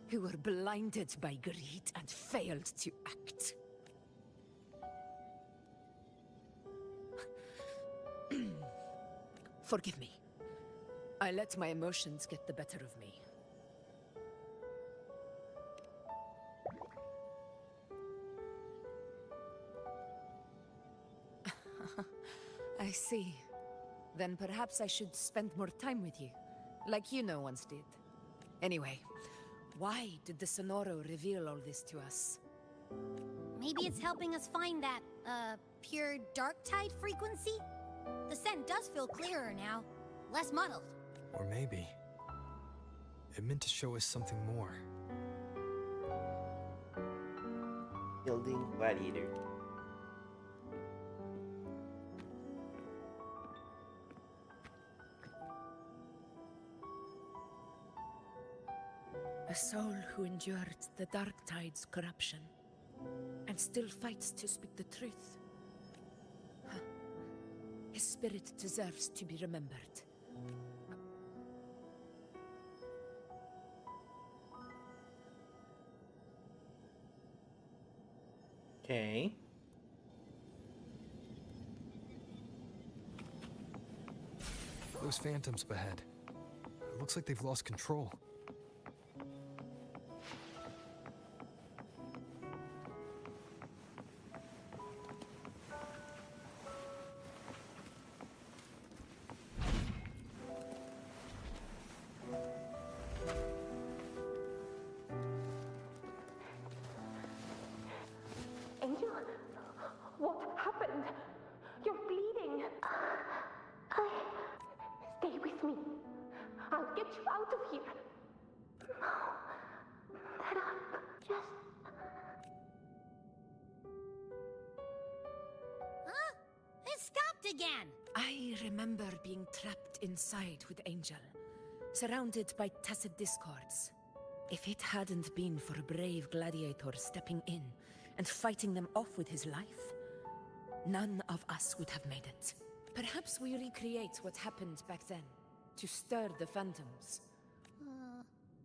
who were blinded by greed and failed to act. Forgive me. I let my emotions get the better of me. I see. Then perhaps I should spend more time with you, like you once did. Anyway, why did the Sonoro reveal all this to us?
Maybe it's helping us find that, pure dark tide frequency? The scent does feel clearer now, less muddled.
Or maybe it meant to show us something more.
Building gladiator.
A soul who endured the Dark Tide's corruption, and still fights to speak the truth. His spirit deserves to be remembered.
Okay.
Those phantoms up ahead. It looks like they've lost control.
Angel, what happened? You're bleeding. Stay with me. I'll get you out of here. No. Let up. Just...
Huh? It stopped again!
I remember being trapped inside with Angel, surrounded by tacit discords. If it hadn't been for a brave gladiator stepping in and fighting them off with his life, none of us would have made it. Perhaps we recreate what happened back then, to stir the phantoms.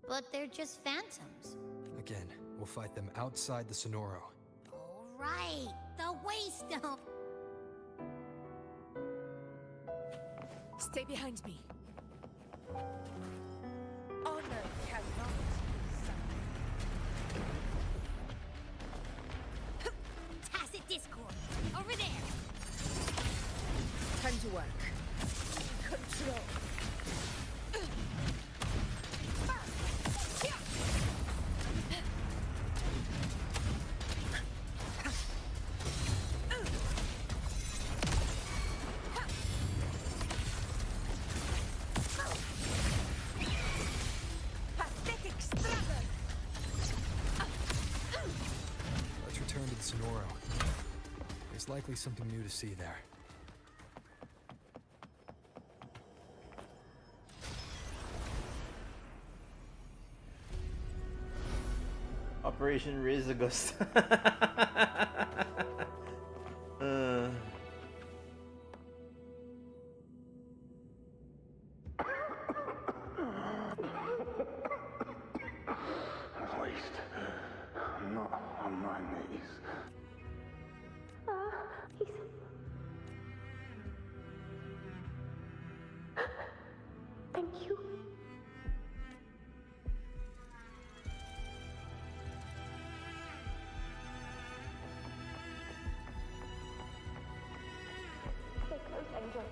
But they're just phantoms.
Again, we'll fight them outside the Sonoro.
All right, the Waystone.
Stay behind me. Honor cannot be
Tacit discord. Over there.
time to work. Control.
Let's return to the Sonoro. There's likely something new to see there.
Operation Rizagust.
Wait. I'm not on my knees.
He's... Thank you. Stay close, Angel.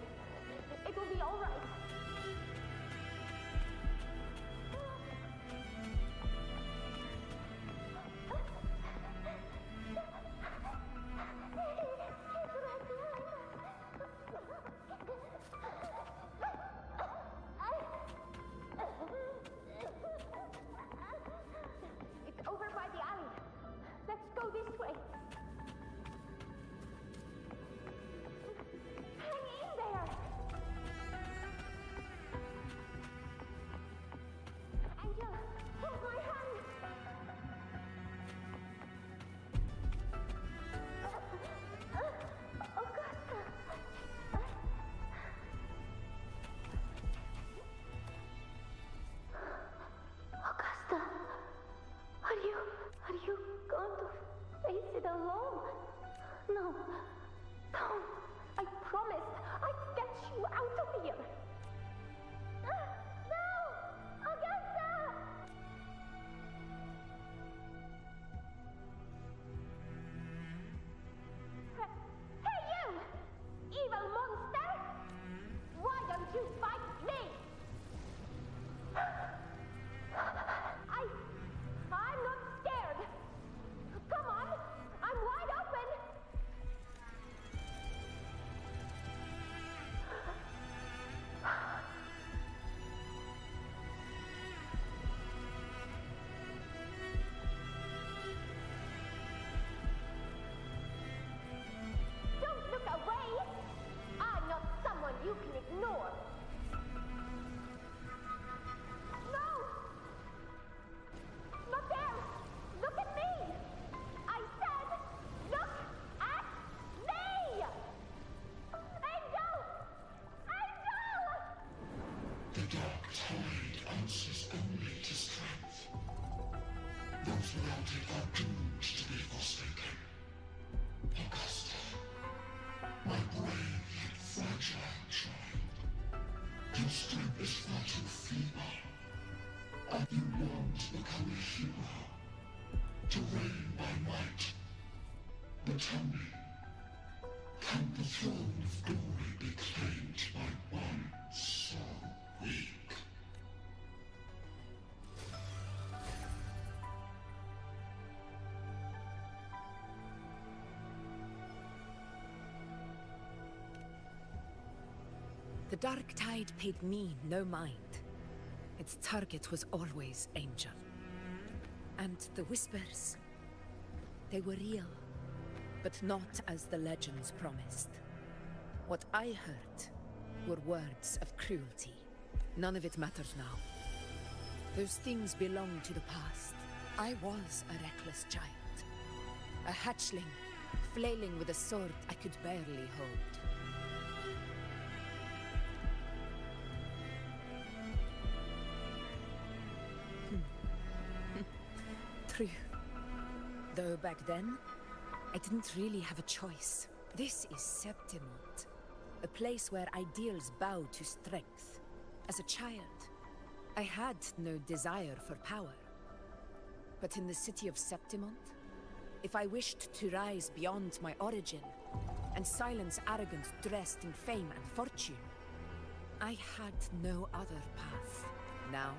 It will be all right. It's over by the alley. Let's go this way. Hang in there. Angel, hold my hand. Augusta. Augusta, are you going to face it alone? No, don't. I promised I'd get you out of here. No, Augusta! Hey, you! Evil monster! Why don't you fight me? I'm not scared. Come on, I'm wide open. Don't look away. I'm not someone you can ignore. No! Not there! Look at me! I said, look at me! Angel! Angel!
The dark tide answers only to strength. Those without it are doomed to be forsaken. Augusta, my brave yet fragile child. Your strength is far too feeble. And you long to become a hero, to reign by might. But tell me, can the throne of glory be claimed by one so weak?
The Dark Tide paid me no mind. Its target was always Angel. And the whispers, they were real, but not as the legends promised. What I heard were words of cruelty. None of it matters now. Those things belong to the past. I was a reckless child. A hatchling, flailing with a sword I could barely hold. True. Though back then, I didn't really have a choice. This is Septimont, a place where ideals bow to strength. As a child, I had no desire for power. But in the city of Septimont, if I wished to rise beyond my origin and silence arrogance dressed in fame and fortune, I had no other path. Now,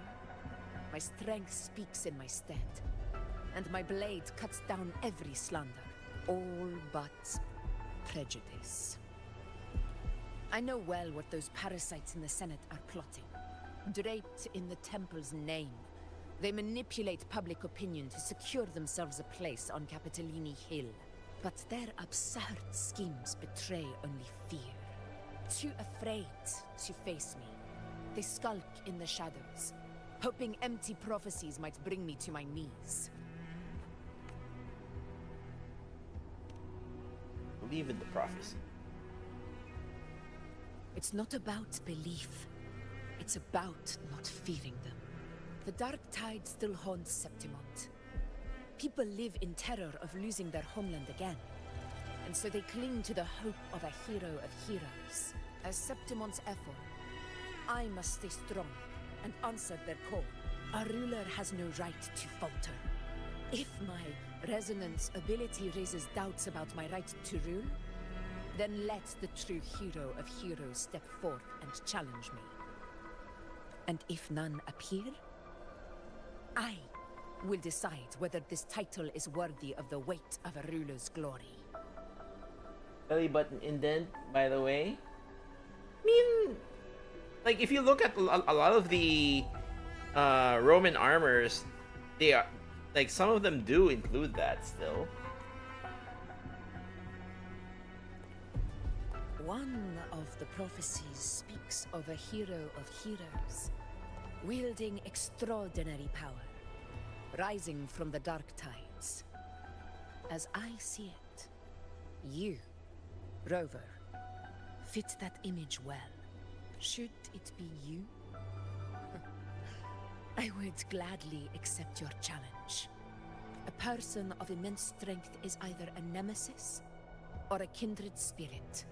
my strength speaks in my stead, and my blade cuts down every slander, all but prejudice. I know well what those parasites in the Senate are plotting. Draped in the Temple's name, they manipulate public opinion to secure themselves a place on Capitolini Hill. But their absurd schemes betray only fear. Too afraid to face me, they skulk in the shadows, hoping empty prophecies might bring me to my knees.
Believe in the prophecy.
It's not about belief. It's about not fearing them. The Dark Tide still haunts Septimont. People live in terror of losing their homeland again. And so they cling to the hope of a hero of heroes. As Septimont's effort, I must stay strong and answer their call. A ruler has no right to falter. If my resonance ability raises doubts about my right to rule, then let the true hero of heroes step forth and challenge me. And if none appear, I will decide whether this title is worthy of the weight of a ruler's glory.
Belly button indent, by the way. I mean, like, if you look at a lot of the Roman armors, they are, like, some of them do include that still.
One of the prophecies speaks of a hero of heroes, wielding extraordinary power, rising from the dark tides. As I see it, you, Rover, fit that image well. Should it be you? I would gladly accept your challenge. A person of immense strength is either a nemesis or a kindred spirit,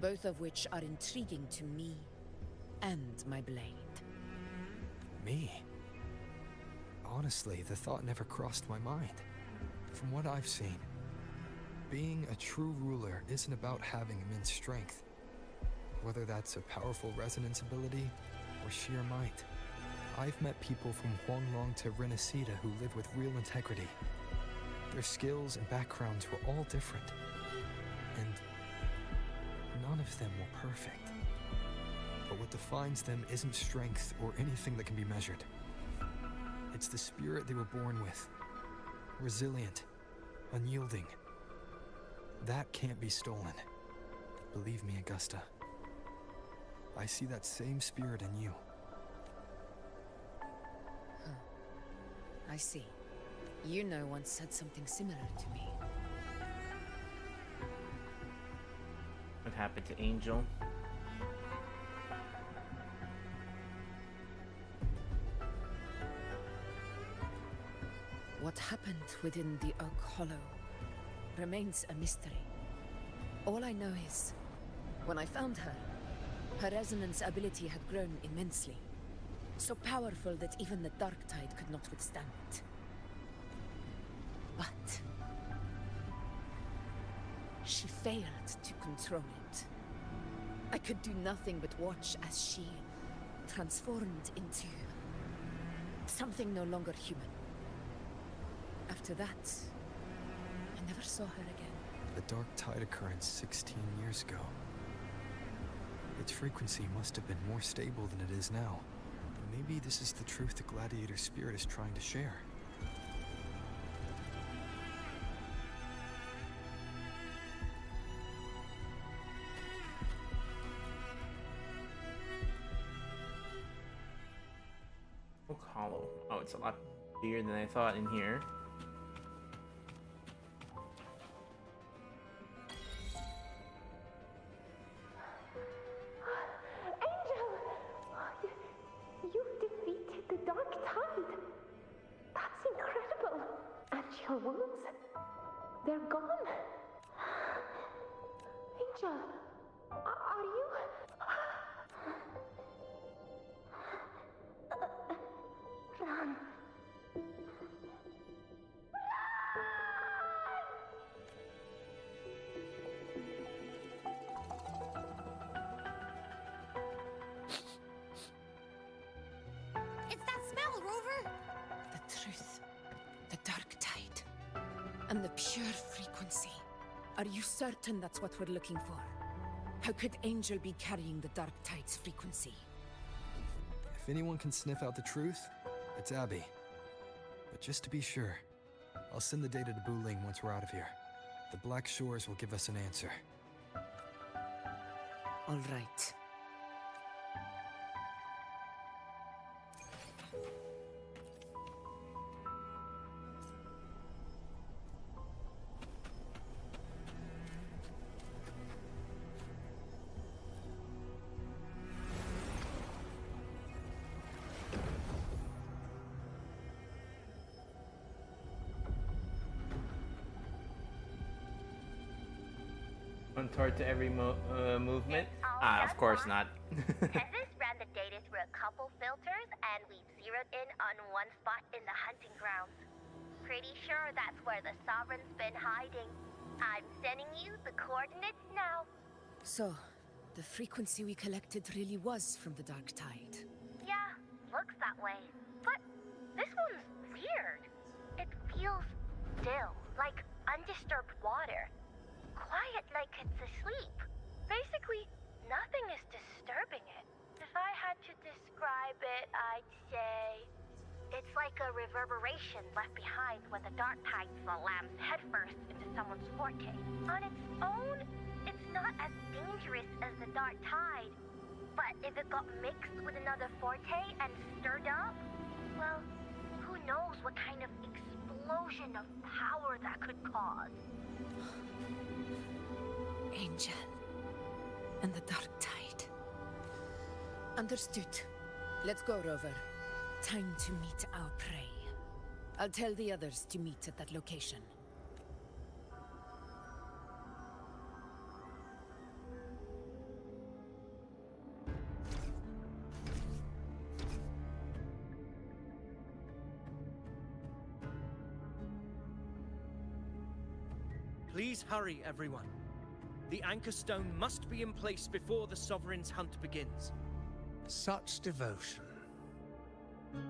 both of which are intriguing to me and my blade.
Me? Honestly, the thought never crossed my mind. From what I've seen, being a true ruler isn't about having immense strength. Whether that's a powerful resonance ability or sheer might. I've met people from Huanglong to Renacida who live with real integrity. Their skills and backgrounds were all different. And none of them were perfect. But what defines them isn't strength or anything that can be measured. It's the spirit they were born with. Resilient, unyielding. That can't be stolen. Believe me, Augusta. I see that same spirit in you.
I see. You know once said something similar to me.
What happened to Angel?
What happened within the Oak Hollow remains a mystery. All I know is, when I found her, her resonance ability had grown immensely. So powerful that even the Dark Tide could not withstand it. But she failed to control it. I could do nothing but watch as she transformed into something no longer human. After that, I never saw her again.
The Dark Tide occurrence 16 years ago. Its frequency must have been more stable than it is now. Maybe this is the truth the Gladiator spirit is trying to share.
Oak Hollow. Oh, it's a lot bigger than I thought in here.
You've defeated the Dark Tide. That's incredible. And your wounds, they're gone. Angel, are you? Run.
It's that smell, Rover!
The truth, the Dark Tide, and the pure frequency. Are you certain that's what we're looking for? How could Angel be carrying the Dark Tide's frequency?
If anyone can sniff out the truth, it's Abby. But just to be sure, I'll send the data to Buling once we're out of here. The Black Shores will give us an answer.
All right.
One toward to every movement? Ah, of course not.
Tezis ran the data through a couple filters, and we've zeroed in on one spot in the hunting grounds. Pretty sure that's where the Sovereign's been hiding. I'm sending you the coordinates now.
So, the frequency we collected really was from the Dark Tide.
Yeah, looks that way. But this one's weird. It feels still, like undisturbed water. Quiet like it's asleep. Basically, nothing is disturbing it. If I had to describe it, I'd say it's like a reverberation left behind when the Dark Tide slams headfirst into someone's forte. On its own, it's not as dangerous as the Dark Tide. But if it got mixed with another forte and stirred up, well, who knows what kind of explosion of power that could cause.
Angel and the Dark Tide. Understood. Let's go, Rover. Time to meet our prey. I'll tell the others to meet at that location.
Please hurry, everyone. The Anchor Stone must be in place before the Sovereign's hunt begins.
Such devotion.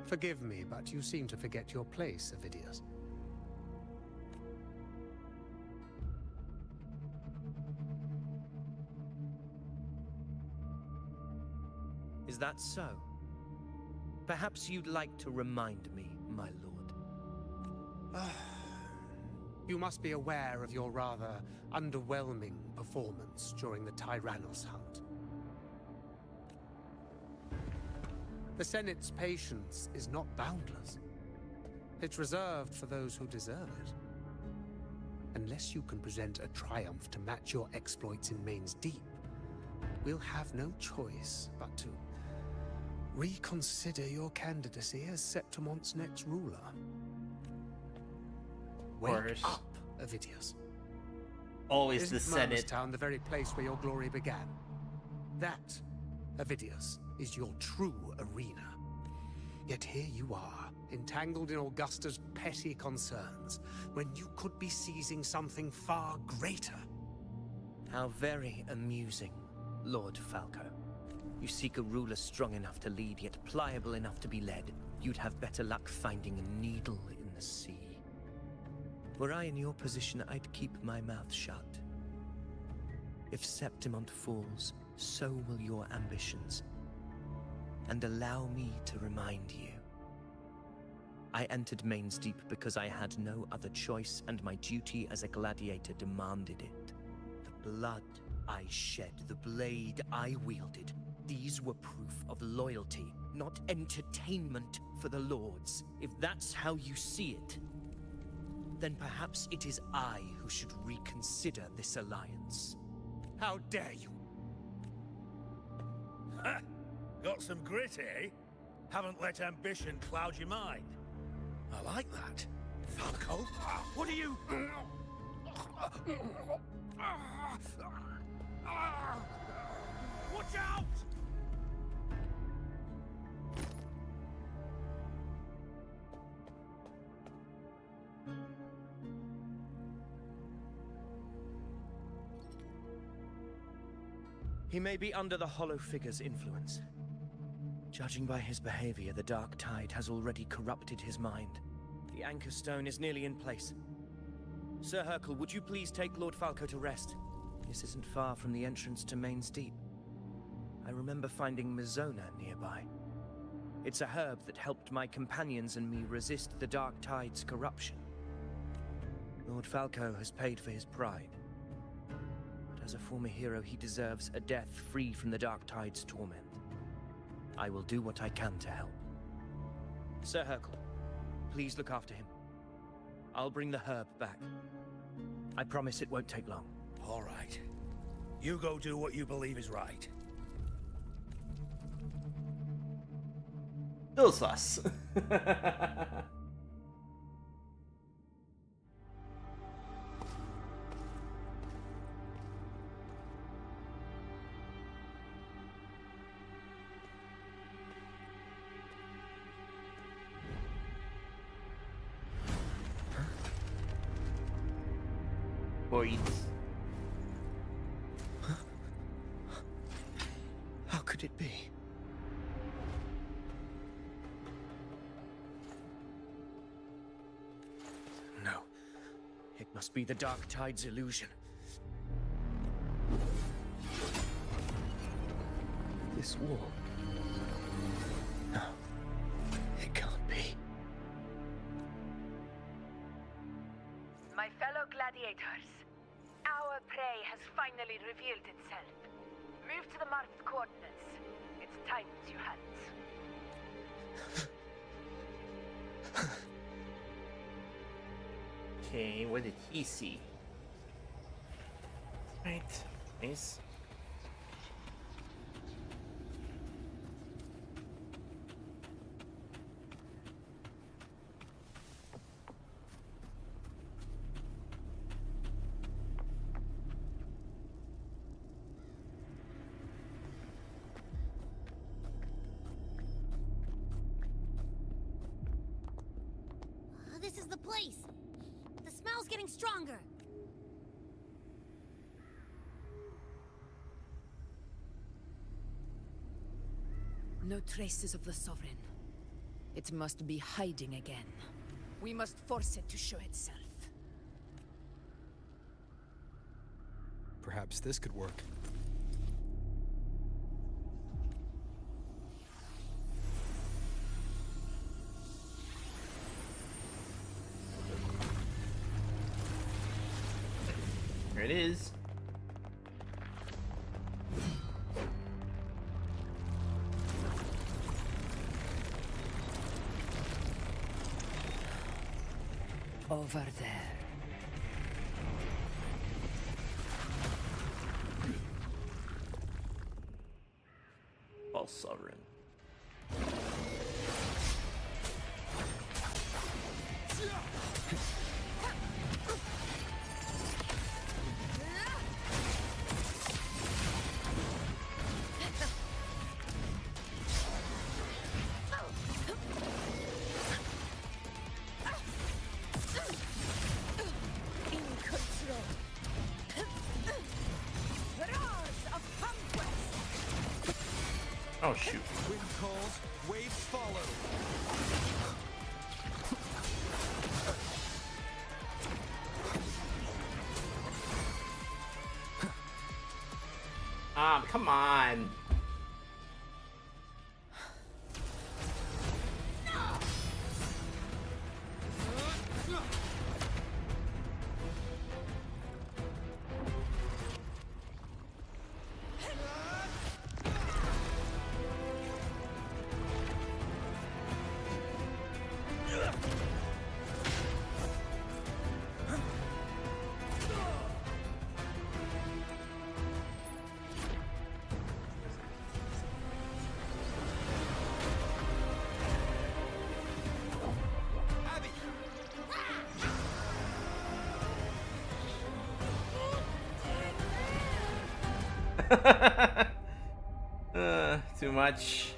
Forgive me, but you seem to forget your place, Avidius.
Is that so? Perhaps you'd like to remind me, my lord.
You must be aware of your rather underwhelming performance during the Tyrannos hunt. The Senate's patience is not boundless. It's reserved for those who deserve it. Unless you can present a triumph to match your exploits in Main's Deep, we'll have no choice but to reconsider your candidacy as Septimon's next ruler. Wake up, Avidius.
Always the
Isn't
Senate.
Town the very place where your glory began? That, Avidius, is your true arena. Yet here you are, entangled in Augusta's petty concerns, when you could be seizing something far greater.
How very amusing, Lord Falco. You seek a ruler strong enough to lead, yet pliable enough to be led. You'd have better luck finding a needle in the sea. Were I in your position, I'd keep my mouth shut. If Septimont falls, so will your ambitions. And allow me to remind you. I entered Main's Deep because I had no other choice, and my duty as a gladiator demanded it. The blood I shed, the blade I wielded, these were proof of loyalty, not entertainment for the lords. If that's how you see it, then perhaps it is I who should reconsider this alliance.
How dare you?
Ha! Got some grit, eh? Haven't let ambition cloud your mind. I like that. Falco, what are you...
Watch out!
He may be under the Hollow Figure's influence. Judging by his behavior, the Dark Tide has already corrupted his mind. The Anchor Stone is nearly in place. Sir Hercule, would you please take Lord Falco to rest? This isn't far from the entrance to Main's Deep. I remember finding Mizona nearby. It's a herb that helped my companions and me resist the Dark Tide's corruption. Lord Falco has paid for his pride. But as a former hero, he deserves a death free from the Dark Tide's torment. I will do what I can to help. Sir Hercule, please look after him. I'll bring the herb back. I promise it won't take long.
All right. You go do what you believe is right.
Still sus. Boys.
How could it be? No. It must be the Dark Tide's illusion. This wall. No. It can't be.
My fellow gladiators, our prey has finally revealed itself. Move to the marked coordinates. It's time to hunt.
Okay, what did he see? Right, nice.
This is the place. The smell's getting stronger.
No traces of the Sovereign. It must be hiding again. We must force it to show itself.
Perhaps this could work.
Here it is.
Over there.
False Sovereign. Oh shoot.
Wind calls, waves follow.
Come on. Too much.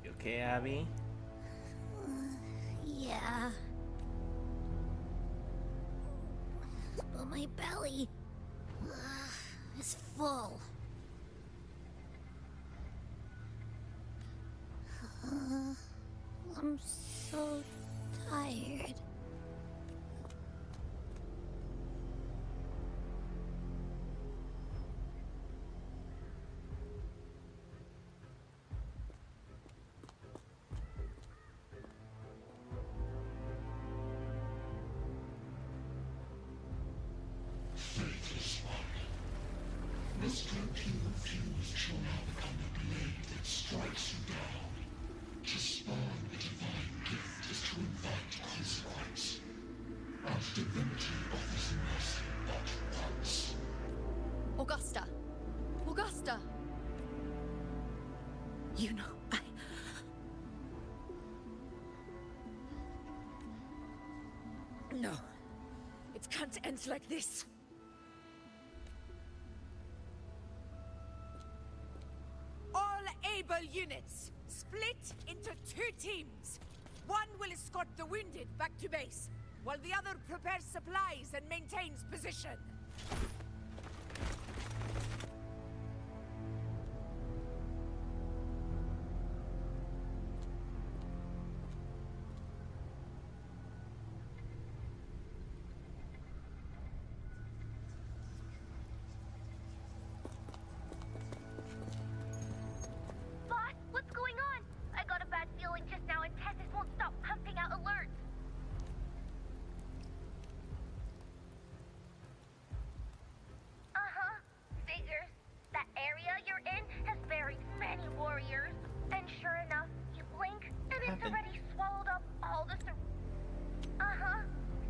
You okay, Abby?
Yeah. But my belly is full. I'm so tired.
Faithless one. The strength you infused shall now become a blade that strikes you down. To spawn a divine gift is to invite consequence. And divinity offers mercy but once.
Augusta! Augusta! You know,
No. It can't end like this. All able units, split into 2 teams. One will escort the wounded back to base, while the other prepares supplies and maintains position.
Boss, what's going on? I got a bad feeling just now and Tessus won't stop pumping out alerts. Uh-huh. Figures. That area you're in has buried many warriors. And sure enough, you blink and it's already swallowed up all the Uh-huh.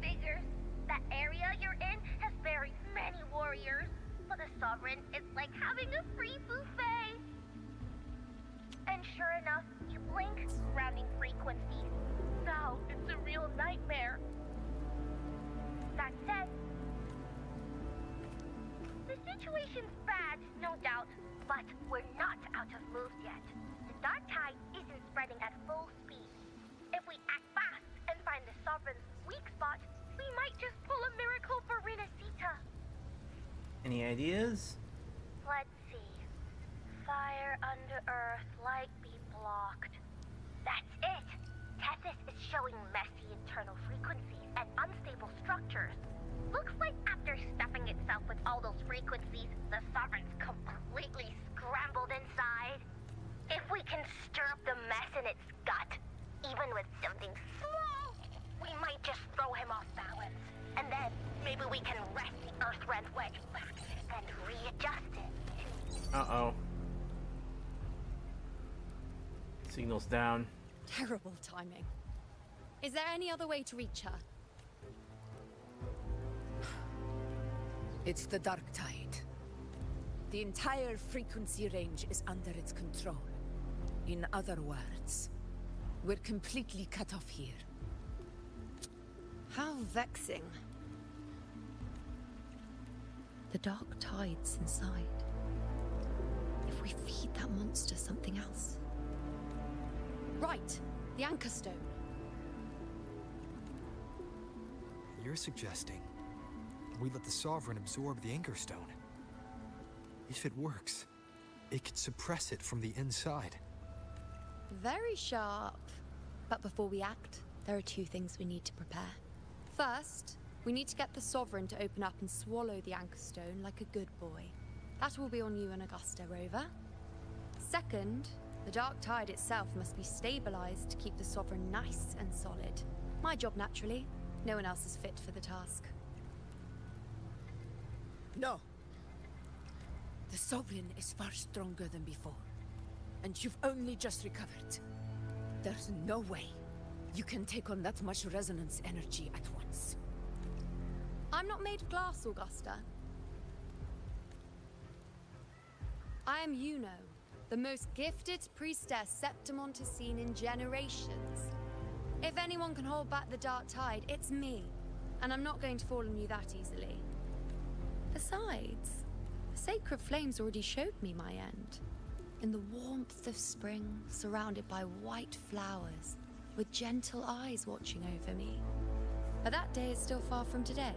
Figures. That area you're in has buried many warriors. For the Sovereign, it's like having a free buffet. And sure enough, you blink, rounding frequencies. Now it's a real nightmare. That said, the situation's bad, no doubt, but we're not out of moves yet. The dark tide isn't spreading at full speed. If we act fast and find the Sovereign's weak spot, we might just pull a miracle for Renacita.
Any ideas?
Let's see. Fire under earth, light be blocked. That's it! Tessus is showing messy internal frequencies and unstable structures. Looks like after stuffing itself with all those frequencies, the Sovereign's completely scrambled inside. If we can stir up the mess in its gut, even with something small, we might just throw him off balance. And then maybe we can wrest the Earthrend wedge back and readjust it.
Uh-oh. Signal's down.
terrible timing. Is there any other way to reach her?
It's the dark tide. The entire frequency range is under its control. In other words, We're completely cut off here.
How vexing. The dark tide's inside. If we feed that monster something else. Right, the anchor stone.
You're suggesting we let the Sovereign absorb the Anchor Stone. If it works, it could suppress it from the inside.
Very sharp. But before we act, there are two things we need to prepare. First, we need to get the Sovereign to open up and swallow the Anchor Stone like a good boy. That will be on you and Augusta, Rover. Second, the Dark Tide itself must be stabilized to keep the Sovereign nice and solid. My job, naturally. No one else is fit for the task.
No. The Sovereign is far stronger than before. And you've only just recovered. There's no way you can take on that much resonance energy at once.
I'm not made of glass, Augusta. I am Yuno, the most gifted priestess Septimont has seen in generations. If anyone can hold back the Dark Tide, it's me. And I'm not going to fall on you that easily. Besides, the sacred flames already showed me my end. In the warmth of spring, surrounded by white flowers, with gentle eyes watching over me. But that day is still far from today.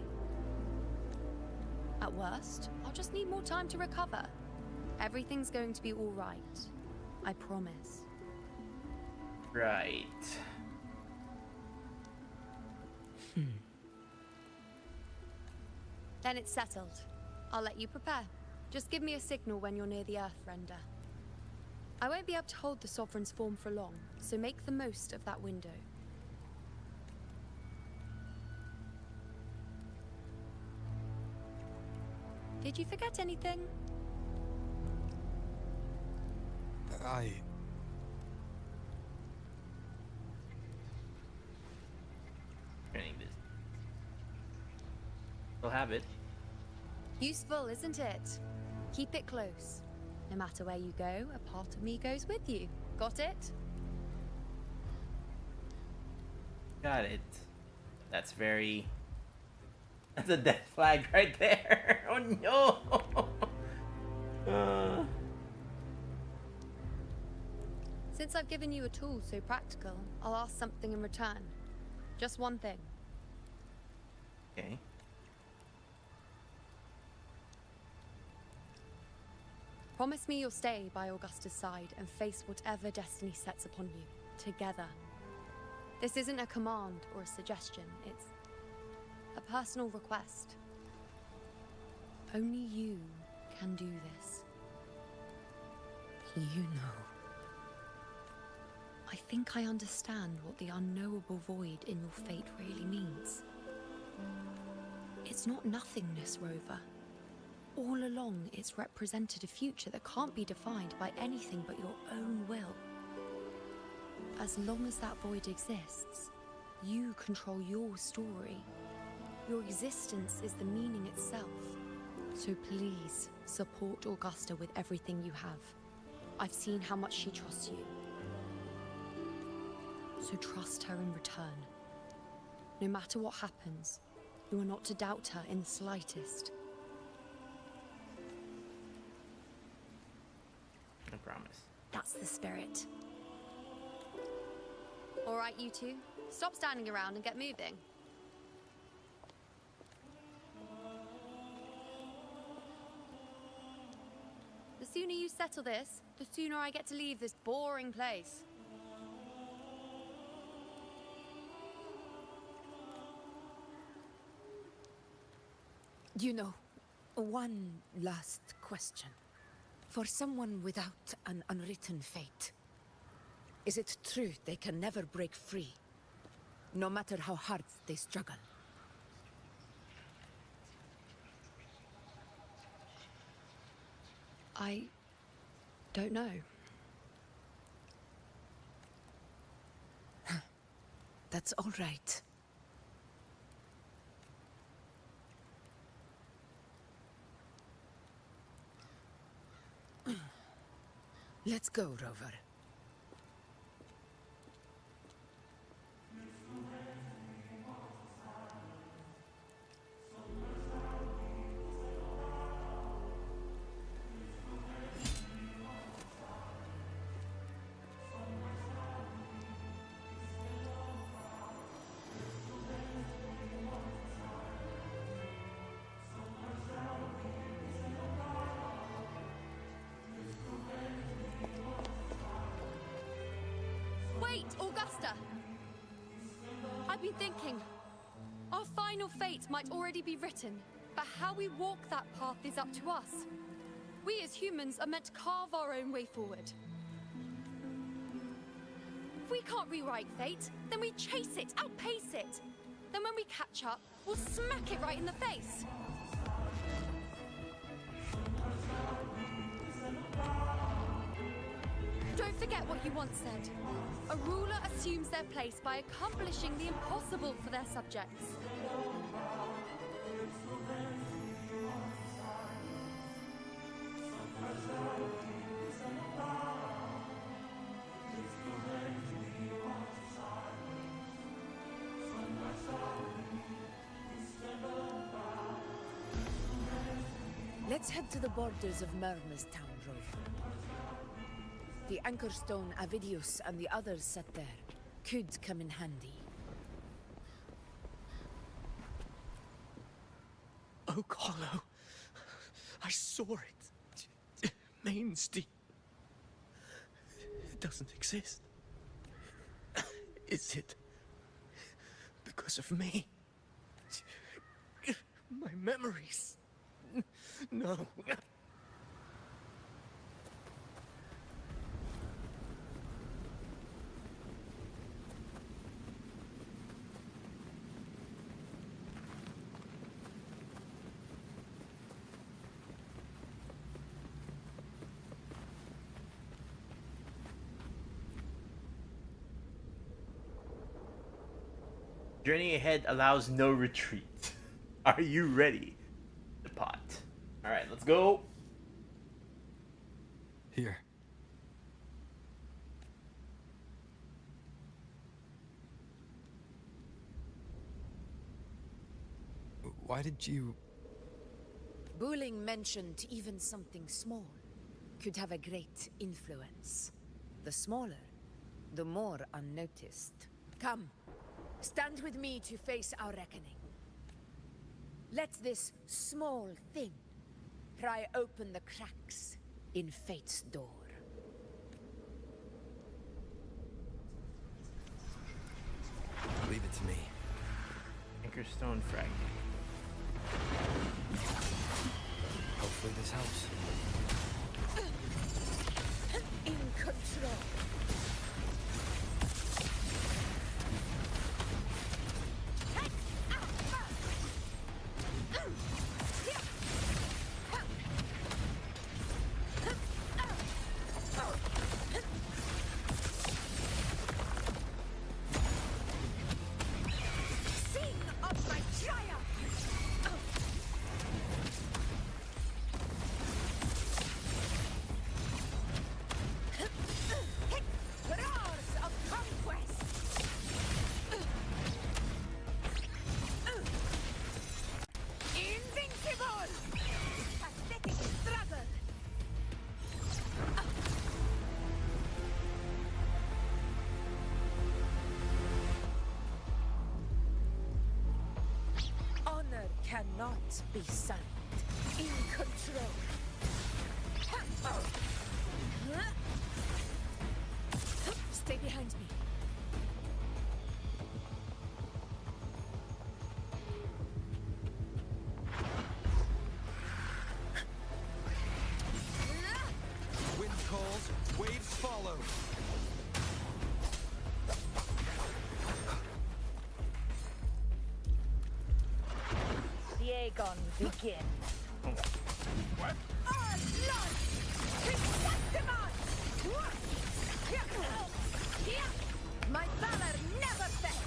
At worst, I'll just need more time to recover. Everything's going to be all right. I promise.
Right.
Then it's settled. I'll let you prepare. Just give me a signal when you're near the Earth Render. I won't be able to hold the Sovereign's form for long, so make the most of that window. Did you forget anything?
Training this. We'll have it.
Useful, isn't it? Keep it close. No matter where you go, a part of me goes with you. Got it?
Got it. That's very... That's a death flag right there. Oh no!
Since I've given you a tool so practical, I'll ask something in return. Just one thing.
Okay.
Promise me you'll stay by Augusta's side and face whatever destiny sets upon you, together. This isn't a command or a suggestion, it's a personal request. Only you can do this.
You know.
I think I understand what the unknowable void in your fate really means. It's not nothingness, Rover. All along, it's represented a future that can't be defined by anything but your own will. As long as that void exists, you control your story. Your existence is the meaning itself. So please, support Augusta with everything you have. I've seen how much she trusts you. So trust her in return. No matter what happens, you are not to doubt her in the slightest.
I promise.
That's the spirit. All right, you two. Stop standing around and get moving. The sooner you settle this, the sooner I get to leave this boring place.
You know, one last question. For someone without an unwritten fate, is it true they can never break free, no matter how hard they struggle?
I don't know.
That's all right. Let's go, Rover.
Master! I've been thinking, our final fate might already be written, but how we walk that path is up to us. We as humans are meant to carve our own way forward. If we can't rewrite fate, then we chase it, outpace it. Then when we catch up, we'll smack it right in the face. Don't forget what you once said. A ruler assumes their place by accomplishing the impossible for their subjects.
Let's head to the borders of Myrna's town, Rover. The anchor stone Avidius and the others set there could come in handy.
Oak Hollow. I saw it. Mainstein. It doesn't exist. Is it because of me? My memories. No.
Journey ahead allows no retreat. Are you ready? The pot. Alright, let's go.
Here. Why did you...
Buling mentioned even something small could have a great influence. The smaller, the more unnoticed. Come, stand with me to face our reckoning. Let this small thing pry open the cracks in fate's door.
Leave it to me.
Anchor stone fragment.
Hopefully this helps.
In control. Cannot be silent. In control. Stay behind me.
Wind calls, waves follow.
Aegon begin.
What?
My valor never fails.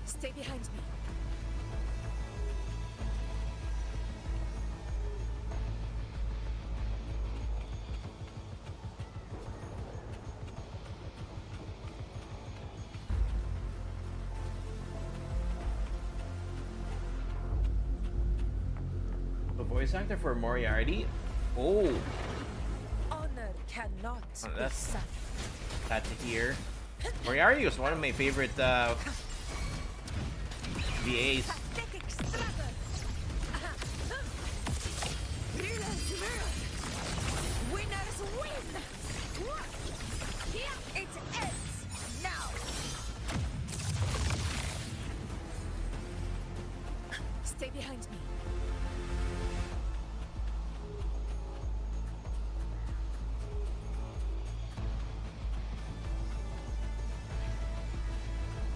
Stay behind me.
The voice actor for Moriarty? Oh.
Honor cannot not
Oh,
be
that's
sad.
sad to hear. Moriarty was one of my favorite VAs.
Winners win! Here it ends now! Stay behind me.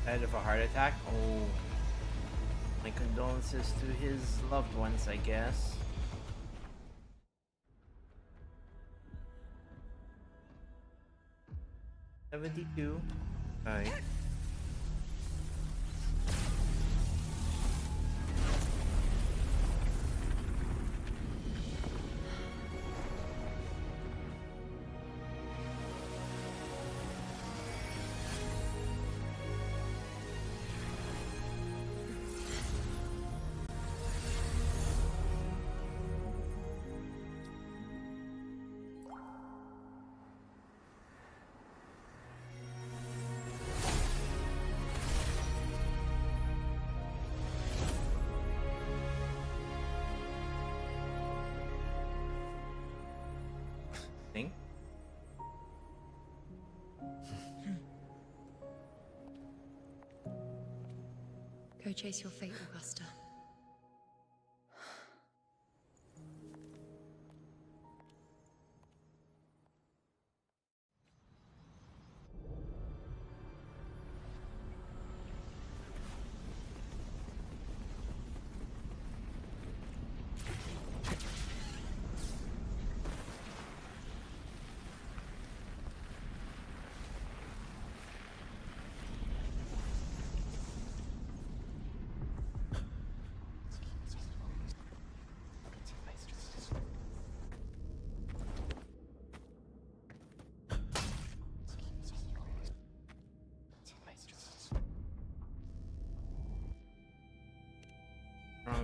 Died of a heart attack? Oh. My condolences to his loved ones, I guess. $72. Alright. Thing?
Go chase your fate, Augusta.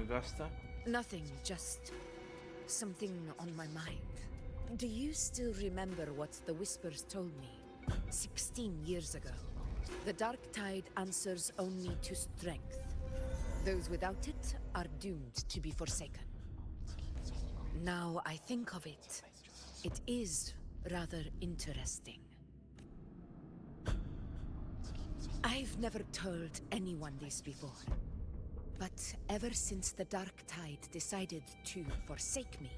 Augusta?
Nothing, just something on my mind. Do you still remember what the Whispers told me 16 years ago? The Dark Tide answers only to strength. Those without it are doomed to be forsaken. Now I think of it, it is rather interesting. I've never told anyone this before. But ever since the Dark Tide decided to forsake me,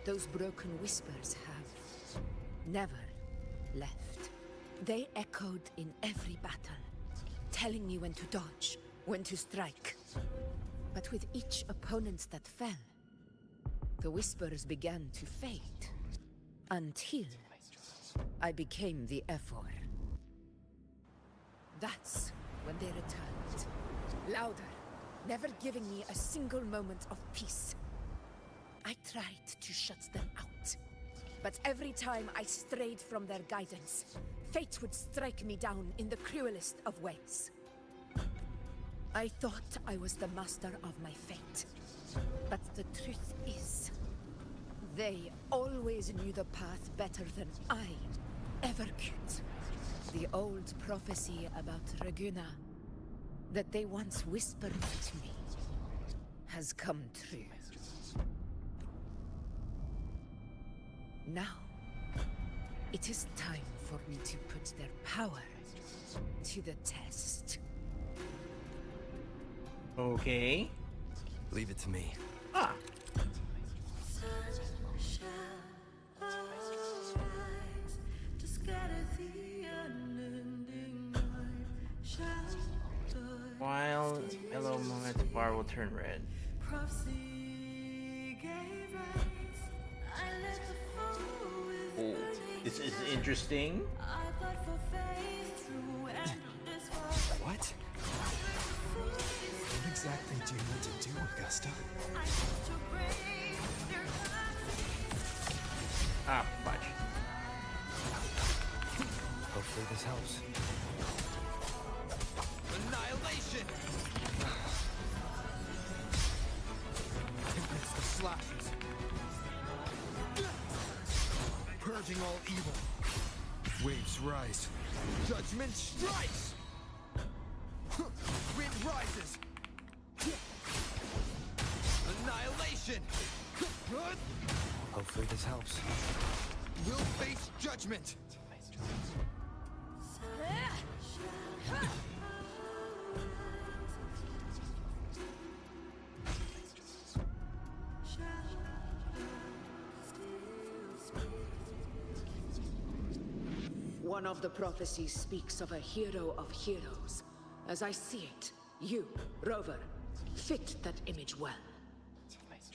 those broken whispers have never left. They echoed in every battle, telling me when to dodge, when to strike. But with each opponent that fell, the whispers began to fade, until I became the Ephor. That's when they returned, louder, never giving me a single moment of peace. I tried to shut them out, but every time I strayed from their guidance, fate would strike me down in the cruelest of ways. I thought I was the master of my fate, but the truth is, they always knew the path better than I ever could. The old prophecy about Raguna that they once whispered to me has come true. Now, it is time for me to put their power to the test.
Okay.
Leave it to me.
Ah. While yellow moment the bar will turn red. Oh, this is interesting.
What? What exactly do you need to do, Augusta?
Ah, fudge.
Hopefully this helps.
Annihilation! It's the slashes.
purging all evil. Waves rise. Judgment strikes! Wind rises! Annihilation!
Hopefully this helps.
We'll face judgment!
One of the prophecies speaks of a hero of heroes. As I see it, you, Rover, fit that image well.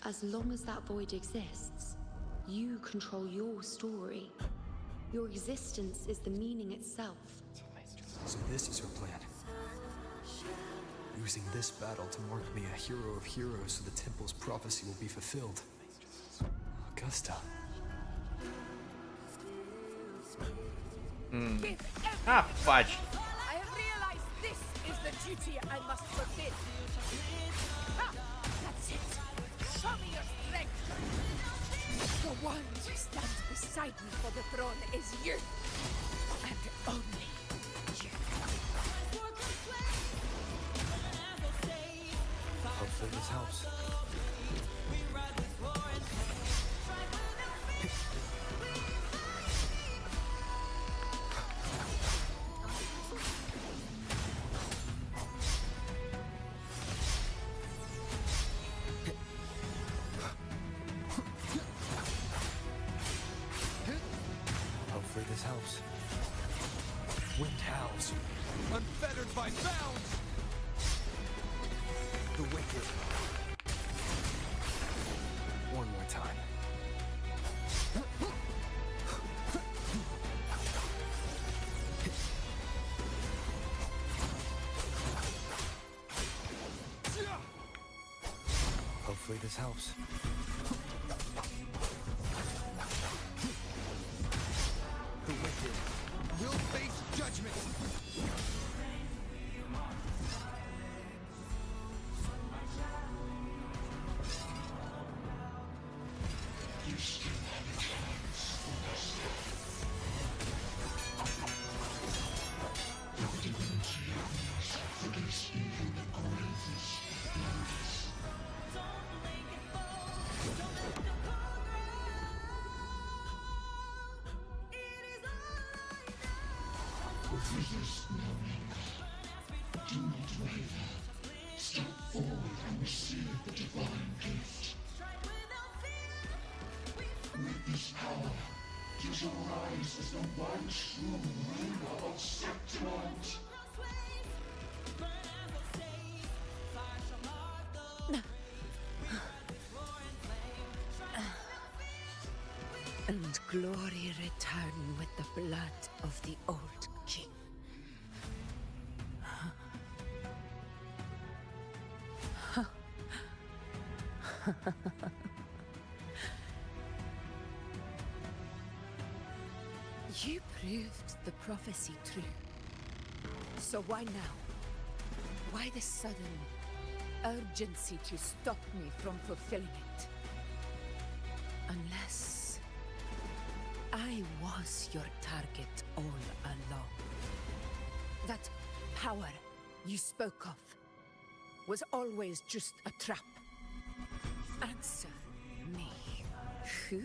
As long as that void exists, you control your story. Your existence is the meaning itself.
So this is her plan. Using this battle to mark me a hero of heroes so the temple's prophecy will be fulfilled. Augusta.
Ah, fudge.
I have realized this is the duty I must fulfill. Ha! That's it. Show me your strength. The one who stands beside me for the throne is you. And only you.
Hopefully this helps. Hopefully this helps.
Wind howls. Unfettered by bounds! The wicked. One more time.
Hopefully this helps.
The wicked will face judgment!
You still have a chance for yourself. Your divinity has against even the greatest enemies. Resist no longer. Do not waver. Step forward and receive the divine gift. With this power, you shall rise as the one true ruler of Septimont.
And glory return with the blood of the old king. You proved the prophecy true. So why now? Why the sudden urgency to stop me from fulfilling it? Unless I was your target all along. That power you spoke of was always just a trap. Answer me. Who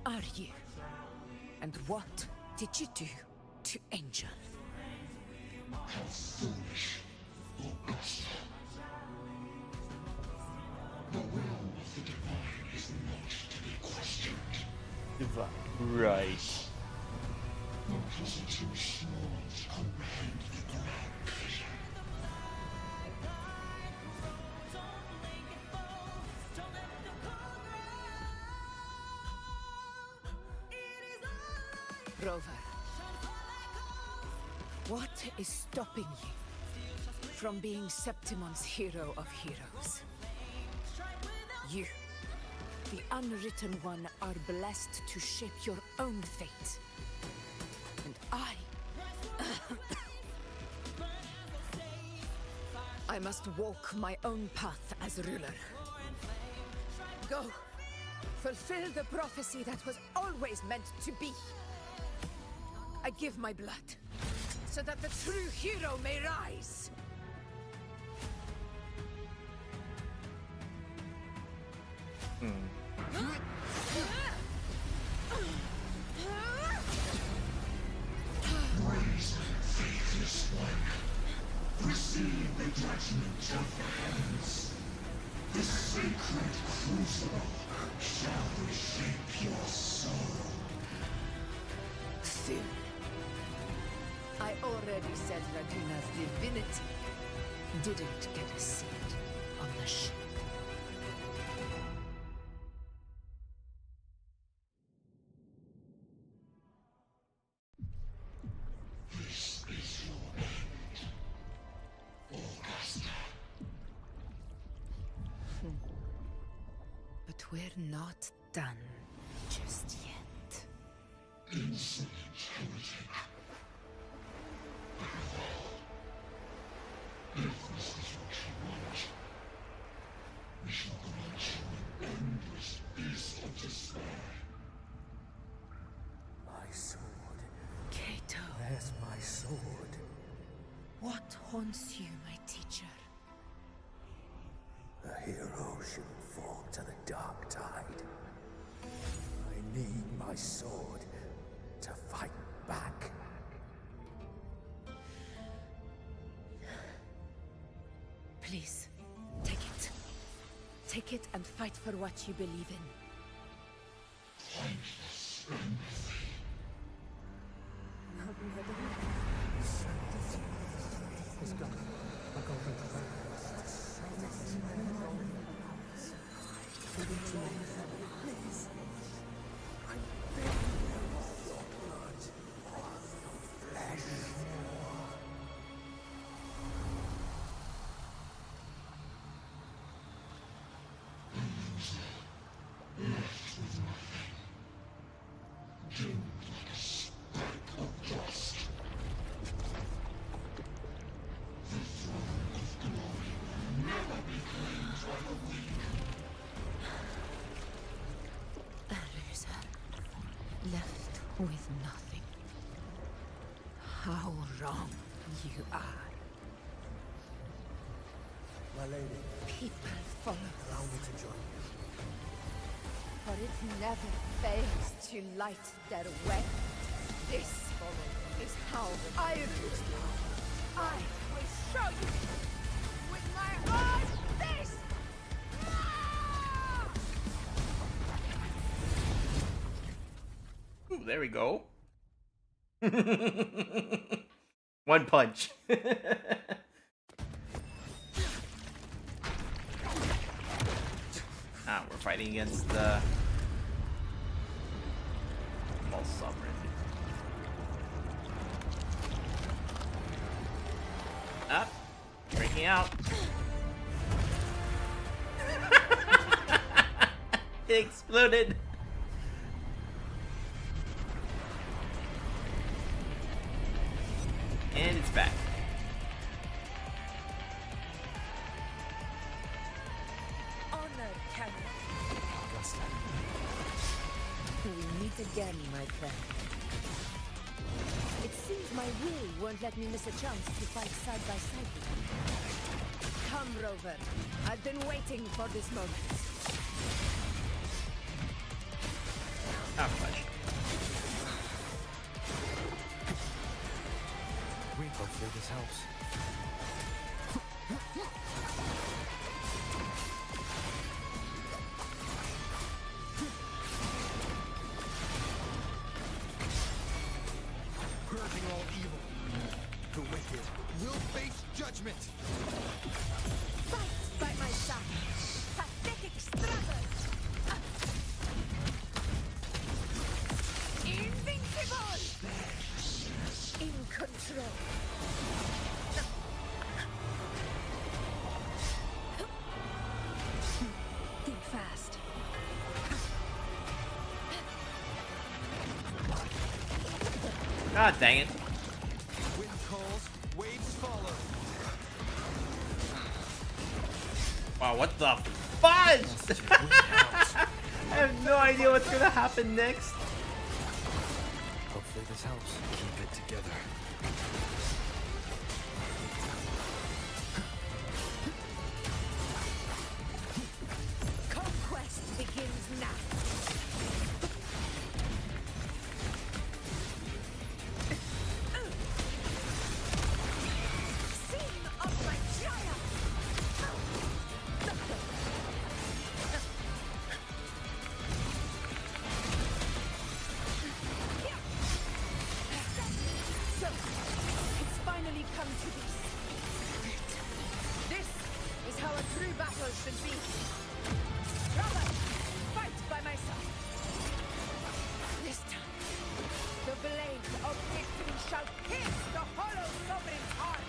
are you? And what did you do to Angel?
How foolish, Augusta. The will of the divine is not to be questioned.
Right.
Because it's too small to comprehend the grand vision.
Rover, what is stopping you from being Septimon's hero of heroes? You, the unwritten one, are blessed to shape your own fate. And I must walk my own path as ruler. Go,
Fulfill the prophecy that was always meant to be. I give my blood, so that the true hero may rise.
Raise faithless one. Receive the judgment of the heavens. The sacred crucible shall reshape your soul.
Still, I already said Raguna's divinity didn't get a seat on the ship.
This is your end, Augusta.
But we're not done just yet.
Insolent heretic. If this is what you want, we shall grant you an endless peace of despair.
My sword.
Cato.
Where's my sword?
What haunts you, my teacher?
A hero shouldn't fall to the dark tide. I need my sword to fight back.
Please, take it. Take it and fight for what you believe in.
Pointless empathy.
Left with nothing. How wrong you are.
My lady.
People follow
Allow me to join you.
for it never fails to light their way. This is how I rule. I will show you with my own fist!
Ooh, there we go. One punch. We're fighting against the false sovereign. Up, breaking out. It exploded. And it's back.
Honor, Karen. We meet again, my friend. It seems my will won't let me miss a chance to fight side by side with you. Come, Rover. I've been waiting for this moment.
Not much.
Hopefully this helps. Purging all evil. The wicked will face judgment.
Fight by my side. Pathetic struggle. Invincible. In control. Think fast.
God dang it.
Wind calls, waves follow.
Wow, what the fudge? have no idea what's gonna happen next.
Hopefully this helps keep it together.
Conquest begins now. Scene of my triumph. So, it's finally come to this. This is how a true battle should be. Brother, fight by my side. This time, the blade of victory shall pierce the hollow sovereign's heart.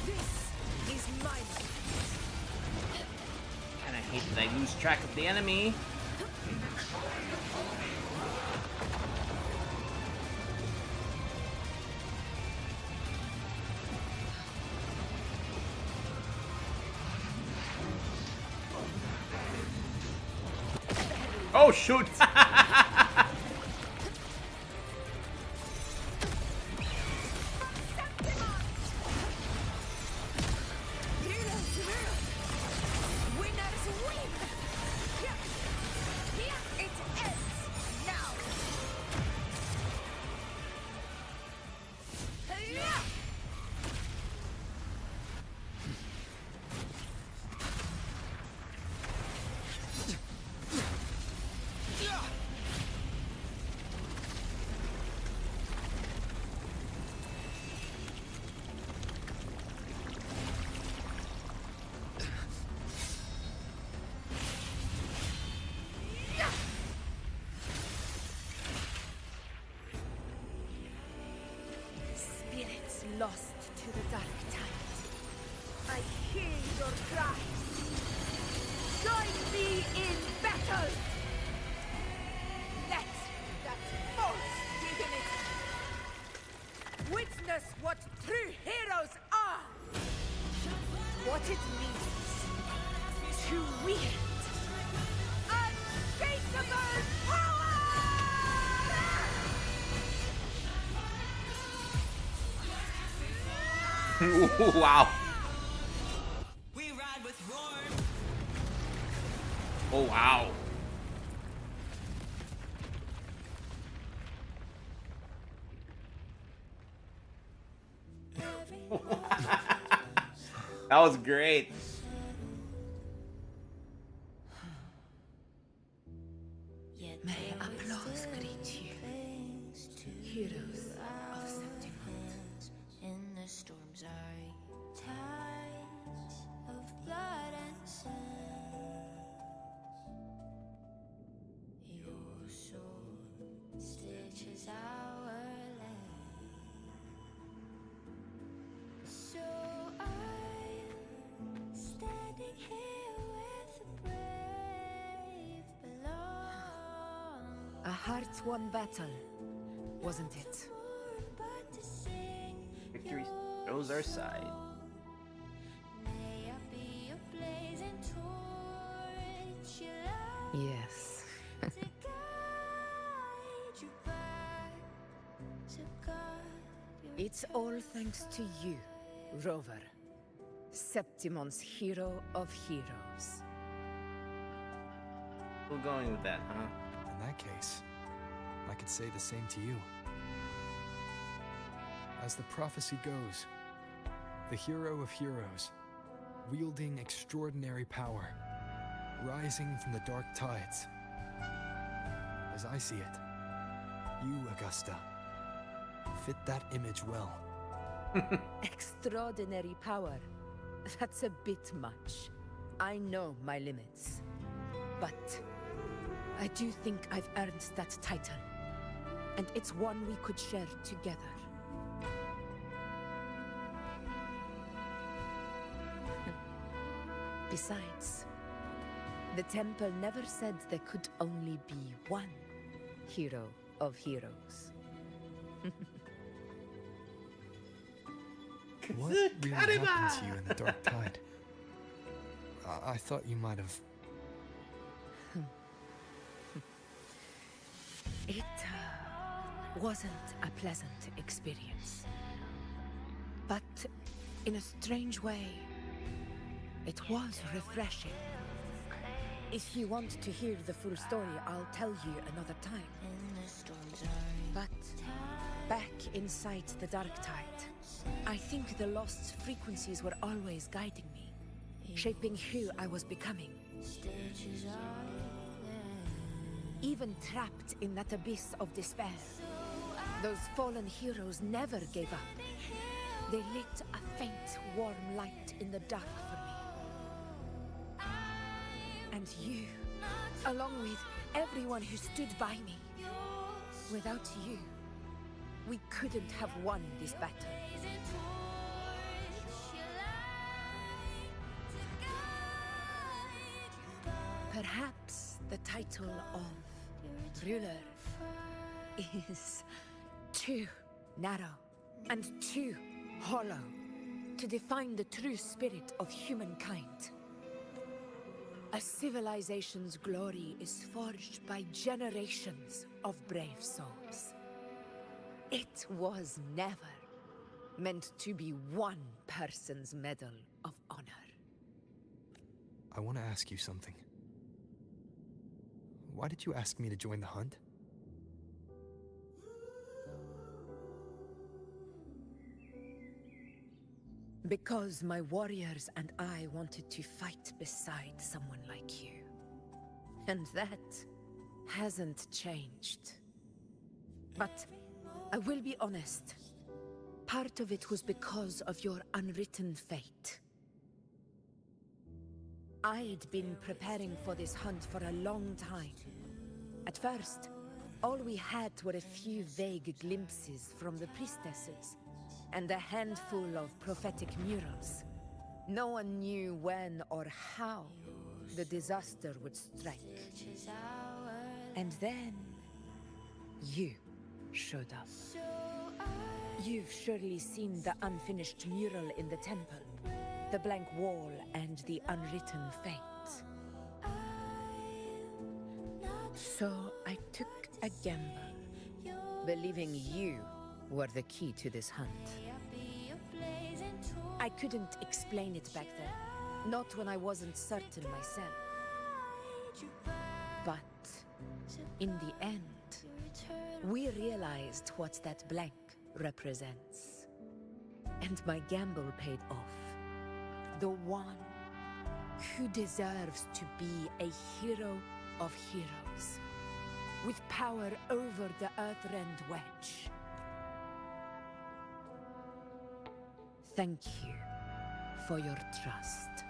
This is my moment.
Kinda hate that I lose track of the enemy. Oh shoot!
Winners win! Here it ends now! Spirits lost to the dark tide. I hear your cries. Join me in battle! Let that false divinity witness what true heroes are! What it means to wield unshakable power!
Wow. Oh wow. That was great.
May applause greet you, heroes of Septimont.
In the storm's eye, tides of blood and sand. Your sword stitches our land. So I'm standing here with the brave below.
A hard-won battle, wasn't it?
Victory shows our side.
May I be a blazing torch, your light
Yes.
to guide you back to God.
It's all thanks to you, Rover. Septimon's hero of heroes.
Still going with that, huh?
In that case, I could say the same to you. As the prophecy goes, the hero of heroes, wielding extraordinary power, rising from the dark tides. As I see it, you, Augusta, fit that image well.
Extraordinary power. That's a bit much. I know my limits. But I do think I've earned that title. And it's one we could share together. Besides, the temple never said there could only be one hero of heroes.
What really happened to you in the Dark Tide? I thought you might have...
It wasn't a pleasant experience. But in a strange way, it was refreshing. If you want to hear the full story, I'll tell you another time. But back inside the Dark Tide, I think the lost frequencies were always guiding me, shaping who I was becoming. Even trapped in that abyss of despair, those fallen heroes never gave up. They lit a faint, warm light in the dark for me. And you, along with everyone who stood by me. Without you, we couldn't have won this battle. Perhaps the title of ruler is too narrow and too hollow to define the true spirit of humankind. A civilization's glory is forged by generations of brave souls. It was never meant to be one person's medal of honor.
I want to ask you something. Why did you ask me to join the hunt?
Because my warriors and I wanted to fight beside someone like you. And that hasn't changed. But I will be honest. Part of it was because of your unwritten fate. I'd been preparing for this hunt for a long time. At first, all we had were a few vague glimpses from the priestesses, and a handful of prophetic murals. No one knew when or how the disaster would strike. And then, you showed up. You've surely seen the unfinished mural in the temple, the blank wall and the unwritten fate. So I took a gamble, believing you were the key to this hunt. I couldn't explain it back then, not when I wasn't certain myself. But in the end, we realized what that blank represents. And my gamble paid off. The one who deserves to be a hero of heroes, with power over the Earthrend Wedge. Thank you for your trust.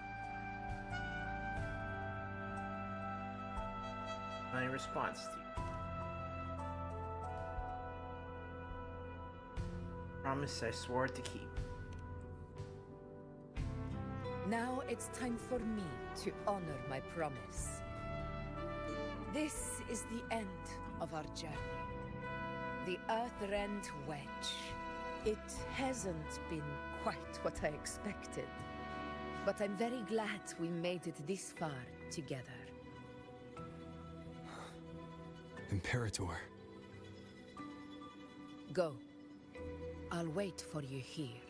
My response to you. Promise I swore to keep.
Now it's time for me to honor my promise. This is the end of our journey. The Earthrend Wedge. It hasn't been quite what I expected, but I'm very glad we made it this far together.
Imperator.
Go. I'll wait for you here.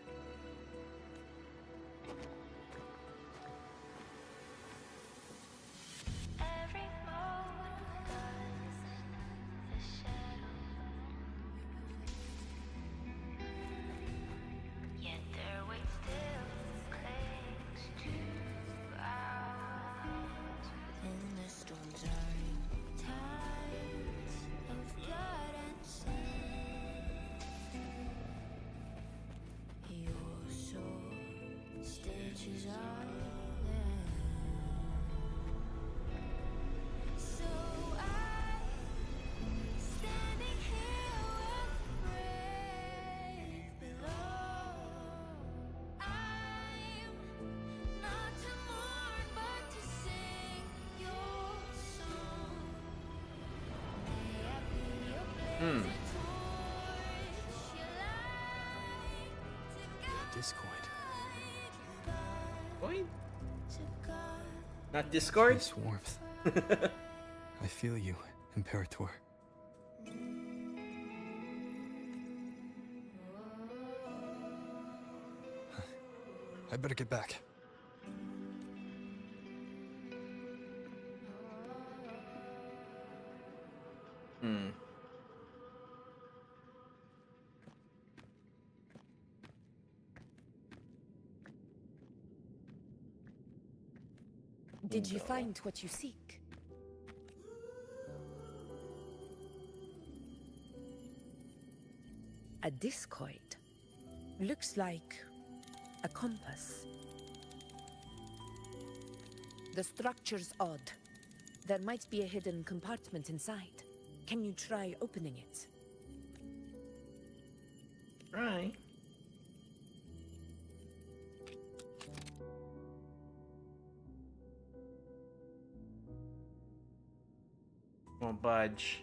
Discord.
Point? Not Discord?
This warmth. I feel you, Imperator. I better get back.
Did you find what you seek? A discoid. Looks like a compass. The structure's odd. There might be a hidden compartment inside. Can you try opening it?
Right. Won't budge.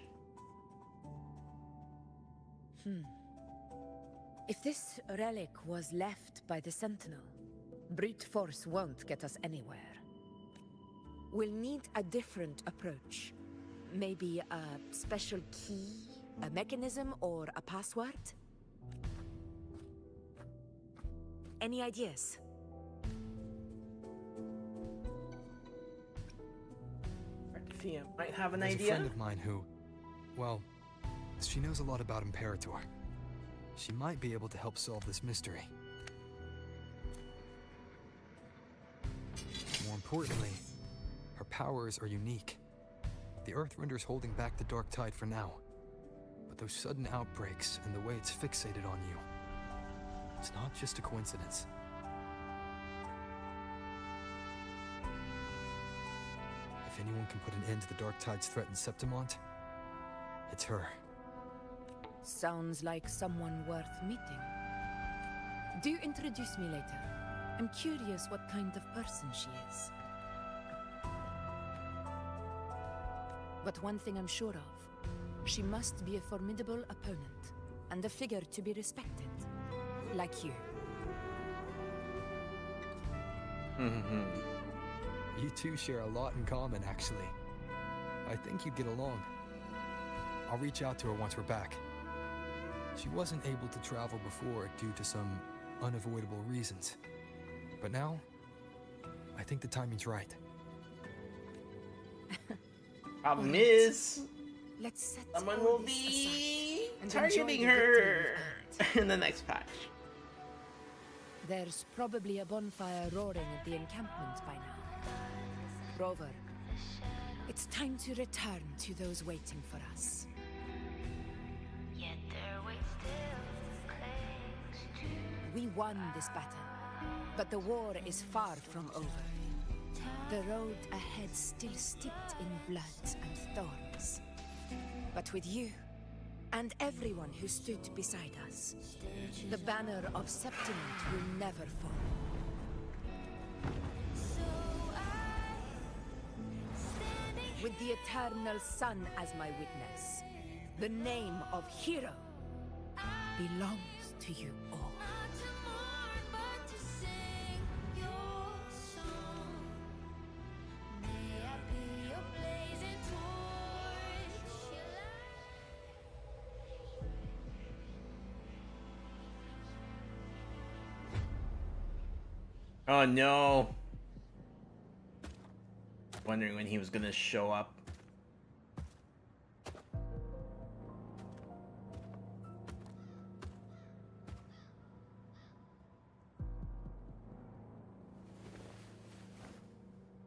If this relic was left by the Sentinel, brute force won't get us anywhere. We'll need a different approach. Maybe a special key, a mechanism, or a password? Any ideas?
Thea might have an
There's
idea.
a friend of mine who, well, she knows a lot about Imperator. She might be able to help solve this mystery. More importantly, her powers are unique. The Earthrender's holding back the Dark Tide for now. But those sudden outbreaks and the way it's fixated on you, it's not just a coincidence. If anyone can put an end to the Dark Tide's threat in Septimont, it's her.
Sounds like someone worth meeting. Do introduce me later. I'm curious what kind of person she is. But one thing I'm sure of, she must be a formidable opponent, and a figure to be respected, like you.
You two share a lot in common, actually. I think you'd get along. I'll reach out to her once we're back. She wasn't able to travel before due to some unavoidable reasons. But now, I think the timing's right.
Problem is,
let's set
someone
all
will
this
be
aside and
targeting
enjoy the
her
victory
in the next patch.
There's probably a bonfire roaring at the encampment by now. Rover, it's time to return to those waiting for us.
Yet their weight still clings to
We won this battle, but the war is far from over. The road ahead still steeped in blood and thorns. But with you, and everyone who stood beside us, the banner of Septimont will never fall. With the eternal sun as my witness, the name of hero belongs to you all.
Oh no. Wondering when he was gonna show up.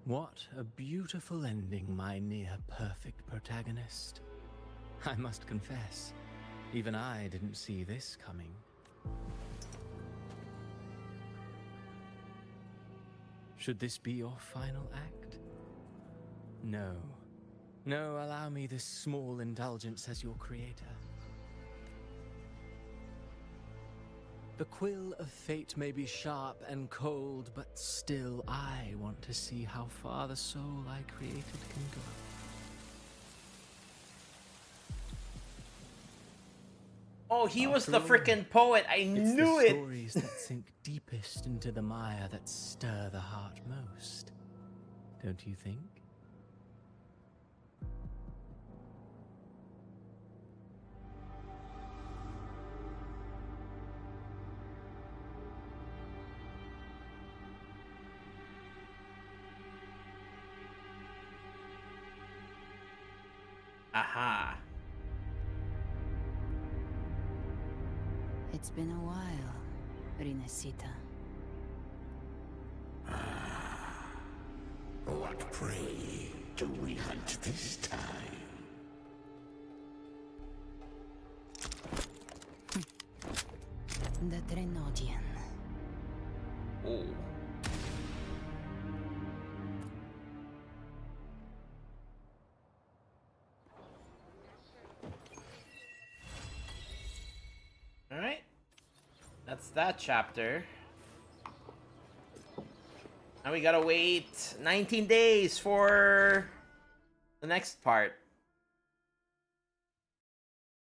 What a beautiful ending, my near-perfect protagonist. I must confess, even I didn't see this coming. Should this be your final act? No. No, allow me this small indulgence as your creator. The quill of fate may be sharp and cold, but still I want to see how far the soul I created can go.
Oh, he was
After
the
all,
freaking poet. I
it's
knew
the
it.
stories that sink deepest into the mire that stir the heart most. Don't you think?
Aha.
It's been a while, Rinesita.
What prey do we hunt this time?
The Drenodian.
Oh. Alright. That's that chapter. Now we gotta wait 19 days for the next part. Is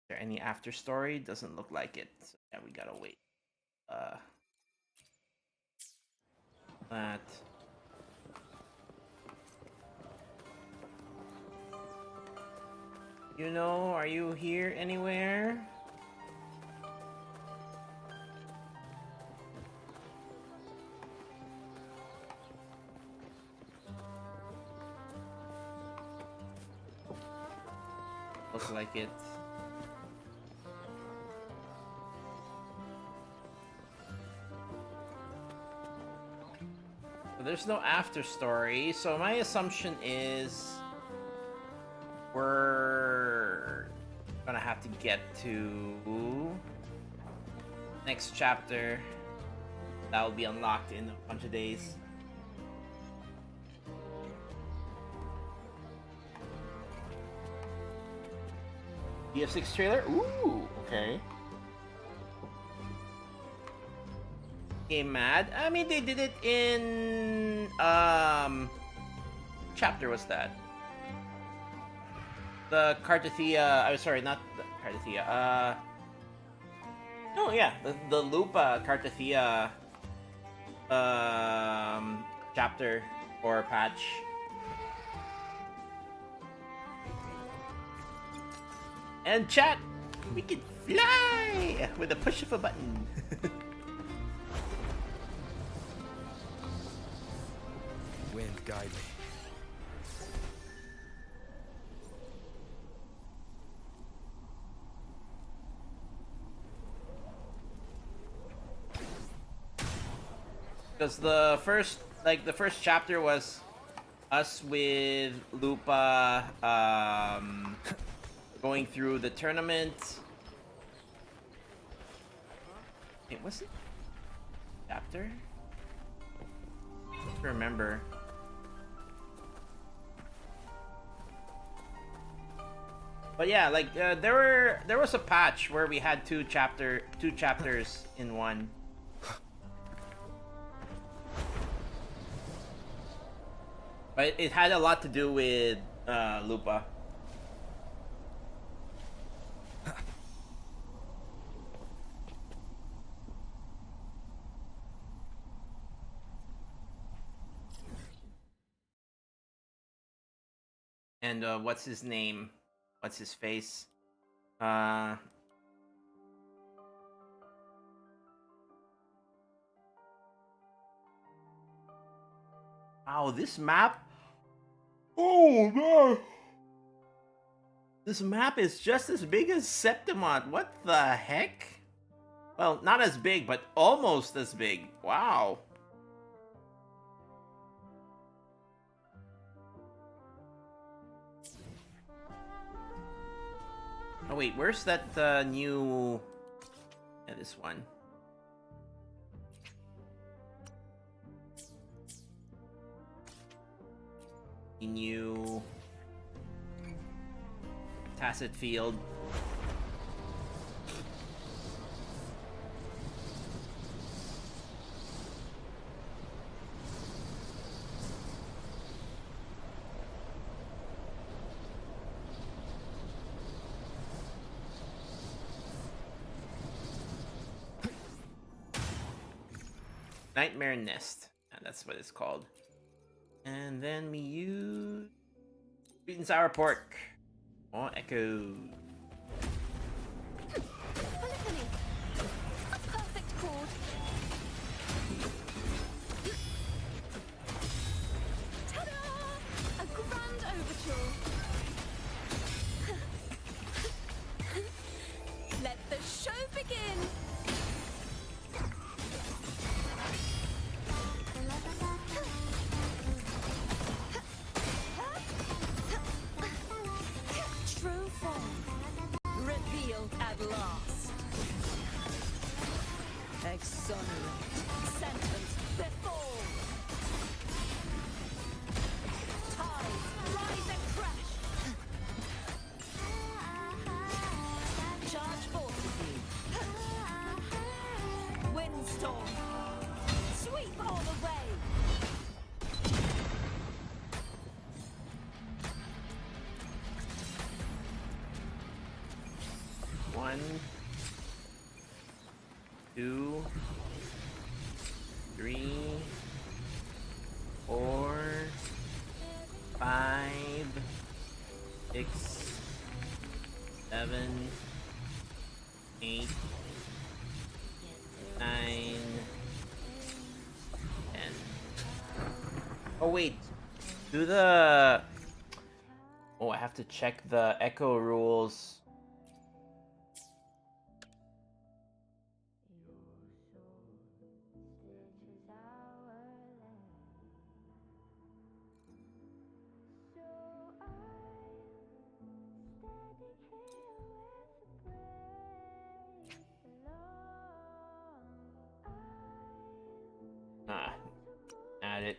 there any after story? Doesn't look like it. So yeah, we gotta wait. That. You know, are you here anywhere? Looks like it. There's no after story, so my assumption is we're gonna have to get to next chapter. That will be unlocked in a bunch of days. BF6 trailer? Ooh, okay. Game mad. I mean, they did it in chapter was that? The Cartathea. I'm sorry, not the Cartathea. Oh yeah, the Lupa Cartathea chapter or patch. And chat, we can fly with the push of a button.
Wind, guide me.
Because the first chapter was us with Lupa going through the tournament. Wait, was it chapter? I don't remember. But yeah, like there was a patch where we had two chapters in one. But it had a lot to do with Lupa. And what's his name? What's his face? Wow, this map. Oh no! This map is just as big as Septimont. What the heck? Well, not as big, but almost as big. Wow. Oh wait, where's that new... Yeah, this one. The new... Tacit Field. Nightmare Nest. And that's what it's called. And then we use sweet and sour pork. Oh, Echo.
Polyphony! A perfect chord! Ta-da! A grand overture! Let the show begin! True form revealed at last. Exonerate. Sentence before. Tides rise and crash. Charge fortitude. Windstorm. Sweep all the way.
One, 2, 3, 4, 5, 6, 7, 8, 9, 10. Oh wait, do the... Oh, I have to check the echo rules. Add it.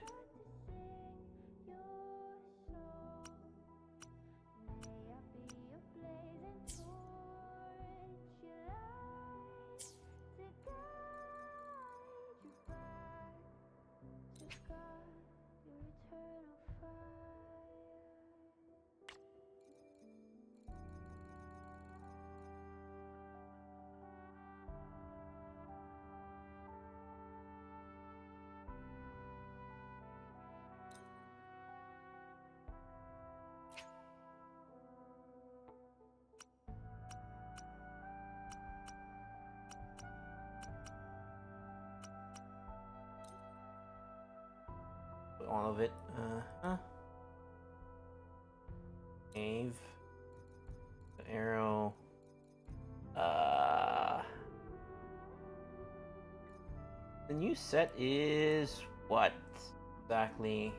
All of it. Cave. Arrow. The new set is what exactly?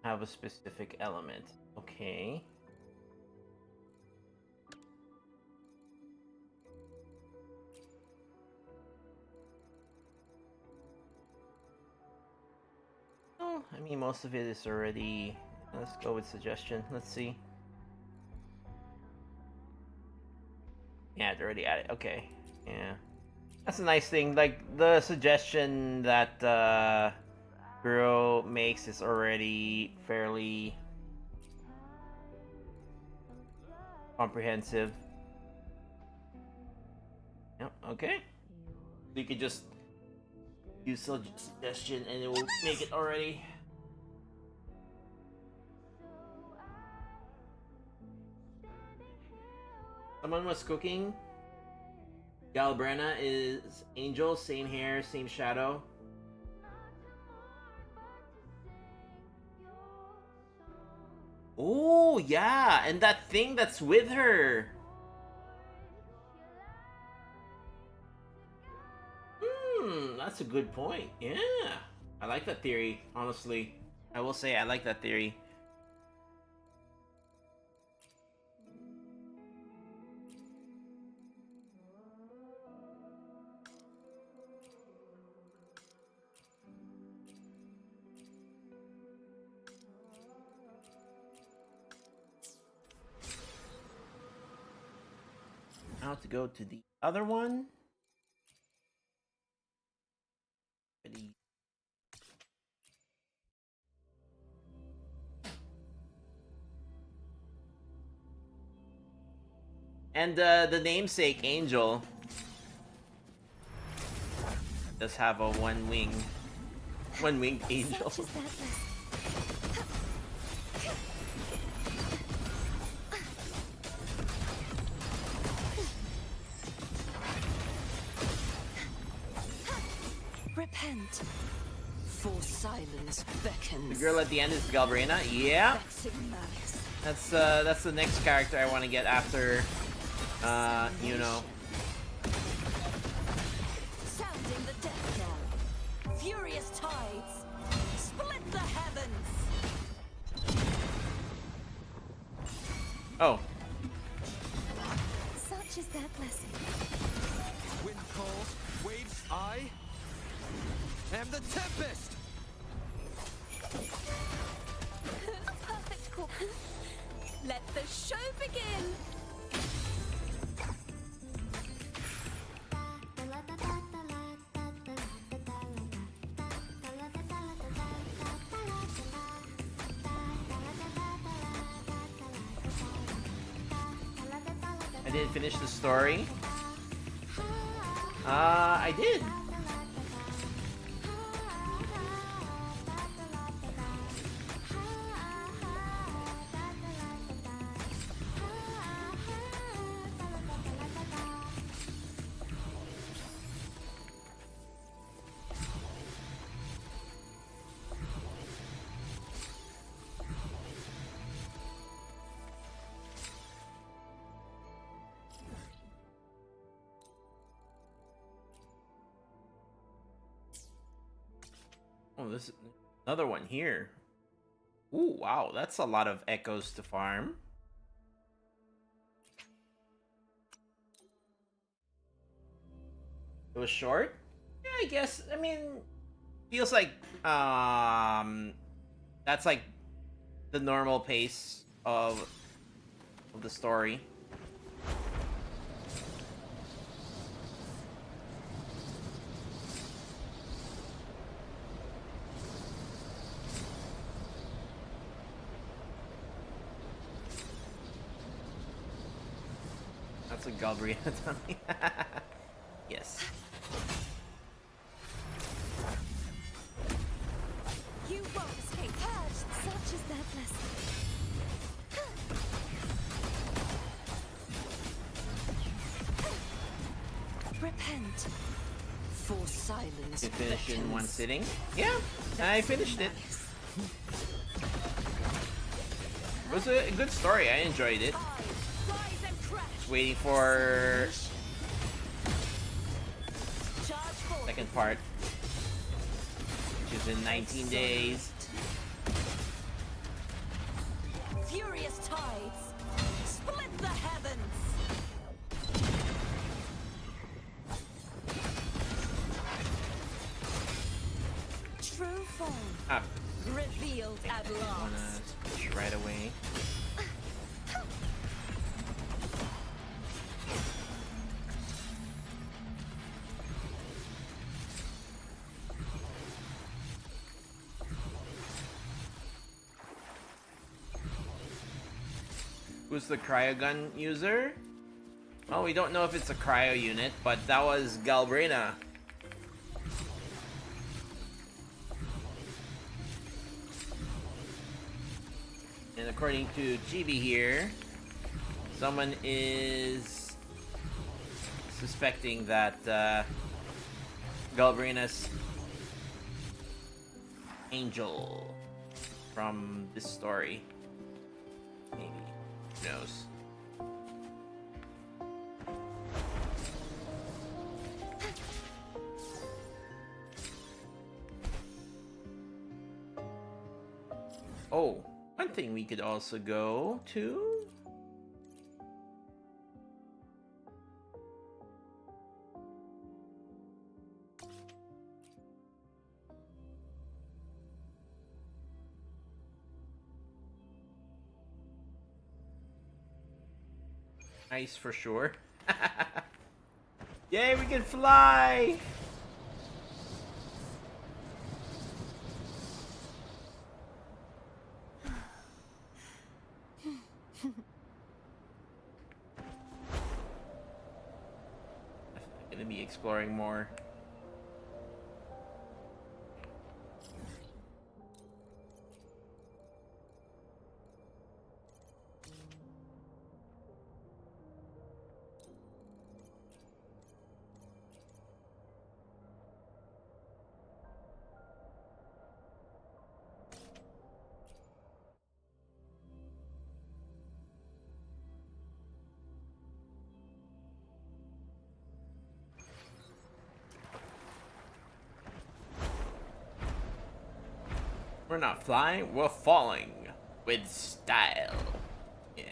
Have a specific element. Okay. Oh, I mean, most of it is already... Let's go with suggestion. Let's see. Yeah, it's already added. Okay. Yeah. That's a nice thing. Like, the suggestion that Guro makes is already fairly comprehensive. Yep, okay. You could just use suggestion and it will make it already. Someone was cooking. Galbrena is Angel, same hair, same shadow. Oh, yeah, and that thing that's with her. That's a good point. Yeah, I like that theory, honestly. I will say I like that theory. Now to go to the other one. And the namesake Angel does have a one-winged angel.
Such is that lesson.
Repent, for silence beckons.
The girl at the end is Galbrina. Yeah,
Vexing malice.
that's the next character I want to get after. You know.
Sounding the death knell. Furious tides. Split the heavens.
Oh,
Such is that blessing.
Wind calls, waves I am the tempest!
A perfect corpus. Let the show begin.
I didn't finish the story. I did. Oh, this is another one here. Ooh, wow, that's a lot of echoes to farm. It was short? Yeah, I guess. I mean, feels like that's like the normal pace of the story. That's a Galbrina tummy. Yes.
You won't escape.
Purged. Such is that blessing.
Repent, for silence
You finish in one
beckons.
sitting? Yeah, I finished it. It was a good story. I enjoyed it. Just waiting for second part, which is in 19 days.
Furious tides. Split the heavens. True form.
Ah,
Revealed at
I wanna
last.
switch right away. Who's the cryogun user? Well, we don't know if it's a cryo unit, but that was Galbrina. And according to Chibi here, someone is suspecting that Galbrina's angel from this story. Maybe. Who knows? Oh, one thing we could also go to. Nice for sure. Yay, we can fly! gonna be exploring more. We're not flying, we're falling with style. Yeah,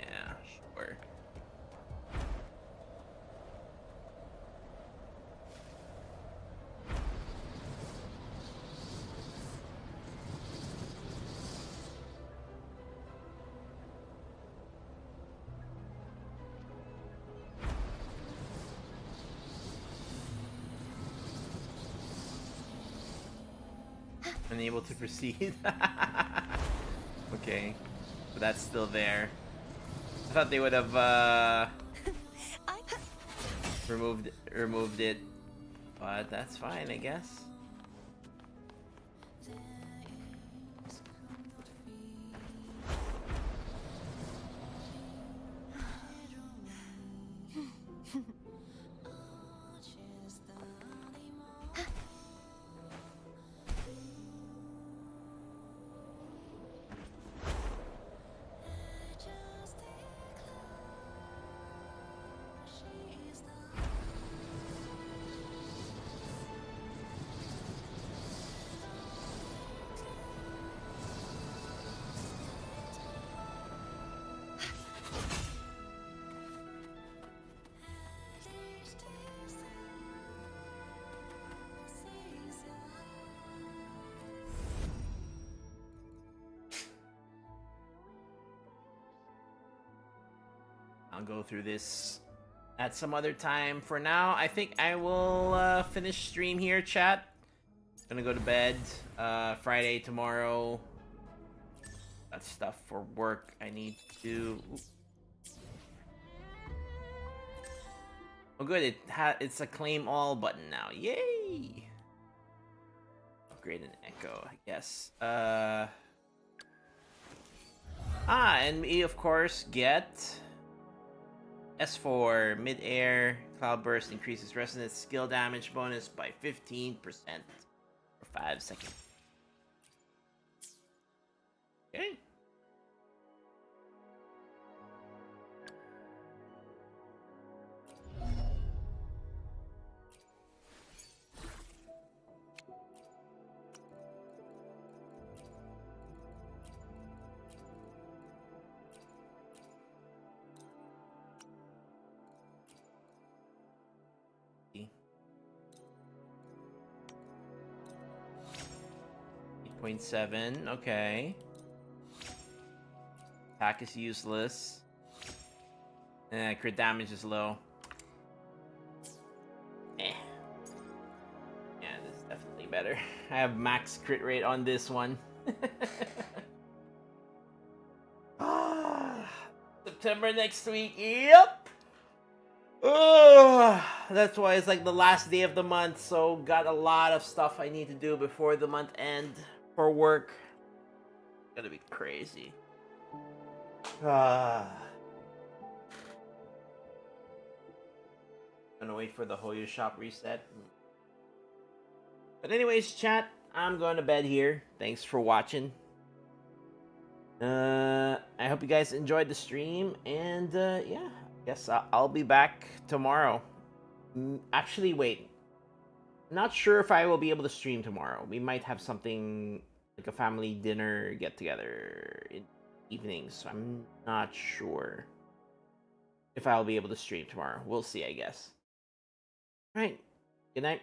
sure. Unable to proceed. Okay, but that's still there. I thought they would have removed it, but that's fine, I guess. I'll go through this at some other time. For now, I think I will finish stream here, chat. Gonna go to bed. Friday tomorrow. Got stuff for work I need to do. Oh good, it's a claim all button now. Yay! Upgrade an echo, I guess. And we of course get S4 mid-air cloudburst increases resonance skill damage bonus by 15% for 5 seconds. Okay. .7, okay. Attack is useless. Crit damage is low. Yeah, this is definitely better. I have max crit rate on this one. September next week, yep! That's why it's like the last day of the month, so got a lot of stuff I need to do before the month end. For work. Gonna be crazy. Gonna wait for the Hoyo shop reset. But anyways, chat, I'm going to bed here. Thanks for watching. I hope you guys enjoyed the stream, and yeah, I guess I'll be back tomorrow. Actually, wait. Not sure if I will be able to stream tomorrow. We might have something like a family dinner get together in evenings. So I'm not sure if I'll be able to stream tomorrow. We'll see, I guess. All right. Good night.